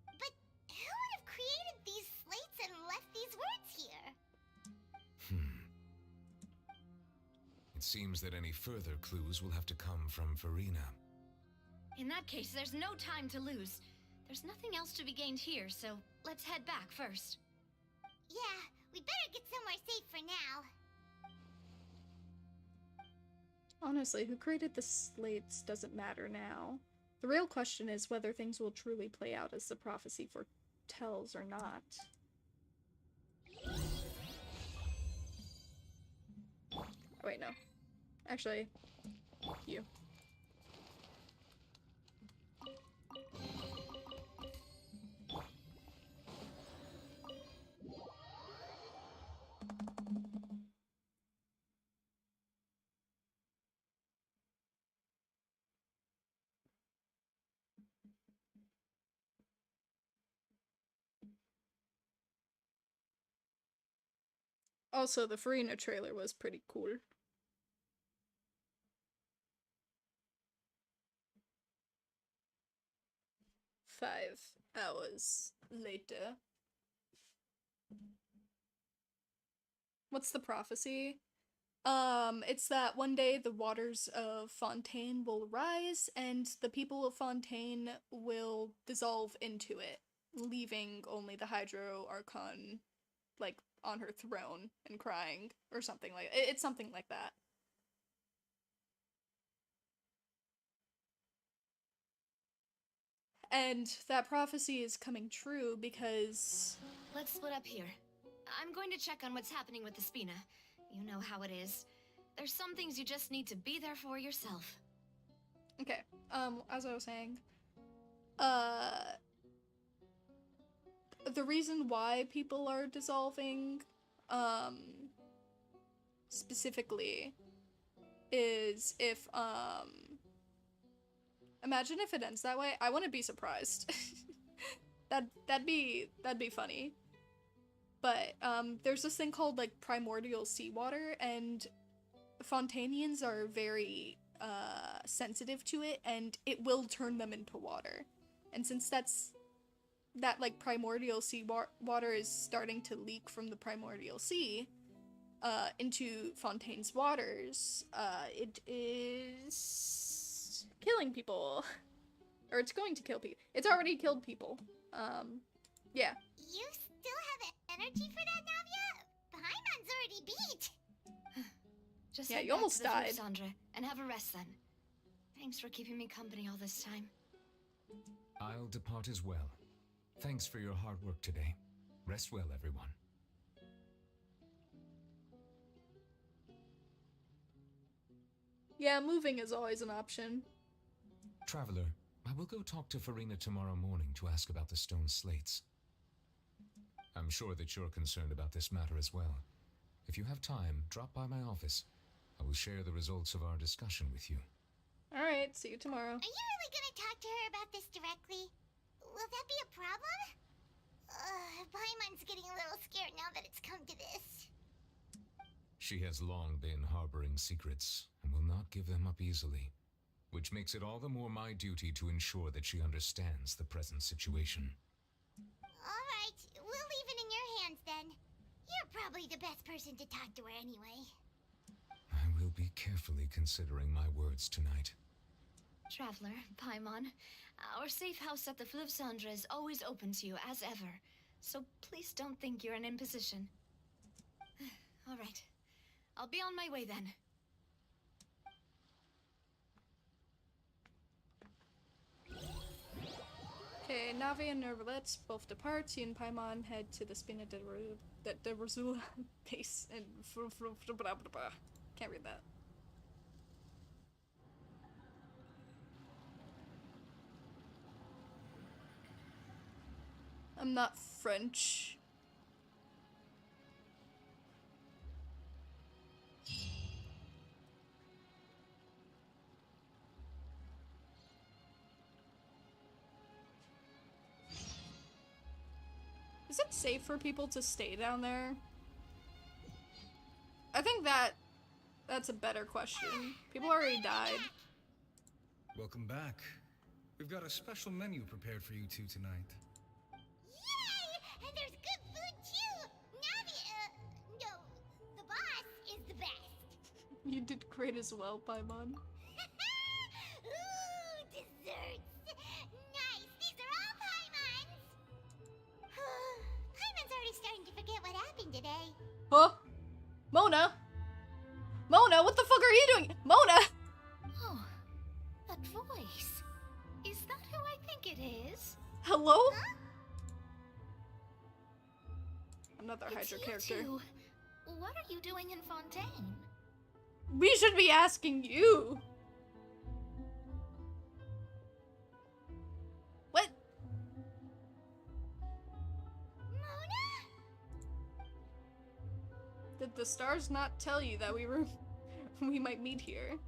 But who would have created these slates and left these words here? It seems that any further clues will have to come from Farina. In that case, there's no time to lose. There's nothing else to be gained here, so let's head back first. Yeah, we better get somewhere safe for now. Honestly, who created the slates doesn't matter now. The real question is whether things will truly play out as the prophecy foretells or not. Oh, wait, no. Actually, you. Also, the Farina trailer was pretty cool. Five hours later. What's the prophecy? It's that one day the waters of Fontaine will rise and the people of Fontaine will dissolve into it, leaving only the Hydro Archon, like, on her throne and crying, or something like it's something like that. And that prophecy is coming true because... Let's split up here. I'm going to check on what's happening with the Spina. You know how it is. There's some things you just need to be there for yourself. Okay, as I was saying, the reason why people are dissolving, specifically, is if, imagine if it ends that way. I wouldn't be surprised. That'd be funny. But, there's this thing called, like, primordial seawater, and Fontanians are very, sensitive to it, and it will turn them into water. And since that, like, primordial water is starting to leak from the primordial sea, into Fontaine's waters, it is killing people. Or it's going to kill people. It's already killed people. Yeah. You still have energy for that, Navia? Paimon's already beat. Just yeah, head you back almost to the died. Flip, Sandra, and have a rest then. Thanks for keeping me company all this time. I'll depart as well. Thanks for your hard work today. Rest well, everyone. Yeah, moving is always an option. Traveler, I will go talk to Farina tomorrow morning to ask about the stone slates. I'm sure that you're concerned about this matter as well. If you have time, drop by my office. I will share the results of our discussion with you. Alright, see you tomorrow. Are you really gonna talk to her about this directly? Will that be a problem? Paimon's getting a little scared now that it's come to this. She has long been harboring secrets and will not give them up easily, which makes it all the more my duty to ensure that she understands the present situation. Alright, we'll leave it in your hands then. You're probably the best person to talk to her anyway. I will be carefully considering my words tonight. Traveler, Paimon, our safe house at the Fleuve Cendre is always open to you as ever, so please don't think you're an imposition. All right, I'll be on my way then. Okay, Navi and Nervalets both depart. You and Paimon head to the Spina de Rosula base and can't read that. I'm not French. Is it safe for people to stay down there? I think that's a better question. People already died. Welcome back. We've got a special menu prepared for you two tonight. Yay! And there's good food too! Navi, no, the boss is the best. You did great as well, Paimon. Ooh, desserts! Nice, these are all Paimon's! Paimon's already starting to forget what happened today. Huh? Mona? Mona, what the fuck are you doing? Mona! Oh, that voice. Is that who I think it is? Hello? Huh? Another It's Hydra you character. two. What are you doing in Fontaine? We should be asking you. What? Mona? Did the stars not tell you that we might meet here?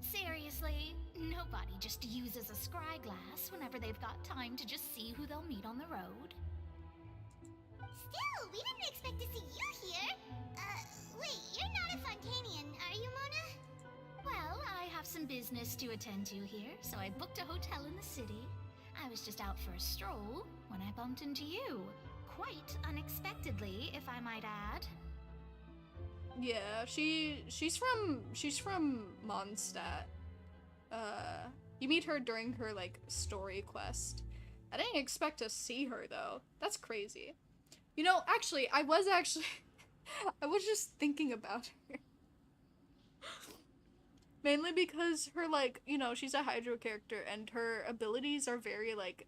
Seriously, nobody just uses a scry glass whenever they've got time to just see who they'll meet on the road. Still, we didn't expect to see you here. Wait, you're not a Fontanian, are you, Mona? Well, I have some business to attend to here, so I booked a hotel in the city. I was just out for a stroll when I bumped into you. Quite unexpectedly, if I might add. Yeah, she's from Mondstadt. You meet her during her like story quest. I didn't expect to see her though. That's crazy. You know, actually, I was just thinking about her. Mainly because her, like, you know, she's a Hydro character and her abilities are very, like,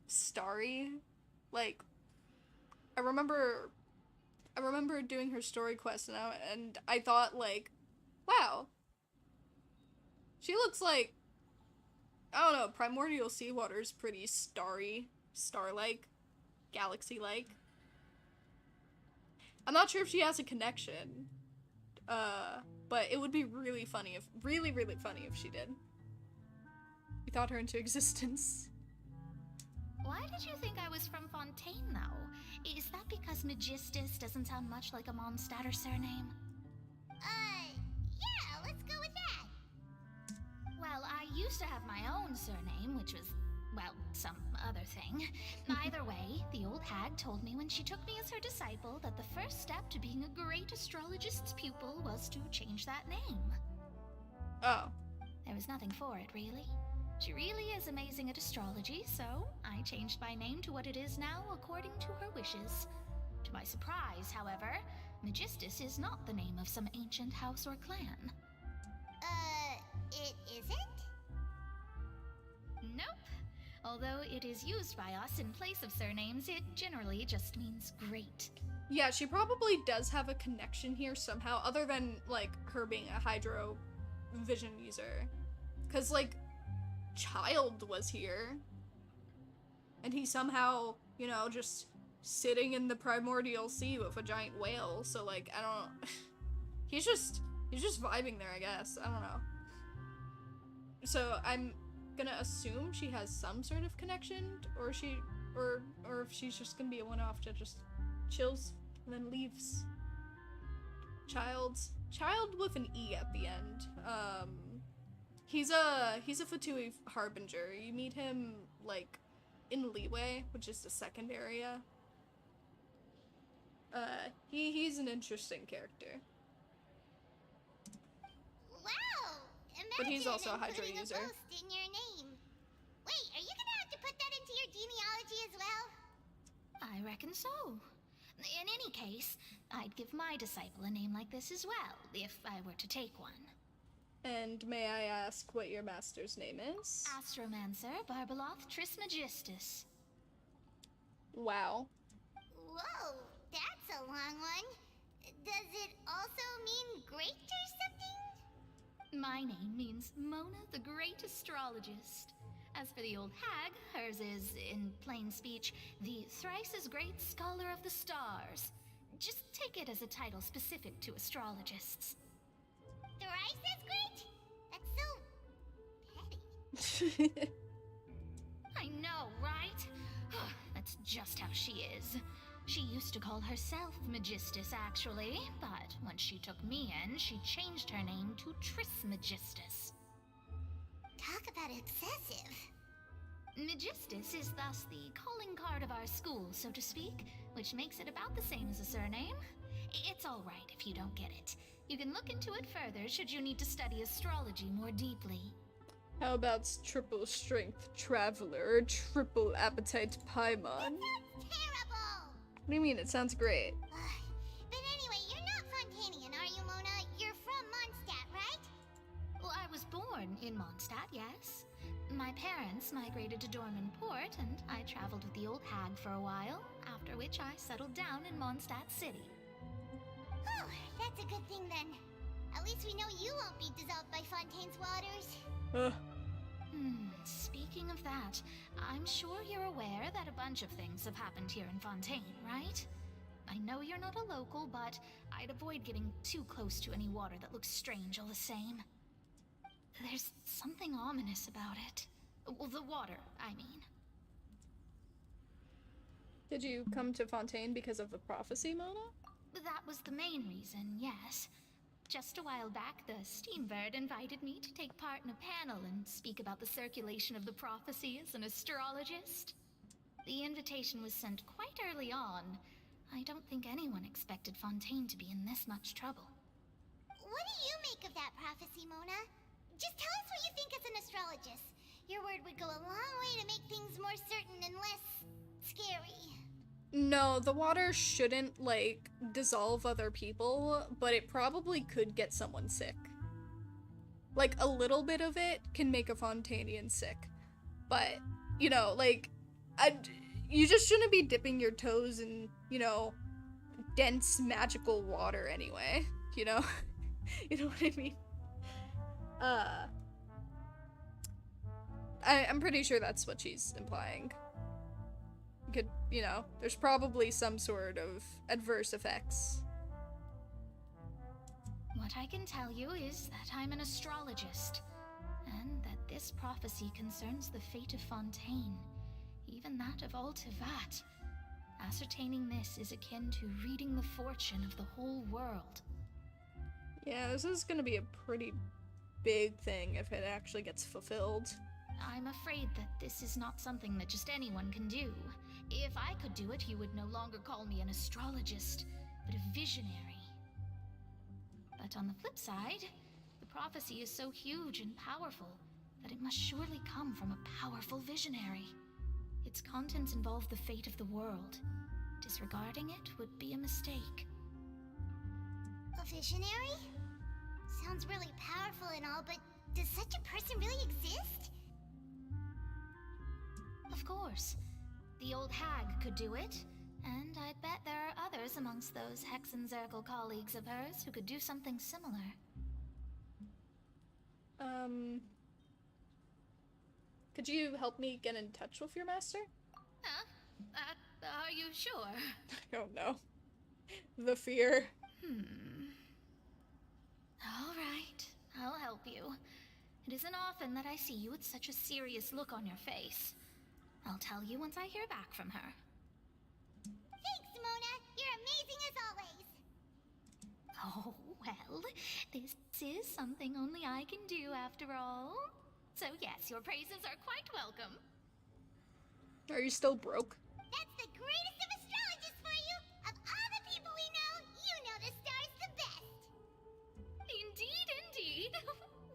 starry. Like, I remember doing her story quest and I thought, like, wow, she looks like, I don't know, primordial seawater is pretty starry, star-like, galaxy-like. I'm not sure if she has a connection, but it would be really funny if, really funny if she did. We thought her into existence. Why did you think I was from Fontaine, though? Is that because Magistus doesn't sound much like a Mondstadter surname? Yeah, let's go with that. Well, I used to have my own surname, which was, well, some other thing. Either way, the old hag told me when she took me as her disciple that the first step to being a great astrologist's pupil was to change that name. Oh. There was nothing for it, really. She really is amazing at astrology, so I changed my name to what it is now according to her wishes. To my surprise, however, Magistus is not the name of some ancient house or clan. It isn't? Nope. Although it is used by us in place of surnames, it generally just means great. Yeah, she probably does have a connection here somehow, other than, like, her being a Hydro vision user. 'Cause, like, Child was here. And he somehow, you know, just sitting in the primordial sea with a giant whale, so, like, I don't... he's just vibing there, I guess. I don't know. So, I'm gonna assume she has some sort of connection, or if she's just gonna be a one-off that just chills and then leaves. Child with an E at the end. He's a Fatui Harbinger. You meet him, like, in Leeway, which is the second area. He's an interesting character. Wow! But he's Imagine also a Hydro including user. a boast in your name. Wait, are you gonna have to put that into your genealogy as well? I reckon so. In any case, I'd give my disciple a name like this as well, if I were to take one. And may I ask what your master's name is? Astromancer Barbeloth Trismegistus. Wow. Whoa, that's a long one. Does it also mean great or something? My name means Mona the Great Astrologist. As for the old hag, hers is, in plain speech, the thrice as great Scholar of the Stars. Just take it as a title specific to astrologists. Thrice as great? That's so petty. I know, right? That's just how she is. She used to call herself Magistus, actually, but when she took me in, she changed her name to Trismegistus. Talk about obsessive. Magistus is thus the calling card of our school, so to speak, which makes it about the same as a surname. It's all right if you don't get it. You can look into it further should you need to study astrology more deeply. How about triple strength traveler, triple appetite paimon? Terrible! What do you mean? It sounds great. But anyway, you're not Fontanian, are you, Mona? You're from Mondstadt, right? Well, I was born in Mondstadt, yes. My parents migrated to Dorman Port, and I traveled with the old hag for a while, after which I settled down in Mondstadt City. Oh, that's a good thing then. At least we know you won't be dissolved by Fontaine's waters. Speaking of that, I'm sure you're aware that a bunch of things have happened here in Fontaine, right? I know you're not a local, but I'd avoid getting too close to any water that looks strange all the same. There's something ominous about it. Well, the water, I mean. Did you come to Fontaine because of the prophecy, Mona? That was the main reason, yes. Just a while back, the Steambird invited me to take part in a panel and speak about the circulation of the prophecy as an astrologist. The invitation was sent quite early on. I don't think anyone expected Fontaine to be in this much trouble. What do you make of that prophecy, Mona? Just tell us what you think as an astrologist. Your word would go a long way to make things more certain and less scary. No, the water shouldn't, like, dissolve other people, but it probably could get someone sick. like, a little bit of it can make a Fontanian sick. But, you know, like, you just shouldn't be dipping your toes in, you know, dense magical water anyway, you know? You know what I mean? I'm pretty sure that's what she's implying. Could, you know, there's probably some sort of adverse effects. What I can tell you is that I'm an astrologist, and that this prophecy concerns the fate of Fontaine, even that of Altivat. Ascertaining this is akin to reading the fortune of the whole world. Yeah, this is gonna be a pretty big thing if it actually gets fulfilled. I'm afraid that this is not something that just anyone can do. If I could do it, you would no longer call me an astrologist, but a visionary. But on the flip side, the prophecy is so huge and powerful that it must surely come from a powerful visionary. Its contents involve the fate of the world. Disregarding it would be a mistake. A visionary? Sounds really powerful and all, but does such a person really exist? Of course. The old hag could do it, and I'd bet there are others amongst those Hexenzirkel colleagues of hers who could do something similar. Could you help me get in touch with your master? Huh? Are you sure? Oh no. The fear. All right, I'll help you. It isn't often that I see you with such a serious look on your face. I'll tell you once I hear back from her. Thanks, Mona. You're amazing as always. Oh, well, this is something only I can do after all. So yes, your praises are quite welcome. Are you still broke? That's the greatest of astrologists for you! Of all the people we know, you know the stars the best! Indeed, indeed.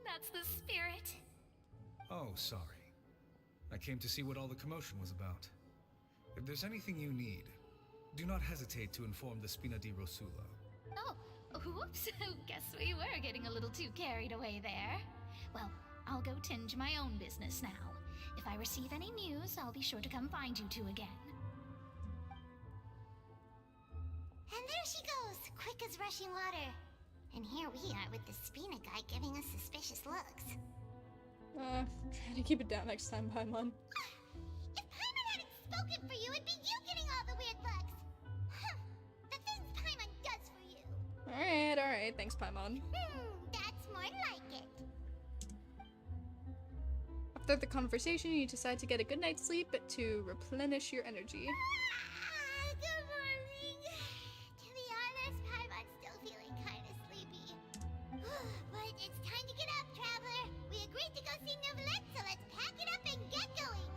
That's the spirit. Oh, sorry. I came to see what all the commotion was about. If there's anything you need, do not hesitate to inform the Spina di Rosula. Oh, whoops. Guess we were getting a little too carried away there. Well, I'll go tend to my own business now. If I receive any news, I'll be sure to come find you two again. And there she goes, quick as rushing water. And here we are with the Spina guy giving us suspicious looks. Try to keep it down next time, Paimon. If Paimon hadn't spoken for you, it'd be you getting all the weird looks. Huh. The things Paimon does for you. Alright, thanks, Paimon. That's more like it. After the conversation, you decide to get a good night's sleep to replenish your energy. Good morning. To be honest, Paimon's still feeling kinda sleepy. But it's time to get up, traveler. We agreed to go see Novelette, so let's pack it up and get going.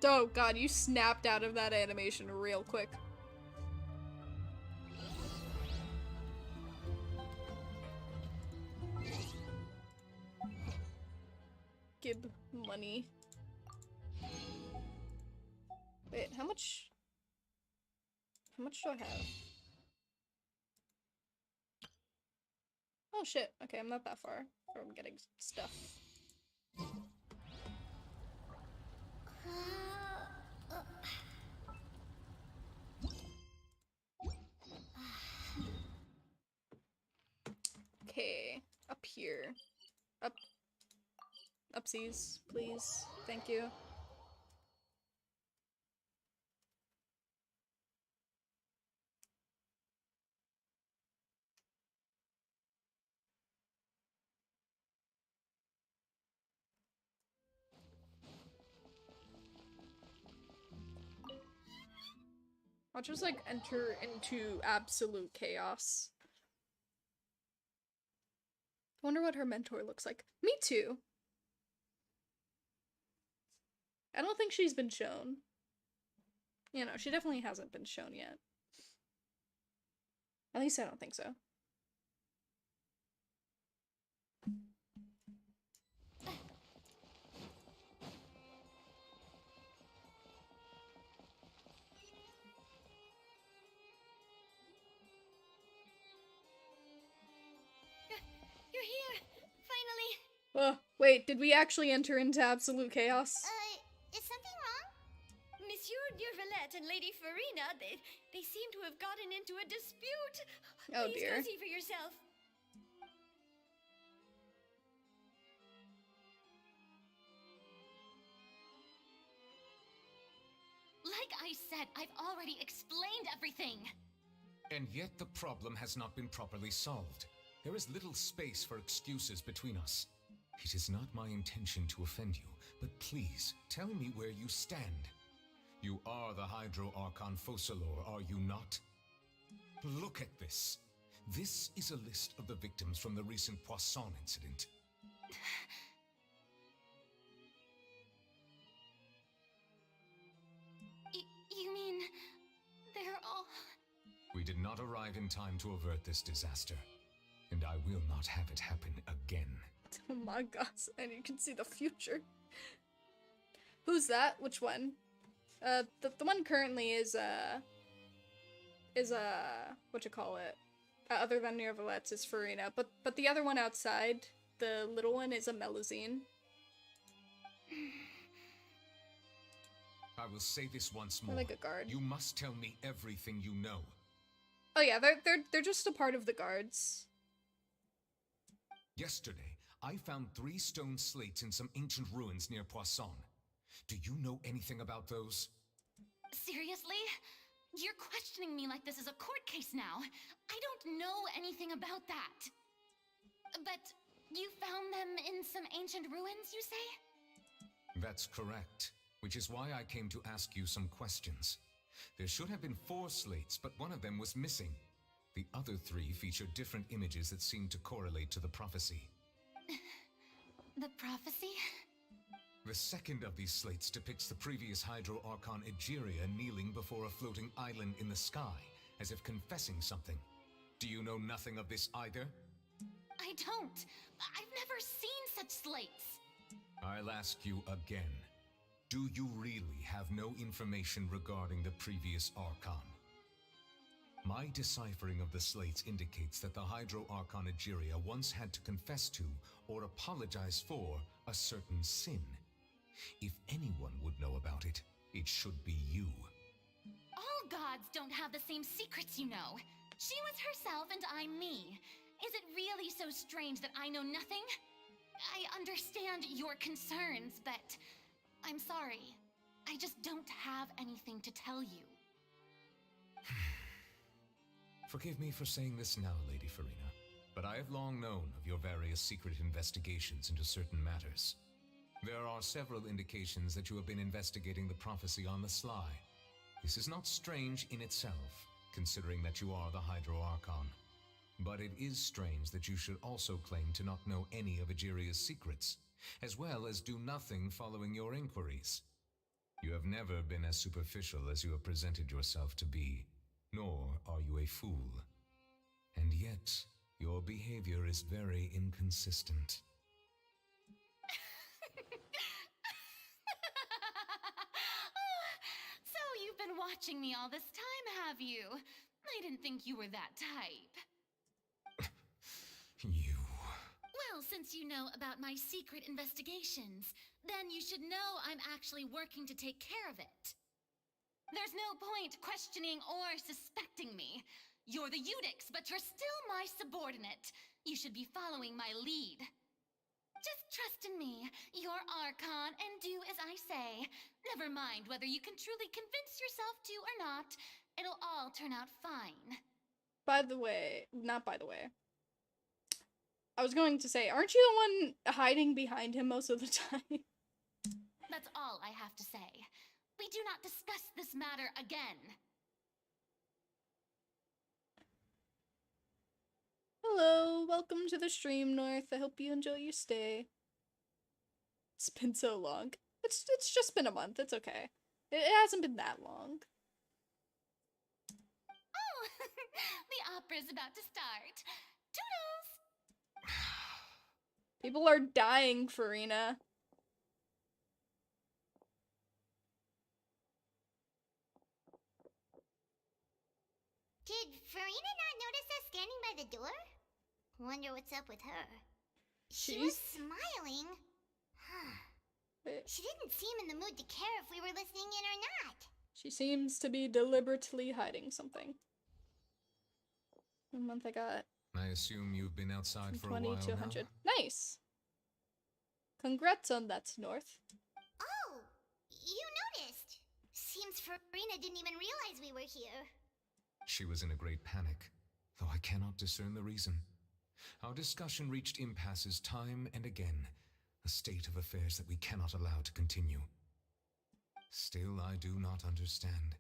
Oh god, you snapped out of that animation real quick. Gib money. Wait, how much do I have? Oh shit, okay, I'm not that far from getting stuff. Okay, up here. Upsies, please. Thank you. I'll just like enter into absolute chaos. I wonder what her mentor looks like. Me too. I don't think she's been shown. You know, she definitely hasn't been shown yet. At least I don't think so. You're here! Wait, did we actually enter into absolute chaos? Is something wrong? Monsieur Neuvillette and Lady Farina, they seem to have gotten into a dispute. Oh Please dear. go see for yourself. Like I said, I've already explained everything. And yet the problem has not been properly solved. There is little space for excuses between us. It is not my intention to offend you, but please tell me where you stand. You are the Hydro Archon Focalor, are you not? Look at this. This is a list of the victims from the recent Poisson incident. You mean they're all... We did not arrive in time to avert this disaster, and I will not have it happen again. Oh my gosh, and you can see the future. Who's that? Which one? The one currently is whatchamacallit? Other than Neuvillettes is Farina, but the other one outside, the little one, is a Melusine. I will say this once more. Like a guard. You must tell me everything you know. Oh yeah, they're just a part of the guards. Yesterday, I found 3 stone slates in some ancient ruins near Poisson. Do you know anything about those? Seriously? You're questioning me like this is a court case now. I don't know anything about that. But you found them in some ancient ruins, you say? That's correct, which is why I came to ask you some questions. There should have been 4 slates, but one of them was missing. The other 3 feature different images that seem to correlate to the prophecy. The prophecy? The second of these slates depicts the previous Hydro Archon Egeria kneeling before a floating island in the sky, as if confessing something. Do you know nothing of this either? I don't. I've never seen such slates. I'll ask you again. Do you really have no information regarding the previous Archon? My deciphering of the slates indicates that the Hydro Archon Egeria once had to confess to, or apologize for, a certain sin. If anyone would know about it, it should be you. All gods don't have the same secrets, you know. She was herself and I'm me. Is it really so strange that I know nothing? I understand your concerns, but I'm sorry. I just don't have anything to tell you. Forgive me for saying this now, Lady Farina, but I have long known of your various secret investigations into certain matters. There are several indications that you have been investigating the prophecy on the sly. This is not strange in itself, considering that you are the Hydro Archon. But it is strange that you should also claim to not know any of Egeria's secrets, as well as do nothing following your inquiries. You have never been as superficial as you have presented yourself to be, nor are you a fool. And yet, your behavior is very inconsistent. So you've been watching me all this time, have you? I didn't think you were that type. You... Well, since you know about my secret investigations, then you should know I'm actually working to take care of it. There's no point questioning or suspecting me. You're the Eudix, but you're still my subordinate. You should be following my lead. Just trust in me. You're Archon, and do as I say. Never mind whether you can truly convince yourself to or not. It'll all turn out fine. By the way, not by the way. I was going to say, aren't you the one hiding behind him most of the time? That's all I have to say. We do not discuss this matter again. Hello, welcome to the stream, North. I hope you enjoy your stay. It's been so long. It's just been a month. It's okay. It hasn't been that long. Oh, the opera's about to start. Toodles! People are dying, Farina. Did Farina not notice us standing by the door? Wonder what's up with her. She was smiling. She didn't seem in the mood to care if we were listening in or not. She seems to be deliberately hiding something. 1 month I got I assume you've been outside for a 20 while to 100. now? Nice! Congrats on that, North. Oh, you noticed. Seems Farina didn't even realize we were here. She was in a great panic, though I cannot discern the reason. Our discussion reached impasses time and again, a state of affairs that we cannot allow to continue. Still, I do not understand.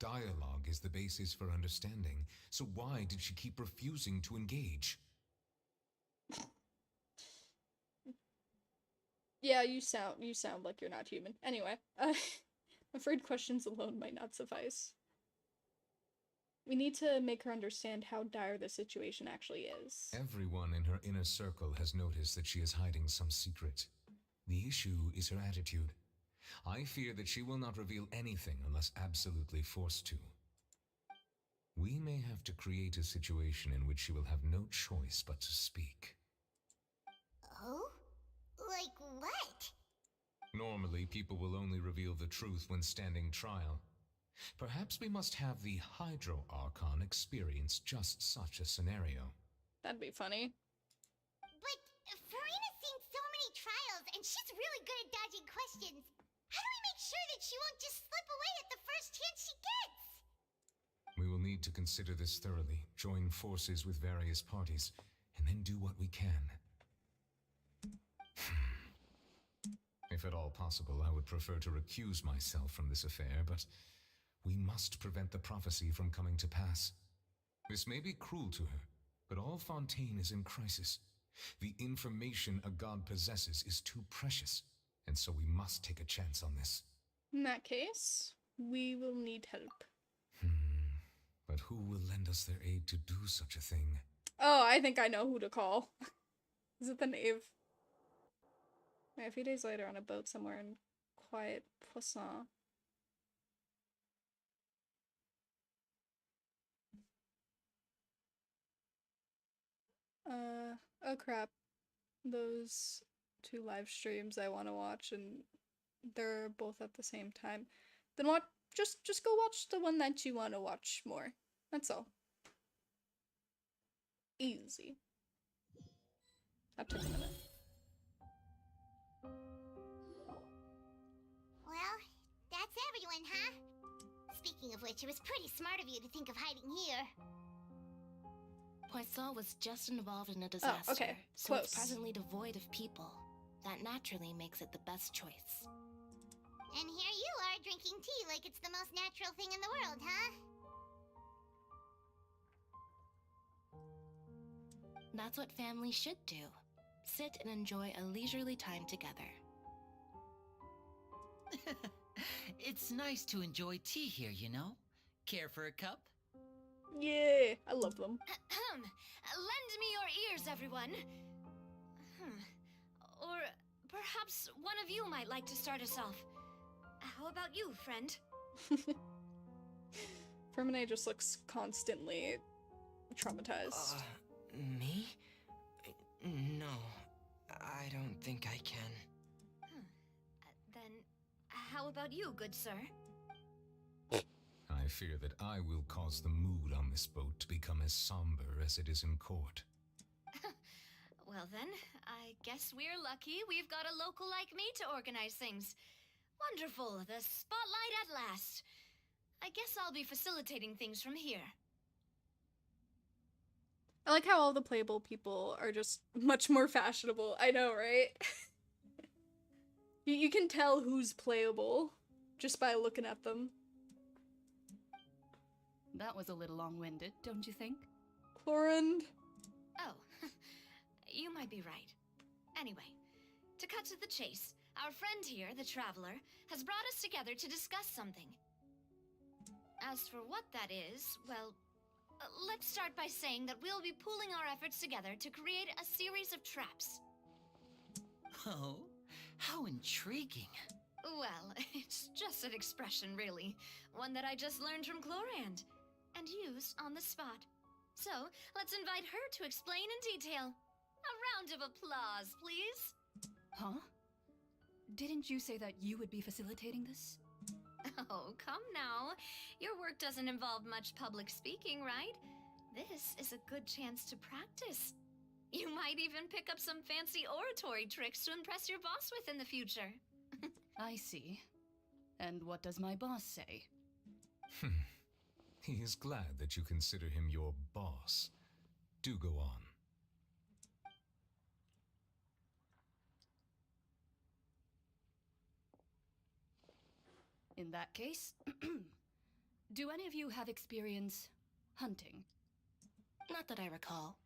Dialogue is the basis for understanding, so why did she keep refusing to engage? Yeah, you sound like you're not human. Anyway, I'm afraid questions alone might not suffice. We need to make her understand how dire the situation actually is. Everyone in her inner circle has noticed that she is hiding some secret. The issue is her attitude. I fear that she will not reveal anything unless absolutely forced to. We may have to create a situation in which she will have no choice but to speak. Oh? Like what? Normally, people will only reveal the truth when standing trial. Perhaps we must have the Hydro Archon experience just such a scenario. That'd be funny. But Farina's seen so many trials, and she's really good at dodging questions. How do we make sure that she won't just slip away at the first chance she gets? We will need to consider this thoroughly, join forces with various parties, and then do what we can. If at all possible, I would prefer to recuse myself from this affair, but we must prevent the prophecy from coming to pass. This may be cruel to her, but all Fontaine is in crisis. The information a god possesses is too precious, and so we must take a chance on this. In that case, we will need help. But who will lend us their aid to do such a thing? Oh, I think I know who to call. Is it the knave? A few days later on a boat somewhere in quiet Poisson. Oh crap. Those two live streams I want to watch, and they're both at the same time. Then what? Just go watch the one that you want to watch more. That's all. Easy. That took a minute. Well, that's everyone, huh? Speaking of which, it was pretty smart of you to think of hiding here. Poisson was just involved in a disaster, okay. so it's presently devoid of people. That naturally makes it the best choice. And here you are drinking tea like it's the most natural thing in the world, huh? That's what family should do. Sit and enjoy a leisurely time together. It's nice to enjoy tea here, you know? Care for a cup? Yeah, I love them. Lend me your ears, everyone. Or perhaps one of you might like to start us off. How about you, friend? Fermine just looks constantly traumatized. Me? No, I don't think I can. Then, how about you, good sir? I fear that I will cause the mood on this boat to become as somber as it is in court. Well then, I guess we're lucky we've got a local like me to organize things. Wonderful, the spotlight at last. I guess I'll be facilitating things from here. I like how all the playable people are just much more fashionable. I know, right? You can tell who's playable just by looking at them. That was a little long-winded, don't you think? Chlorand. Oh, you might be right. Anyway, to cut to the chase, our friend here, the Traveler, has brought us together to discuss something. As for what that is, well, let's start by saying that we'll be pooling our efforts together to create a series of traps. Oh, how intriguing. Well, it's just an expression, really. One that I just learned from Chlorand, and used on the spot. So, let's invite her to explain in detail. round of applause, please. Huh? Didn't you say that you would be facilitating this? Oh, come now. Your work doesn't involve much public speaking, right? This is a good chance to practice. You might even pick up some fancy oratory tricks to impress your boss with in the future. I see. And what does my boss say? He is glad that you consider him your boss. Do go on. In that case, do any of you have experience hunting? Not that I recall.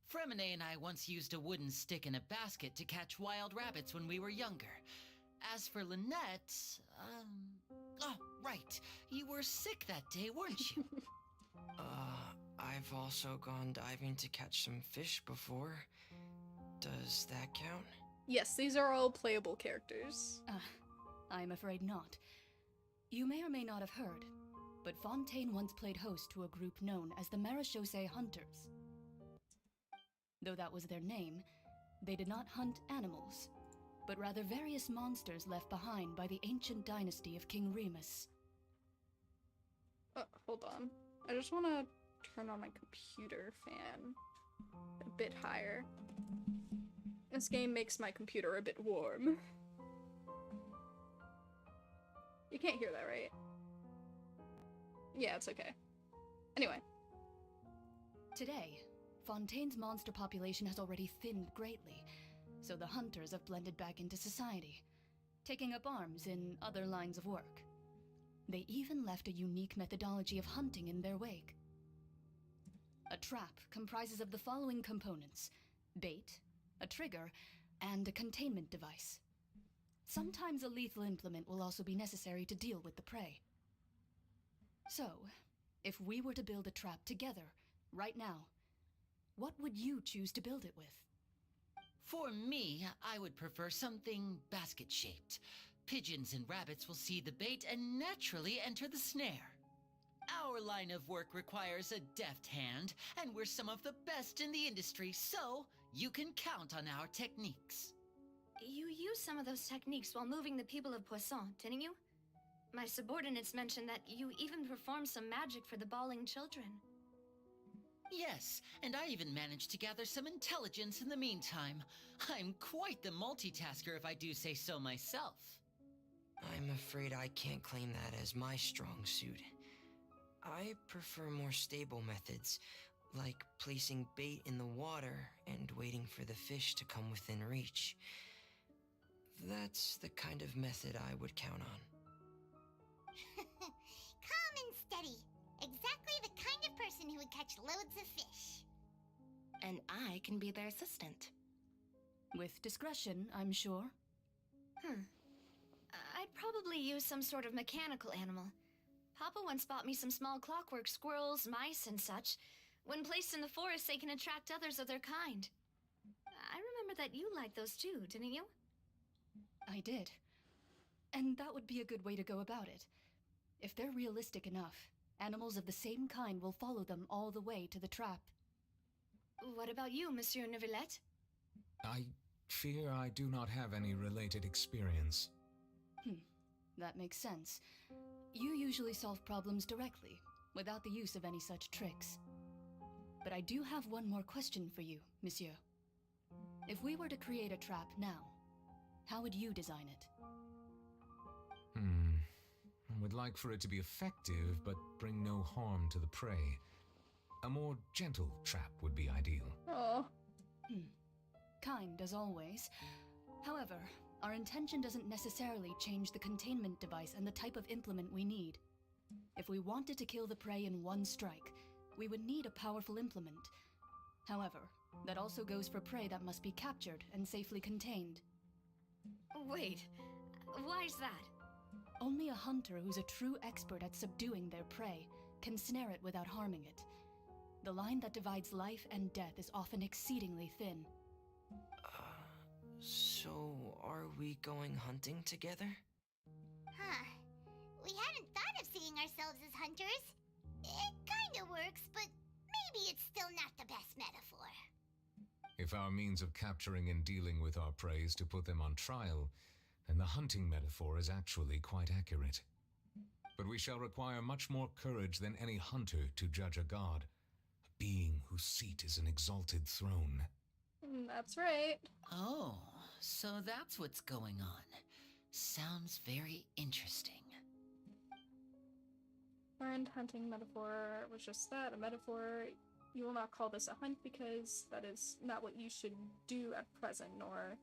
Fremine and I once used a wooden stick in a basket to catch wild rabbits when we were younger. As for Lynette, oh, right. You were sick that day, weren't you? I've also gone diving to catch some fish before. Does that count? Yes, these are all playable characters. I'm afraid not. You may or may not have heard, but Fontaine once played host to a group known as the Marechaussee Hunters. Though that was their name, they did not hunt animals, but rather various monsters left behind by the ancient dynasty of King Remus. Hold on. I just want to turn on my computer fan a bit higher. This game makes my computer a bit warm. You can't hear that, right? Yeah, it's okay. Anyway. Today, Fontaine's monster population has already thinned greatly, so the hunters have blended back into society, taking up arms in other lines of work. They even left a unique methodology of hunting in their wake. A trap comprises of the following components: bait, a trigger, and a containment device. Sometimes a lethal implement will also be necessary to deal with the prey. So, if we were to build a trap together, right now, what would you choose to build it with? For me, I would prefer something basket-shaped. Pigeons and rabbits will see the bait and naturally enter the snare. Our line of work requires a deft hand, and we're some of the best in the industry, so you can count on our techniques. You used some of those techniques while moving the people of Poisson, didn't you? My subordinates mentioned that you even performed some magic for the bawling children. Yes, and I even managed to gather some intelligence in the meantime. I'm quite the multitasker if I do say so myself. I'm afraid I can't claim that as my strong suit. I prefer more stable methods, like placing bait in the water and waiting for the fish to come within reach. That's the kind of method I would count on. Calm and steady. Exactly the kind of person who would catch loads of fish. And I can be their assistant. With discretion, I'm sure. I'd probably use some sort of mechanical animal. Papa once bought me some small clockwork squirrels, mice, and such. When placed in the forest, they can attract others of their kind. I remember that you liked those too, didn't you? I did. And that would be a good way to go about it. If they're realistic enough, animals of the same kind will follow them all the way to the trap. What about you, Monsieur Neuvillette? I fear I do not have any related experience. That makes sense. You usually solve problems directly, without the use of any such tricks. But I do have one more question for you, Monsieur. If we were to create a trap now, how would you design it? I would like for it to be effective, but bring no harm to the prey. A more gentle trap would be ideal. Oh. Kind as always. However, our intention doesn't necessarily change the containment device and the type of implement we need. If we wanted to kill the prey in one strike, we would need a powerful implement. However, that also goes for prey that must be captured and safely contained. Wait, why's that? Only a hunter who's a true expert at subduing their prey can snare it without harming it. The line that divides life and death is often exceedingly thin. So are we going hunting together? Huh. We hadn't thought of seeing ourselves as hunters. It kinda works, but maybe it's still not the best metaphor. If our means of capturing and dealing with our prey is to put them on trial, then the hunting metaphor is actually quite accurate. But we shall require much more courage than any hunter to judge a god, a being whose seat is an exalted throne. That's right. Oh, so that's what's going on. Sounds very interesting. Learned hunting metaphor was just that, a metaphor. You will not call this a hunt because that is not what you should do at present, nor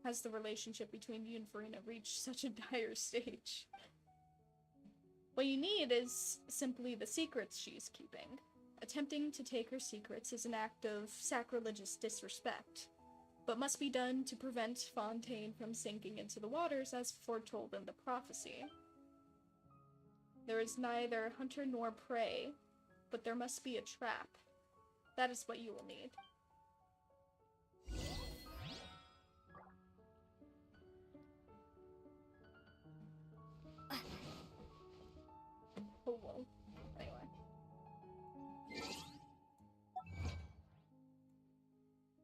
has the relationship between you and Farina reached such a dire stage. What you need is simply the secrets she's keeping. Attempting to take her secrets is an act of sacrilegious disrespect, but must be done to prevent Fontaine from sinking into the waters as foretold in the prophecy. There is neither hunter nor prey, but there must be a trap. That is what you will need. Oh, well. Anyway.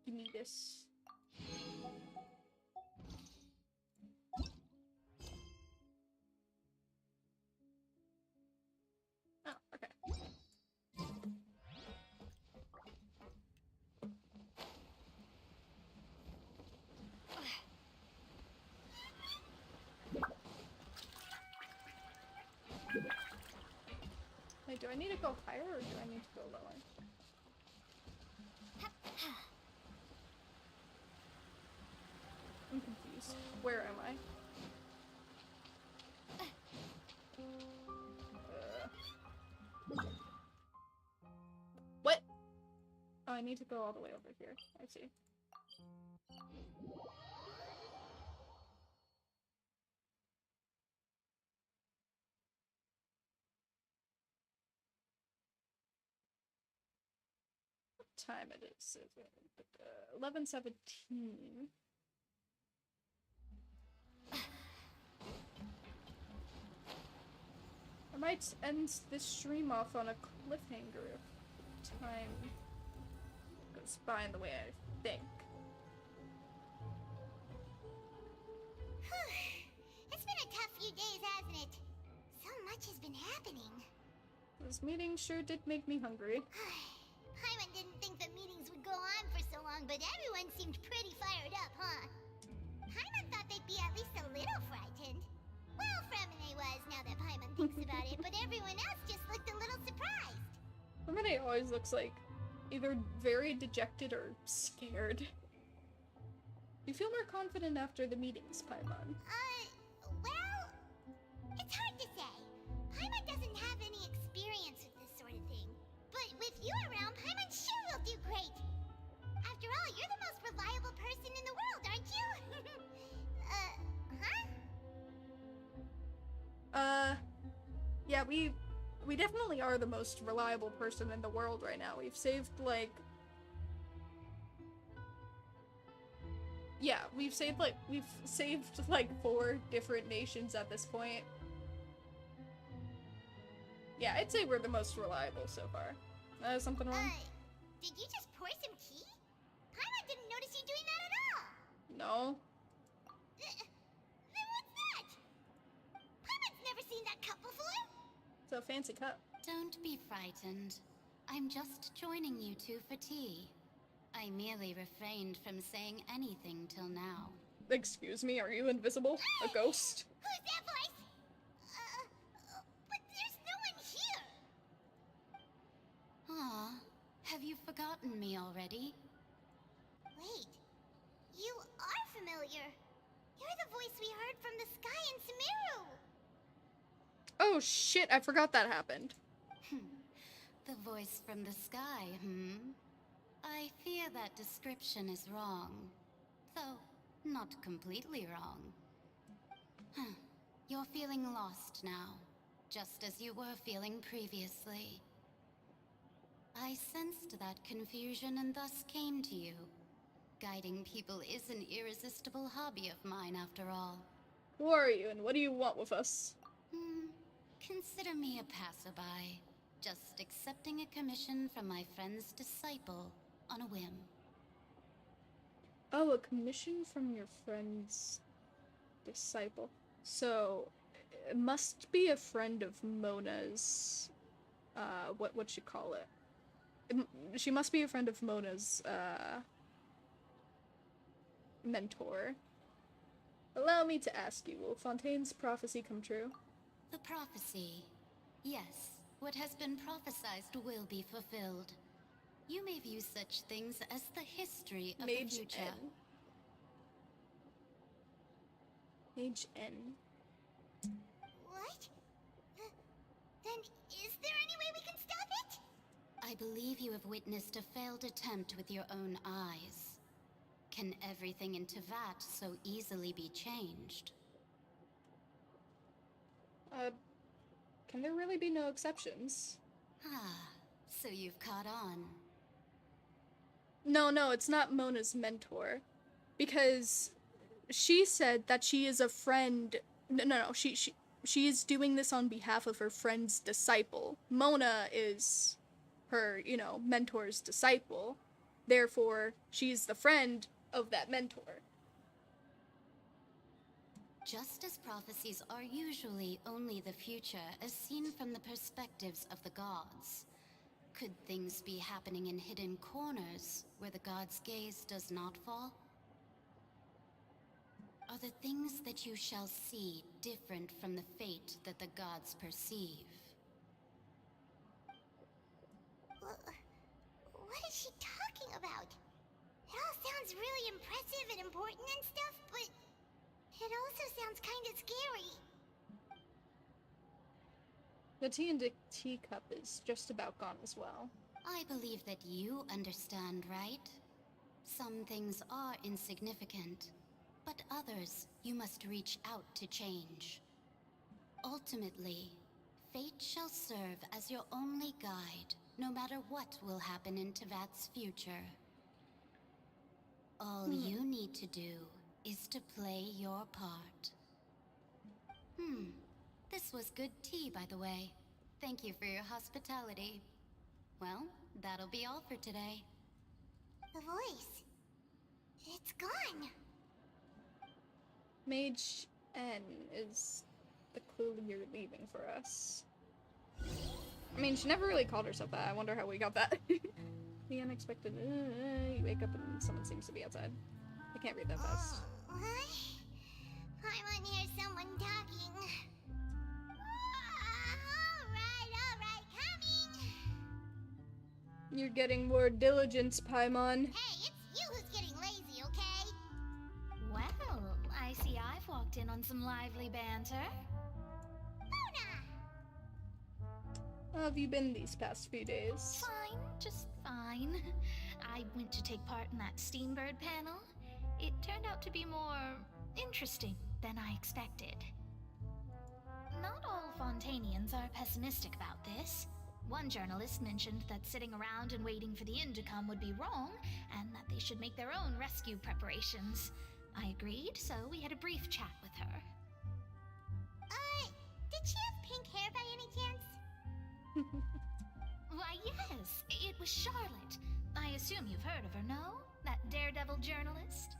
Give me this. Oh, okay. Wait, do I need to go higher or do I need to go lower? I'm confused. Where am I? What? Oh, I need to go all the way over here. I see. What time it is? 11:17. I might end this stream off on a cliffhanger if time goes by in the way I think. It's been a tough few days, hasn't it? So much has been happening. This meeting sure did make me hungry. Paimon didn't think the meetings would go on for so long, but everyone seemed pretty fired up, huh? Paimon thought they'd be at least a little frightened. Well, Fremine was, now that Paimon thinks about it, but everyone else just looked a little surprised. Fremine always looks like either very dejected or scared. You feel more confident after the meetings, Paimon. Well, it's hard to say. Paimon doesn't have any experience with this sort of thing. But with you around, Paimon sure will do great. After all, you're the most reliable person in the world, aren't you? Yeah, we definitely are the most reliable person in the world right now. We've saved, like... Yeah, we've saved, like, 4 different nations at this point. Yeah, I'd say we're the most reliable so far. Something wrong? Did you just pour some tea? Paimon didn't notice you doing that at all. No. Then what's that? Paimon's never seen that cup before. It's a fancy cup. Don't be frightened. I'm just joining you two for tea. I merely refrained from saying anything till now. Excuse me, are you invisible? A ghost? Who's that voice? But there's no one here. Aw, have you forgotten me already? Wait, you are familiar. You're the voice we heard from the sky in Sumeru. Oh shit, I forgot that happened. The voice from the sky, I fear that description is wrong. Though, not completely wrong. You're feeling lost now, just as you were feeling previously. I sensed that confusion and thus came to you. Guiding people is an irresistible hobby of mine, after all. Who are you, and what do you want with us? Consider me a passerby, just accepting a commission from my friend's disciple on a whim. Oh, a commission from your friend's disciple. So, it must be a friend of Mona's, what you call it? She must be a friend of Mona's, mentor. Allow me to ask you, will Fontaine's prophecy come true? The prophecy. Yes, what has been prophesized will be fulfilled. You may view such things as the history of the future. N. Mage N. What? Then is there any way we can stop it? I believe you have witnessed a failed attempt with your own eyes. Can everything in Tevat so easily be changed? Can there really be no exceptions? Ah, so you've caught on. No, it's not Mona's mentor. Because she said that she is a friend. No, she is doing this on behalf of her friend's disciple. Mona is her, mentor's disciple. Therefore, she's the friend of that mentor. Just as prophecies are usually only the future as seen from the perspectives of the gods, could things be happening in hidden corners where the gods' gaze does not fall? Are the things that you shall see different from the fate that the gods perceive? What is she talking about? It all sounds really impressive and important and stuff, but it also sounds kind of scary. The tea in the teacup is just about gone as well. I believe that you understand, right? Some things are insignificant, but others you must reach out to change. Ultimately, fate shall serve as your only guide, no matter what will happen in Tevat's future. All you need to do is to play your part. This was good tea, by the way. Thank you for your hospitality. Well, that'll be all for today. The voice. It's gone. Mage N is the clue you're leaving for us. I mean, she never really called herself that. I wonder how we got that. The unexpected. You wake up and someone seems to be outside. I can't read that fast. What? I want to hear someone talking. Alright, coming! You're getting more diligence, Paimon. Hey, it's you who's getting lazy, okay? Well, I see I've walked in on some lively banter. How have you been these past few days? Fine, just fine. I went to take part in that Steambird panel. It turned out to be more interesting than I expected. Not all Fontainians are pessimistic about this. One journalist mentioned that sitting around and waiting for the end to come would be wrong, and that they should make their own rescue preparations. I agreed, so we had a brief chat with her. Did she have pink hair by any chance? Why, yes, it was Charlotte. I assume you've heard of her, no? That daredevil journalist?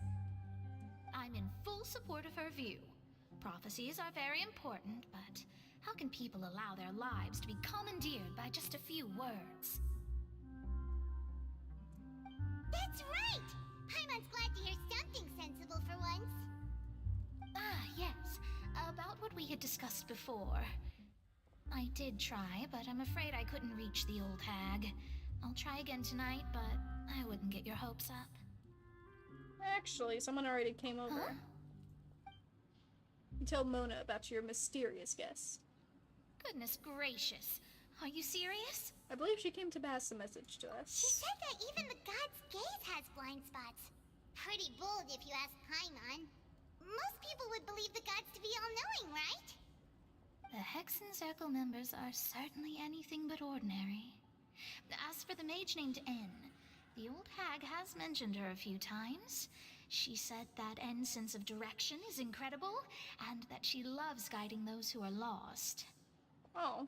I'm in full support of her view. Prophecies are very important, but how can people allow their lives to be commandeered by just a few words? That's right! Paimon's glad to hear something sensible for once. Ah, yes. About what we had discussed before. I did try, but I'm afraid I couldn't reach the old hag. I'll try again tonight, but I wouldn't get your hopes up. Actually, someone already came over. Huh? Tell Mona about your mysterious guest. Goodness gracious. Are you serious? I believe she came to pass a message to us. She said that even the god's gaze has blind spots. Pretty bold if you ask Paimon. Most people would believe the gods to be all-knowing, right? The Hexen Circle members are certainly anything but ordinary. As for the mage named N, the old hag has mentioned her a few times. She said that N's sense of direction is incredible, and that she loves guiding those who are lost. Oh.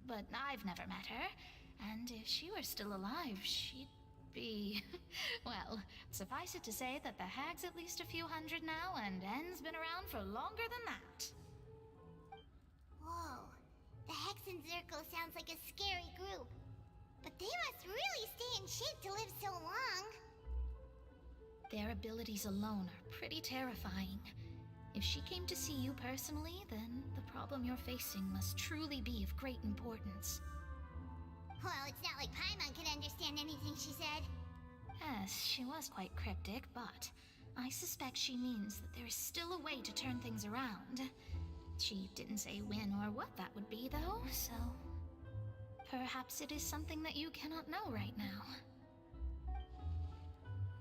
But I've never met her, and if she were still alive, she'd be. Well, suffice it to say that the hag's at least a few hundred now, and N's been around for longer than that. Whoa. The Hex and Zirko sounds like a scary group. But they must really stay in shape to live so long. Their abilities alone are pretty terrifying. If she came to see you personally, then the problem you're facing must truly be of great importance. Well, it's not like Paimon could understand anything she said. Yes, she was quite cryptic, but I suspect she means that there is still a way to turn things around. She didn't say when or what that would be, though, so... perhaps it is something that you cannot know right now.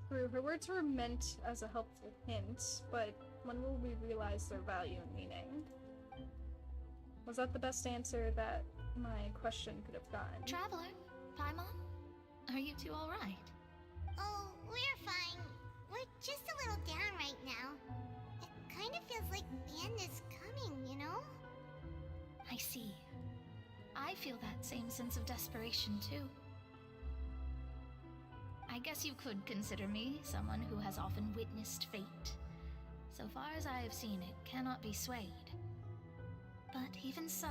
True, her words were meant as a helpful hint, but when will we realize their value and meaning? Was that the best answer that my question could have gotten? Traveler, Paimon, are you two alright? Oh, we're fine. We're just a little down right now. It kind of feels like the end is coming, you know? I see. I feel that same sense of desperation, too. I guess you could consider me someone who has often witnessed fate. So far as I have seen, it cannot be swayed. But even so,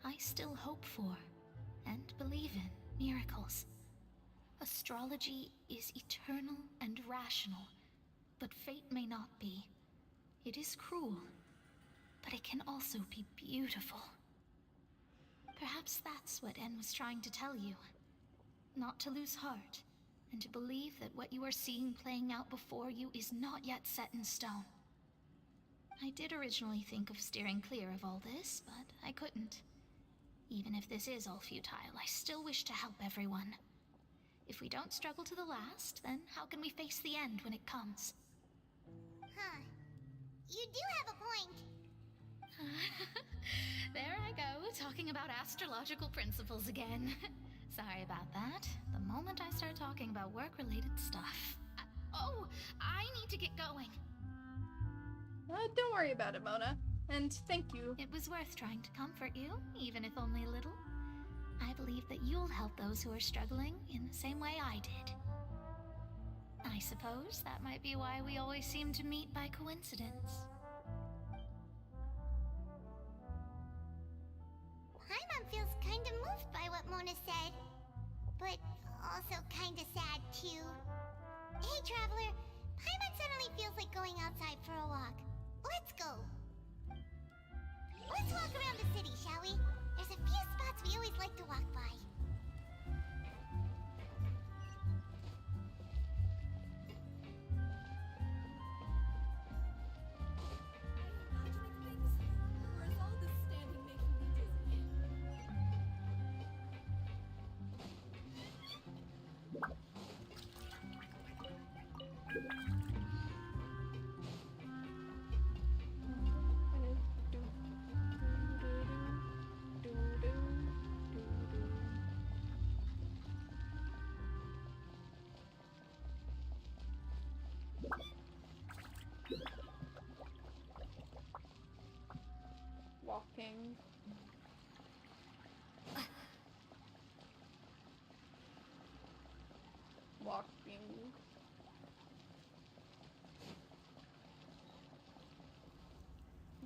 I still hope for, and believe in, miracles. Astrology is eternal and rational, but fate may not be. It is cruel, but it can also be beautiful. Perhaps that's what N was trying to tell you. Not to lose heart, and to believe that what you are seeing playing out before you is not yet set in stone. I did originally think of steering clear of all this, but I couldn't. Even if this is all futile, I still wish to help everyone. If we don't struggle to the last, then how can we face the end when it comes? Huh. You do have a point. There I go, talking about astrological principles again. Sorry about that. The moment I start talking about work-related stuff... I need to get going. Don't worry about it, Mona. And thank you. It was worth trying to comfort you, even if only a little. I believe that you'll help those who are struggling in the same way I did. I suppose that might be why we always seem to meet by coincidence. Paimon feels kinda moved by what Mona said. But also kinda sad, too. Hey, Traveler. Paimon suddenly feels like going outside for a walk. Let's go. Let's walk around the city, shall we? There's a few spots we always like to walk by. Walking. Walking.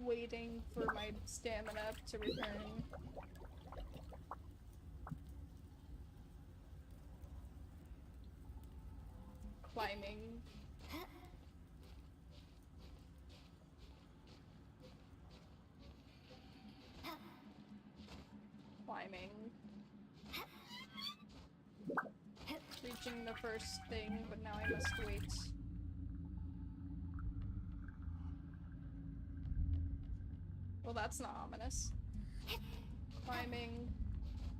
Waiting for my stamina to return. Climbing. Climbing. Reaching the first thing, but now I must wait. Well, that's not ominous. Climbing.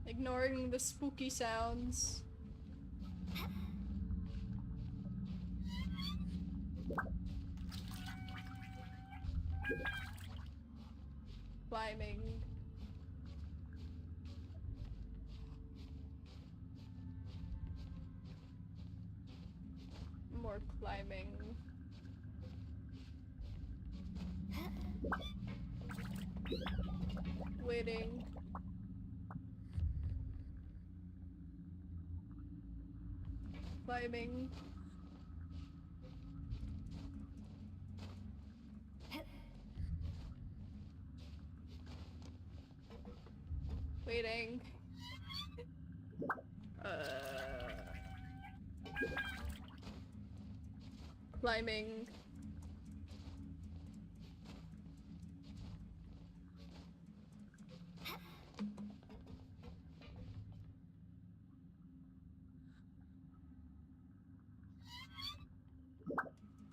Ignoring the spooky sounds. Climbing. More climbing. Waiting. Climbing. Waiting. Climbing.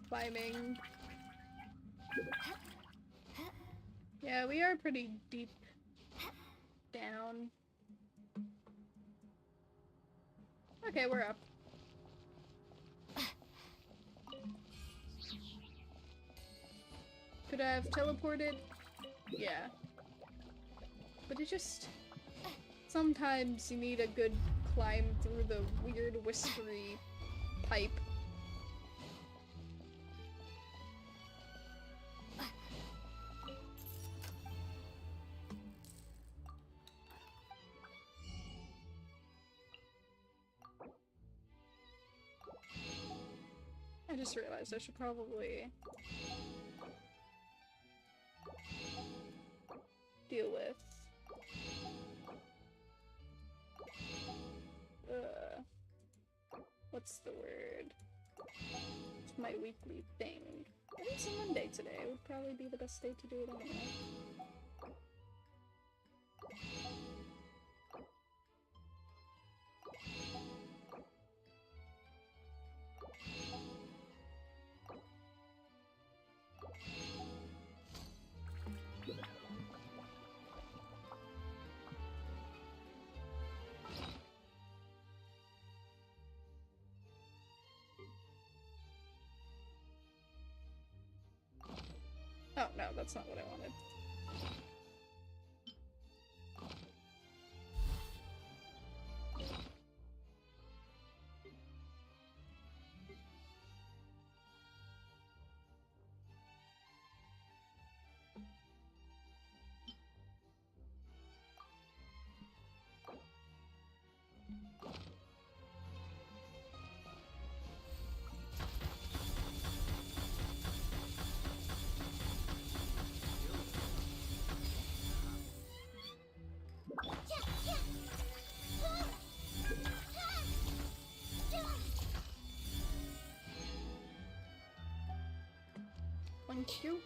Climbing. Yeah, we are pretty deep down. Okay, we're up. Could I have teleported? Yeah. But it just... Sometimes you need a good climb through the weird whispery pipe. I just realized I should probably deal with what's the word? It's my weekly thing. I think it's a Monday today. Would probably be the best day to do it anyway. Oh, no, that's not what I wanted. Thank you.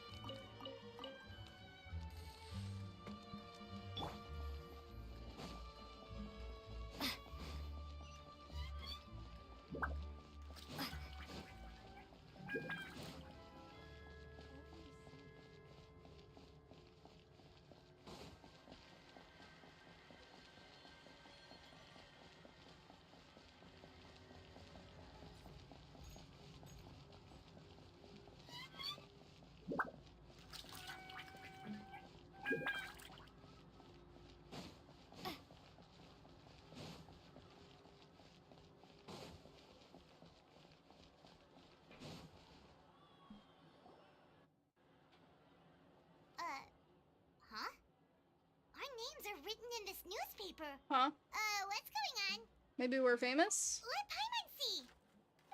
Huh? Our names are written in this newspaper. Huh? What's going on? Maybe we're famous? Let Paimon see!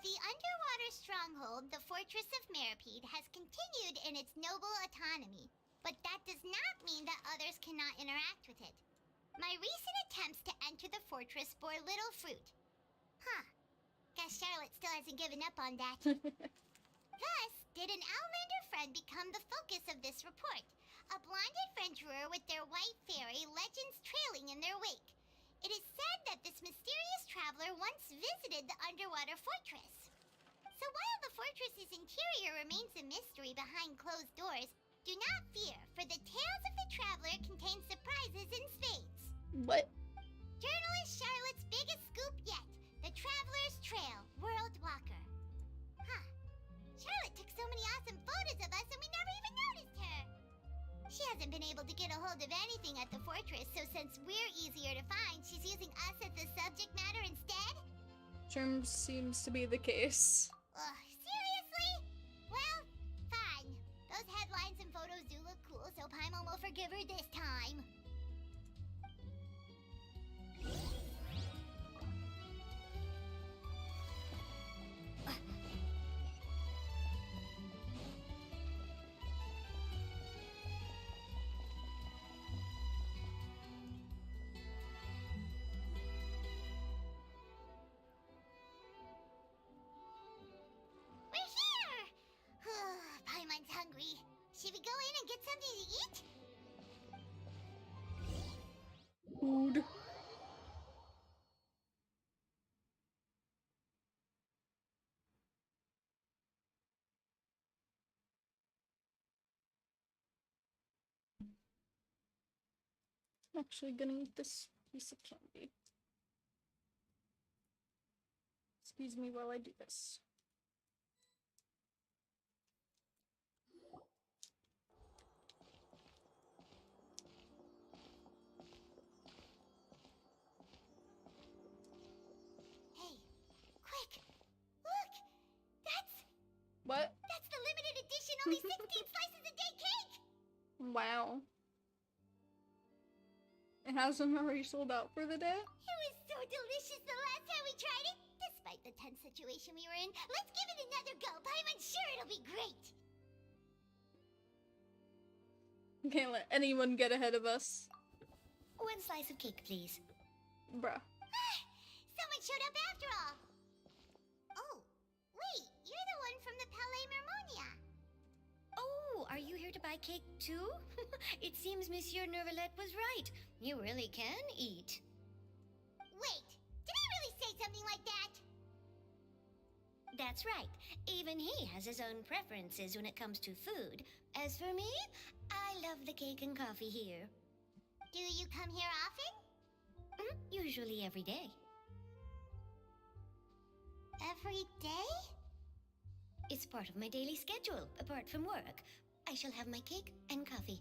The underwater stronghold, the Fortress of Meripede, has continued in its noble autonomy, but that does not mean that others cannot interact with it. My recent attempts to enter the fortress bore little fruit. Huh. Guess Charlotte still hasn't given up on that. Thus, did an Outlander friend become the focus of this report? A blonde adventurer with their white fairy legends trailing in their wake. It is said that this mysterious traveler once visited the underwater fortress. So while the fortress's interior remains a mystery behind closed doors, do not fear, for the tales of the traveler contain surprises in spades. What? Journalist Charlotte's biggest scoop yet, the Traveler's Trail, World Walker. Huh. Charlotte took so many awesome photos of us and we never even noticed her. She hasn't been able to get a hold of anything at the fortress, so since we're easier to find, she's using us as the subject matter instead? Terms seems to be the case. Seriously? Well, fine. Those headlines and photos do look cool, so Paimon will forgive her this time. Should we go in and get something to eat? Food. I'm actually gonna eat this piece of candy. Excuse me while I do this. Hey, quick! Look! What? That's the limited edition only 16 slices a day cake! Wow. It hasn't already sold out for the day? It was so delicious the last time we tried it! Despite the tense situation we were in, let's give it another go. I'm sure it'll be great! Can't let anyone get ahead of us. 1 slice of cake, please. Bruh. Someone showed up after all! Oh, wait, you're the one from the Palais Mermonia. Oh, are you here to buy cake too? It seems Monsieur Nervalette was right. You really can eat. Wait, did he really say something like that? That's right. Even he has his own preferences when it comes to food. As for me, I love the cake and coffee here. Do you come here often? Usually every day. Every day? It's part of my daily schedule, apart from work. I shall have my cake and coffee.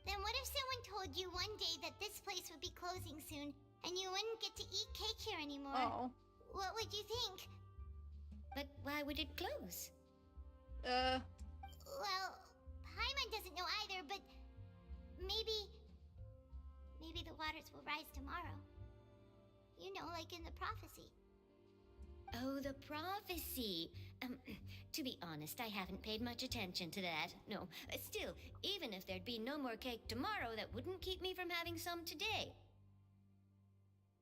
Then what if someone told you one day that this place would be closing soon, and you wouldn't get to eat cake here anymore? Oh. What would you think? But why would it close? Well, Paimon doesn't know either, but maybe the waters will rise tomorrow. You know, like in the prophecy. Oh, the prophecy. To be honest, I haven't paid much attention to that. No, still, even if there'd be no more cake tomorrow, that wouldn't keep me from having some today.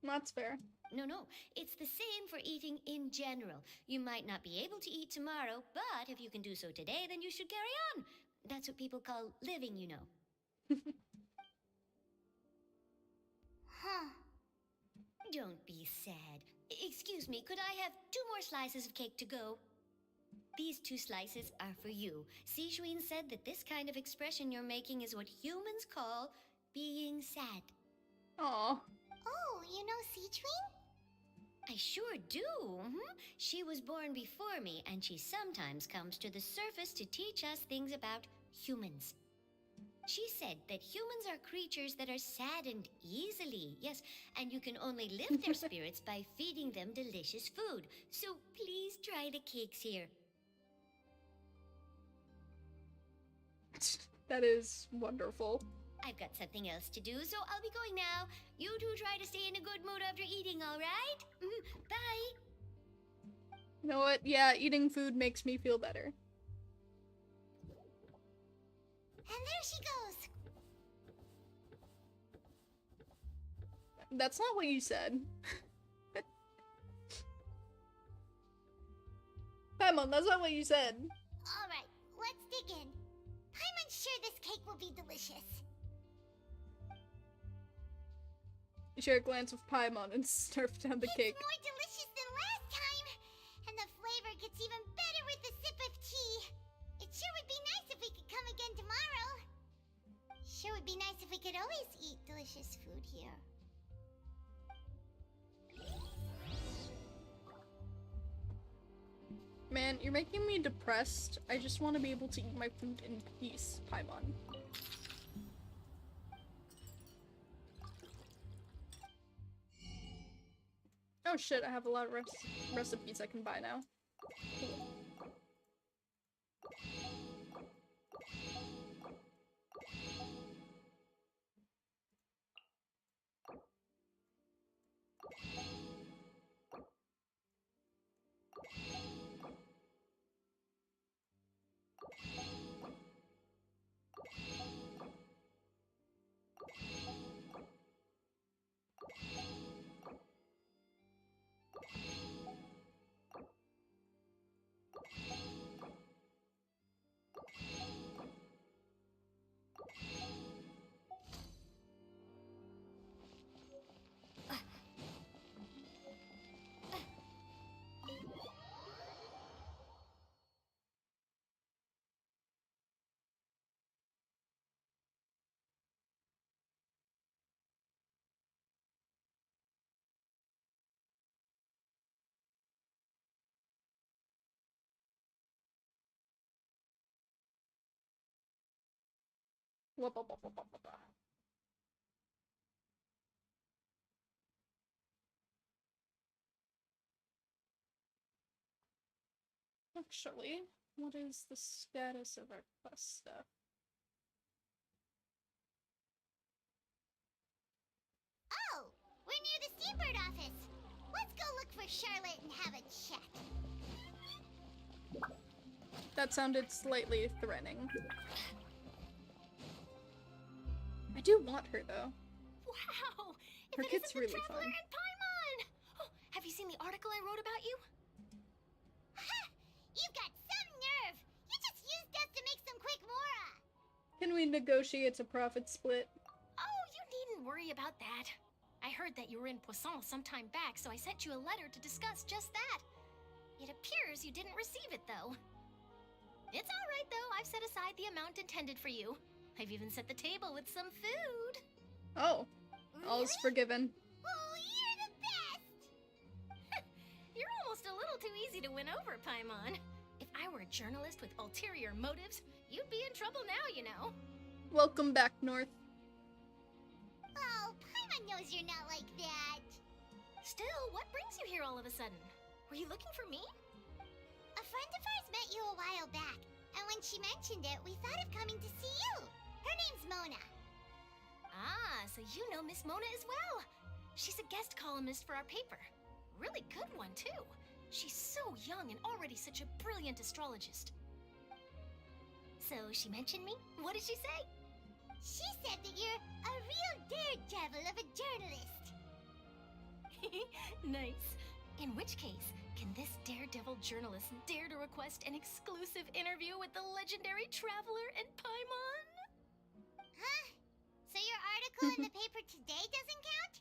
That's fair. No, it's the same for eating in general. You might not be able to eat tomorrow, but if you can do so today, then you should carry on. That's what people call living, you know. Huh. Don't be sad. Excuse me, could I have 2 more slices of cake to go? These 2 slices are for you. Sijouin said that this kind of expression you're making is what humans call being sad. Aww. Oh, you know Sijouin? I sure do. She was born before me, and she sometimes comes to the surface to teach us things about humans. She said that humans are creatures that are saddened easily, yes, and you can only lift their spirits by feeding them delicious food. So please try the cakes here. That is wonderful. I've got something else to do, so I'll be going now. You two try to stay in a good mood after eating, all right? Bye. You know what? Yeah, eating food makes me feel better. And there she goes. That's not what you said. Paimon, that's not what you said. Alright, let's dig in. Paimon's sure this cake will be delicious. You share a glance with Paimon and slurp down the cake. It's more delicious than last time. And the flavor gets even better with a sip of tea. It sure would be nice if we could come again tomorrow. Sure would be nice if we could always eat delicious food here. Man, you're making me depressed. I just want to be able to eat my food in peace, Paimon. Oh shit, I have a lot of recipes I can buy now. Cool. Whoop, whoop, whoop, whoop, whoop, whoop. Actually, what is the status of our quest stuff? Oh, we're near the Seabird office. Let's go look for Charlotte and have a chat. That sounded slightly threatening. I do want her though. Wow! If Her it kid's isn't the really Traveler fun. and Paimon! Oh, have you seen the article I wrote about you? Ha! You've got some nerve. You just used us to make some quick mora. Can we negotiate a profit split? Oh, you needn't worry about that. I heard that you were in Poisson some time back, so I sent you a letter to discuss just that. It appears you didn't receive it, though. It's all right, though. I've set aside the amount intended for you. I've even set the table with some food. Oh, all's forgiven. Oh, you're the best. You're almost a little too easy to win over, Paimon. If I were a journalist with ulterior motives, you'd be in trouble now, you know. Welcome back, North. Oh, Paimon knows you're not like that. Still, what brings you here all of a sudden? Were you looking for me? A friend of ours met you a while back, and when she mentioned it, we thought of coming to see you. Her name's Mona. Ah, so you know Miss Mona as well. She's a guest columnist for our paper. Really good one, too. She's so young and already such a brilliant astrologist. So she mentioned me? What did she say? She said that you're a real daredevil of a journalist. Nice. In which case, can this daredevil journalist dare to request an exclusive interview with the legendary Traveler and Paimon? Huh? So your article in the paper today doesn't count?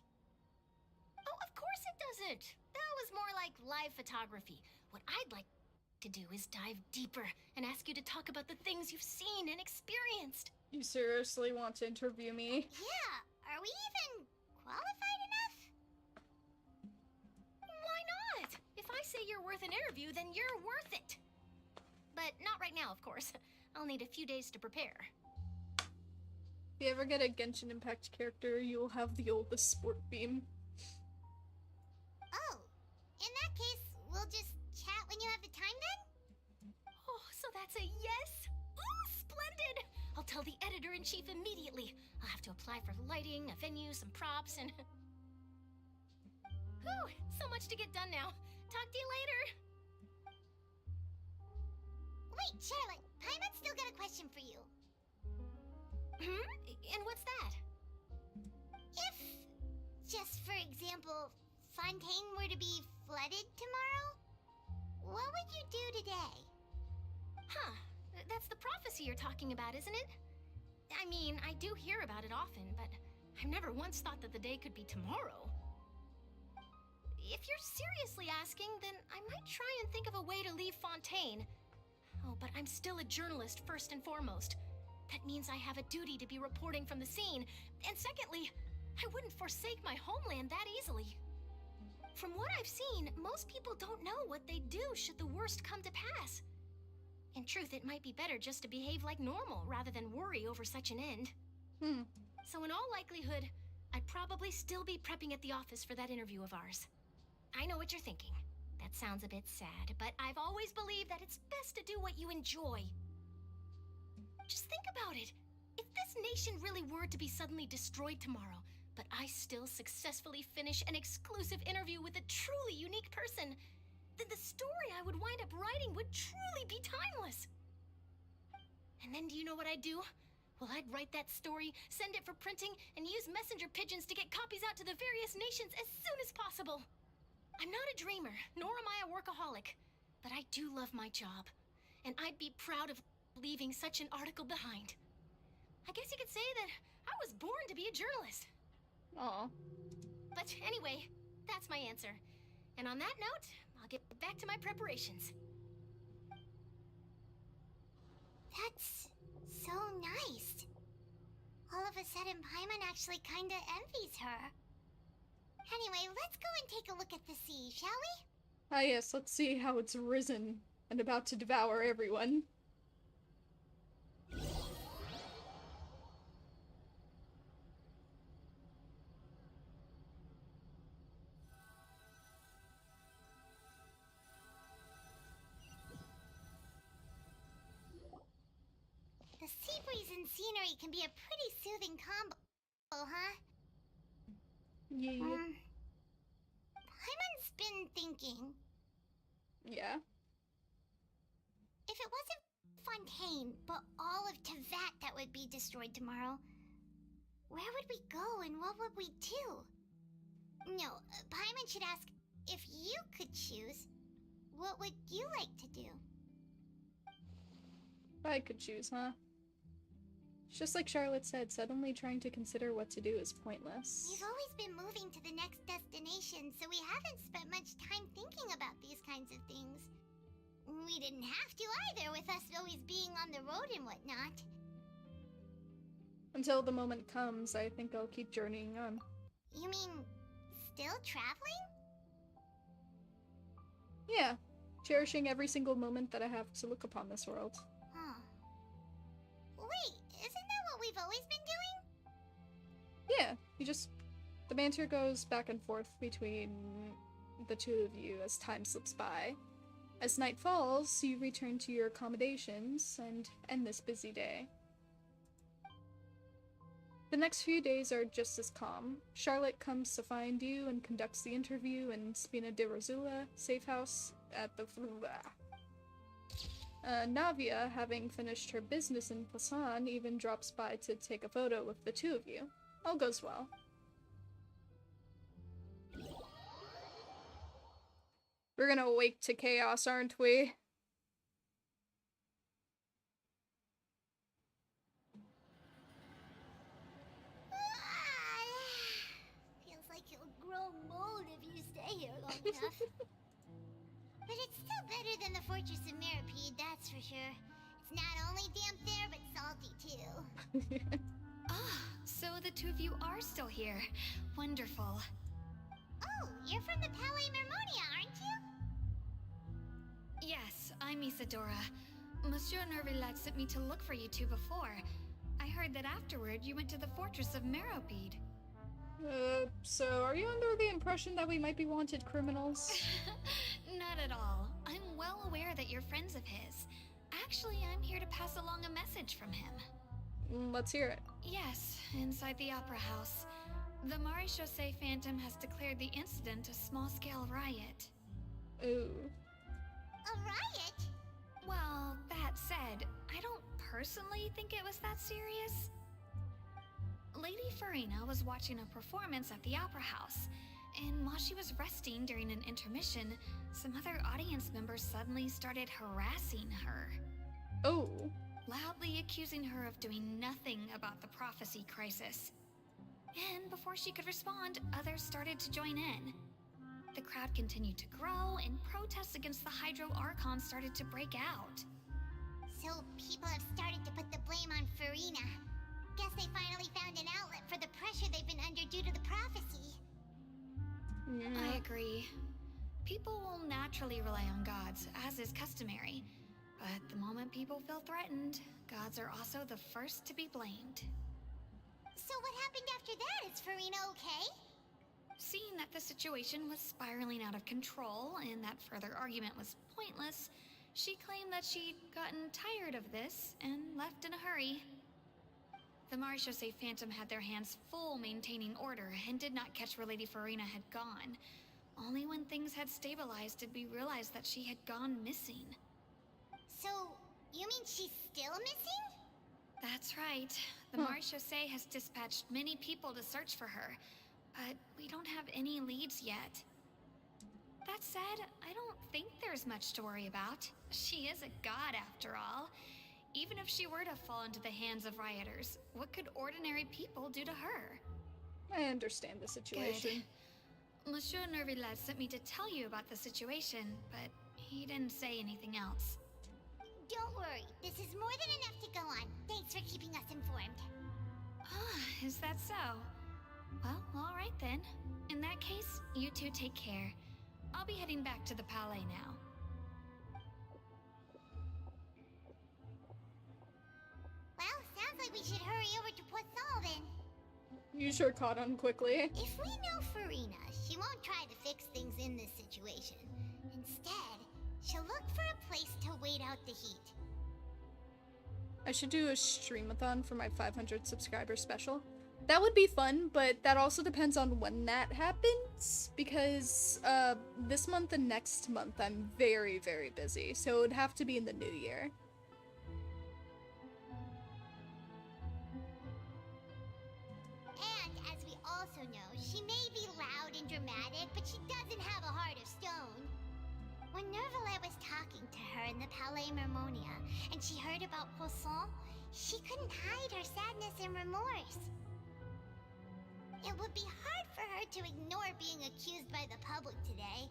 Oh, of course it doesn't. That was more like live photography. What I'd like to do is dive deeper and ask you to talk about the things you've seen and experienced. You seriously want to interview me? Yeah, are we even qualified enough? Why not? If I say you're worth an interview, then you're worth it. But not right now, of course. I'll need a few days to prepare. If you ever get a Genshin Impact character, you will have the oldest sport beam. Oh, in that case, we'll just chat when you have the time then? Oh, so that's a yes? Ooh, splendid! I'll tell the editor-in-chief immediately. I'll have to apply for lighting, a venue, some props, and... Whew, so much to get done now. Talk to you later. Wait, Charlotte, Paimon's still got a question for you. And what's that? If, just for example, Fontaine were to be flooded tomorrow, what would you do today? Huh, that's the prophecy you're talking about, isn't it? I mean, I do hear about it often, but I've never once thought that the day could be tomorrow. If you're seriously asking, then I might try and think of a way to leave Fontaine. Oh, but I'm still a journalist first and foremost. That means I have a duty to be reporting from the scene. And secondly, I wouldn't forsake my homeland that easily. From what I've seen, most people don't know what they'd do should the worst come to pass. In truth, it might be better just to behave like normal rather than worry over such an end. So in all likelihood, I'd probably still be prepping at the office for that interview of ours. I know what you're thinking. That sounds a bit sad, but I've always believed that it's best to do what you enjoy. Just think about it. If this nation really were to be suddenly destroyed tomorrow, but I still successfully finish an exclusive interview with a truly unique person, then the story I would wind up writing would truly be timeless. And then do you know what I'd do? Well, I'd write that story, send it for printing, and use messenger pigeons to get copies out to the various nations as soon as possible. I'm not a dreamer, nor am I a workaholic, but I do love my job, and I'd be proud of leaving such an article behind. I guess you could say that I was born to be a journalist. Aw. But anyway, that's my answer. And on that note, I'll get back to my preparations. That's so nice. All of a sudden, Paimon actually kinda envies her. Anyway, let's go and take a look at the sea, shall we? Ah yes, let's see how it's risen and about to devour everyone. and scenery can be a pretty soothing combo, huh? Yeah. Paimon's been thinking. Yeah. If it wasn't Fontaine, but all of Tevat that would be destroyed tomorrow, where would we go and what would we do? No, Paimon should ask, if you could choose, what would you like to do? If I could choose, huh? It's just like Charlotte said, suddenly trying to consider what to do is pointless. We've always been moving to the next destination, so we haven't spent much time thinking about these kinds of things. We didn't have to either, with us always being on the road and whatnot. Until the moment comes, I think I'll keep journeying on. You mean, still traveling? Yeah, cherishing every single moment that I have to look upon this world. Huh. Wait, isn't that what we've always been doing? Yeah, the banter goes back and forth between the two of you as time slips by. As night falls, you return to your accommodations and end this busy day. The next few days are just as calm. Charlotte comes to find you and conducts the interview in Spina de Rosula, safe house at the Navia, having finished her business in Poisson, even drops by to take a photo with the two of you. All goes well. We're gonna wake to chaos, aren't we? Feels like you'll grow mold if you stay here long enough. But it's still better than the Fortress of Mirapede, that's for sure. It's not only damp there, but salty too. So the two of you are still here. Wonderful. Oh, you're from the Palais Mermonia, aren't you? Yes, I'm Isadora. Monsieur Nervillat sent me to look for you two before. I heard that afterward you went to the Fortress of Meropide. So are you under the impression that we might be wanted criminals? Not at all. I'm well aware that you're friends of his. Actually, I'm here to pass along a message from him. Let's hear it. Yes, inside the Opera House. The Maréchaussée Phantom has declared the incident a small-scale riot. Ooh. A riot? Well, that said, I don't personally think it was that serious. Lady Farina was watching a performance at the Opera House, and while she was resting during an intermission, some other audience members suddenly started harassing her. Oh. Loudly accusing her of doing nothing about the prophecy crisis. And before she could respond, others started to join in. The crowd continued to grow, and protests against the Hydro Archon started to break out. So people have started to put the blame on Farina. Guess they finally found an outlet for the pressure they've been under due to the prophecy. I agree. People will naturally rely on gods, as is customary. But the moment people feel threatened, gods are also the first to be blamed. So what happened after that? Is Farina okay? Seeing that the situation was spiraling out of control and that further argument was pointless, she claimed that she'd gotten tired of this and left in a hurry. The Maréchaussée Phantom had their hands full maintaining order and did not catch where Lady Farina had gone. Only when things had stabilized did we realize that she had gone missing. So, you mean she's still missing? That's right. The Maréchaussée has dispatched many people to search for her, but we don't have any leads yet. That said, I don't think there's much to worry about. She is a god after all. Even if she were to fall into the hands of rioters, what could ordinary people do to her? I understand the situation. Good. Monsieur Nervillat sent me to tell you about the situation, but he didn't say anything else. Don't worry, this is more than enough to go on. Thanks for keeping us informed. Is that so? Well, alright then. In that case, you two take care. I'll be heading back to the Palais now. Well, sounds like we should hurry over to Poisson then. You sure caught on quickly. If we know Farina, she won't try to fix things in this situation. Instead, she'll look for a place to wait out the heat. I should do a stream-a-thon for my 500 subscriber special. That would be fun, but that also depends on when that happens, because this month and next month I'm very, very busy, so it would have to be in the new year. And as we also know, she may be loud and dramatic, but she doesn't have a heart of stone. When Nervalet was talking to her in the Palais Mermonia, and she heard about Poisson, she couldn't hide her sadness and remorse. It would be hard for her to ignore being accused by the public today.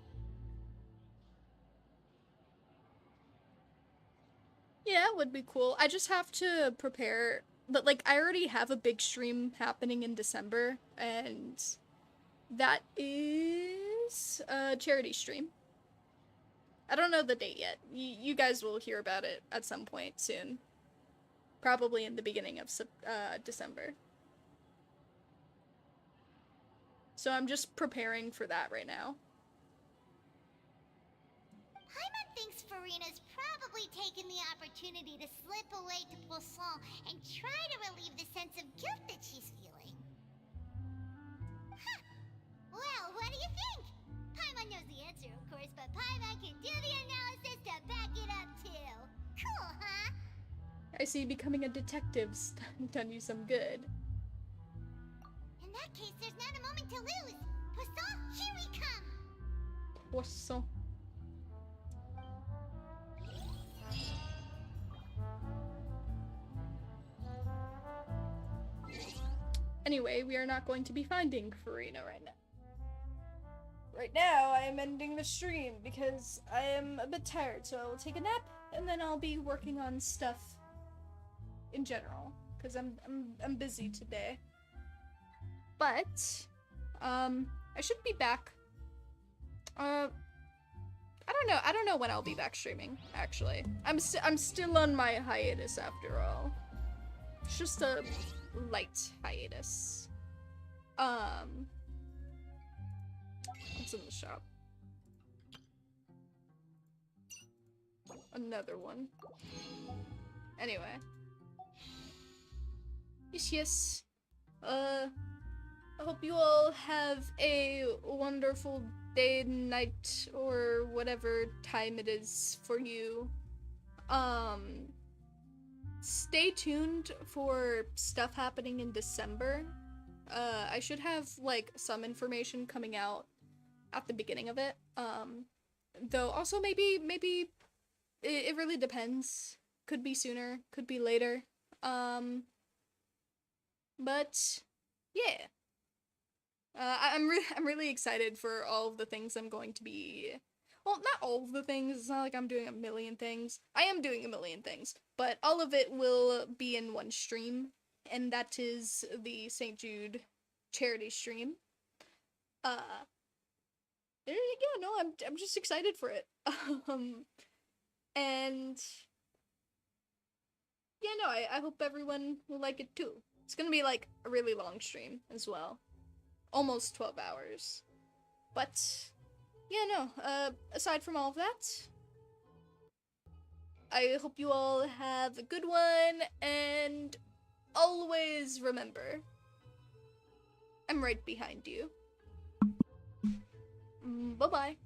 Yeah, it would be cool. I just have to prepare, but like I already have a big stream happening in December, and that is a charity stream. I don't know the date yet. You guys will hear about it at some point soon. Probably in the beginning of December. So I'm just preparing for that right now. Paimon thinks Farina's probably taken the opportunity to slip away to Poisson and try to relieve the sense of guilt that she's feeling. Huh. Well, what do you think? Paimon knows the answer, of course, but Paimon can do the analysis to back it up, too. Cool, huh? I see becoming a detective's done you some good. In that case, there's not a moment to lose. Poisson, here we come! Poisson. Anyway, we are not going to be finding Farina right now. Right now, I am ending the stream because I am a bit tired, so I will take a nap, and then I'll be working on stuff in general, because I'm busy today. But, I should be back. I don't know when I'll be back streaming, actually. I'm still on my hiatus after all. It's just a light hiatus. What's in the shop? Another one. Anyway. Yes. I hope you all have a wonderful day, night, or whatever time it is for you. Stay tuned for stuff happening in December. I should have, like, some information coming out at the beginning of it. Though also maybe it really depends. Could be sooner, could be later. But yeah. I'm really excited for all of the things I'm going to be. Well, not all of the things. It's not like I'm doing a million things. I am doing a million things, but all of it will be in one stream, and that is the St. Jude charity stream. Yeah, no, I'm just excited for it. And yeah, no, I hope everyone will like it too. It's gonna be like a really long stream as well. Almost 12 hours. But yeah, no, aside from all of that, I hope you all have a good one, and always remember, I'm right behind you. Bye-bye.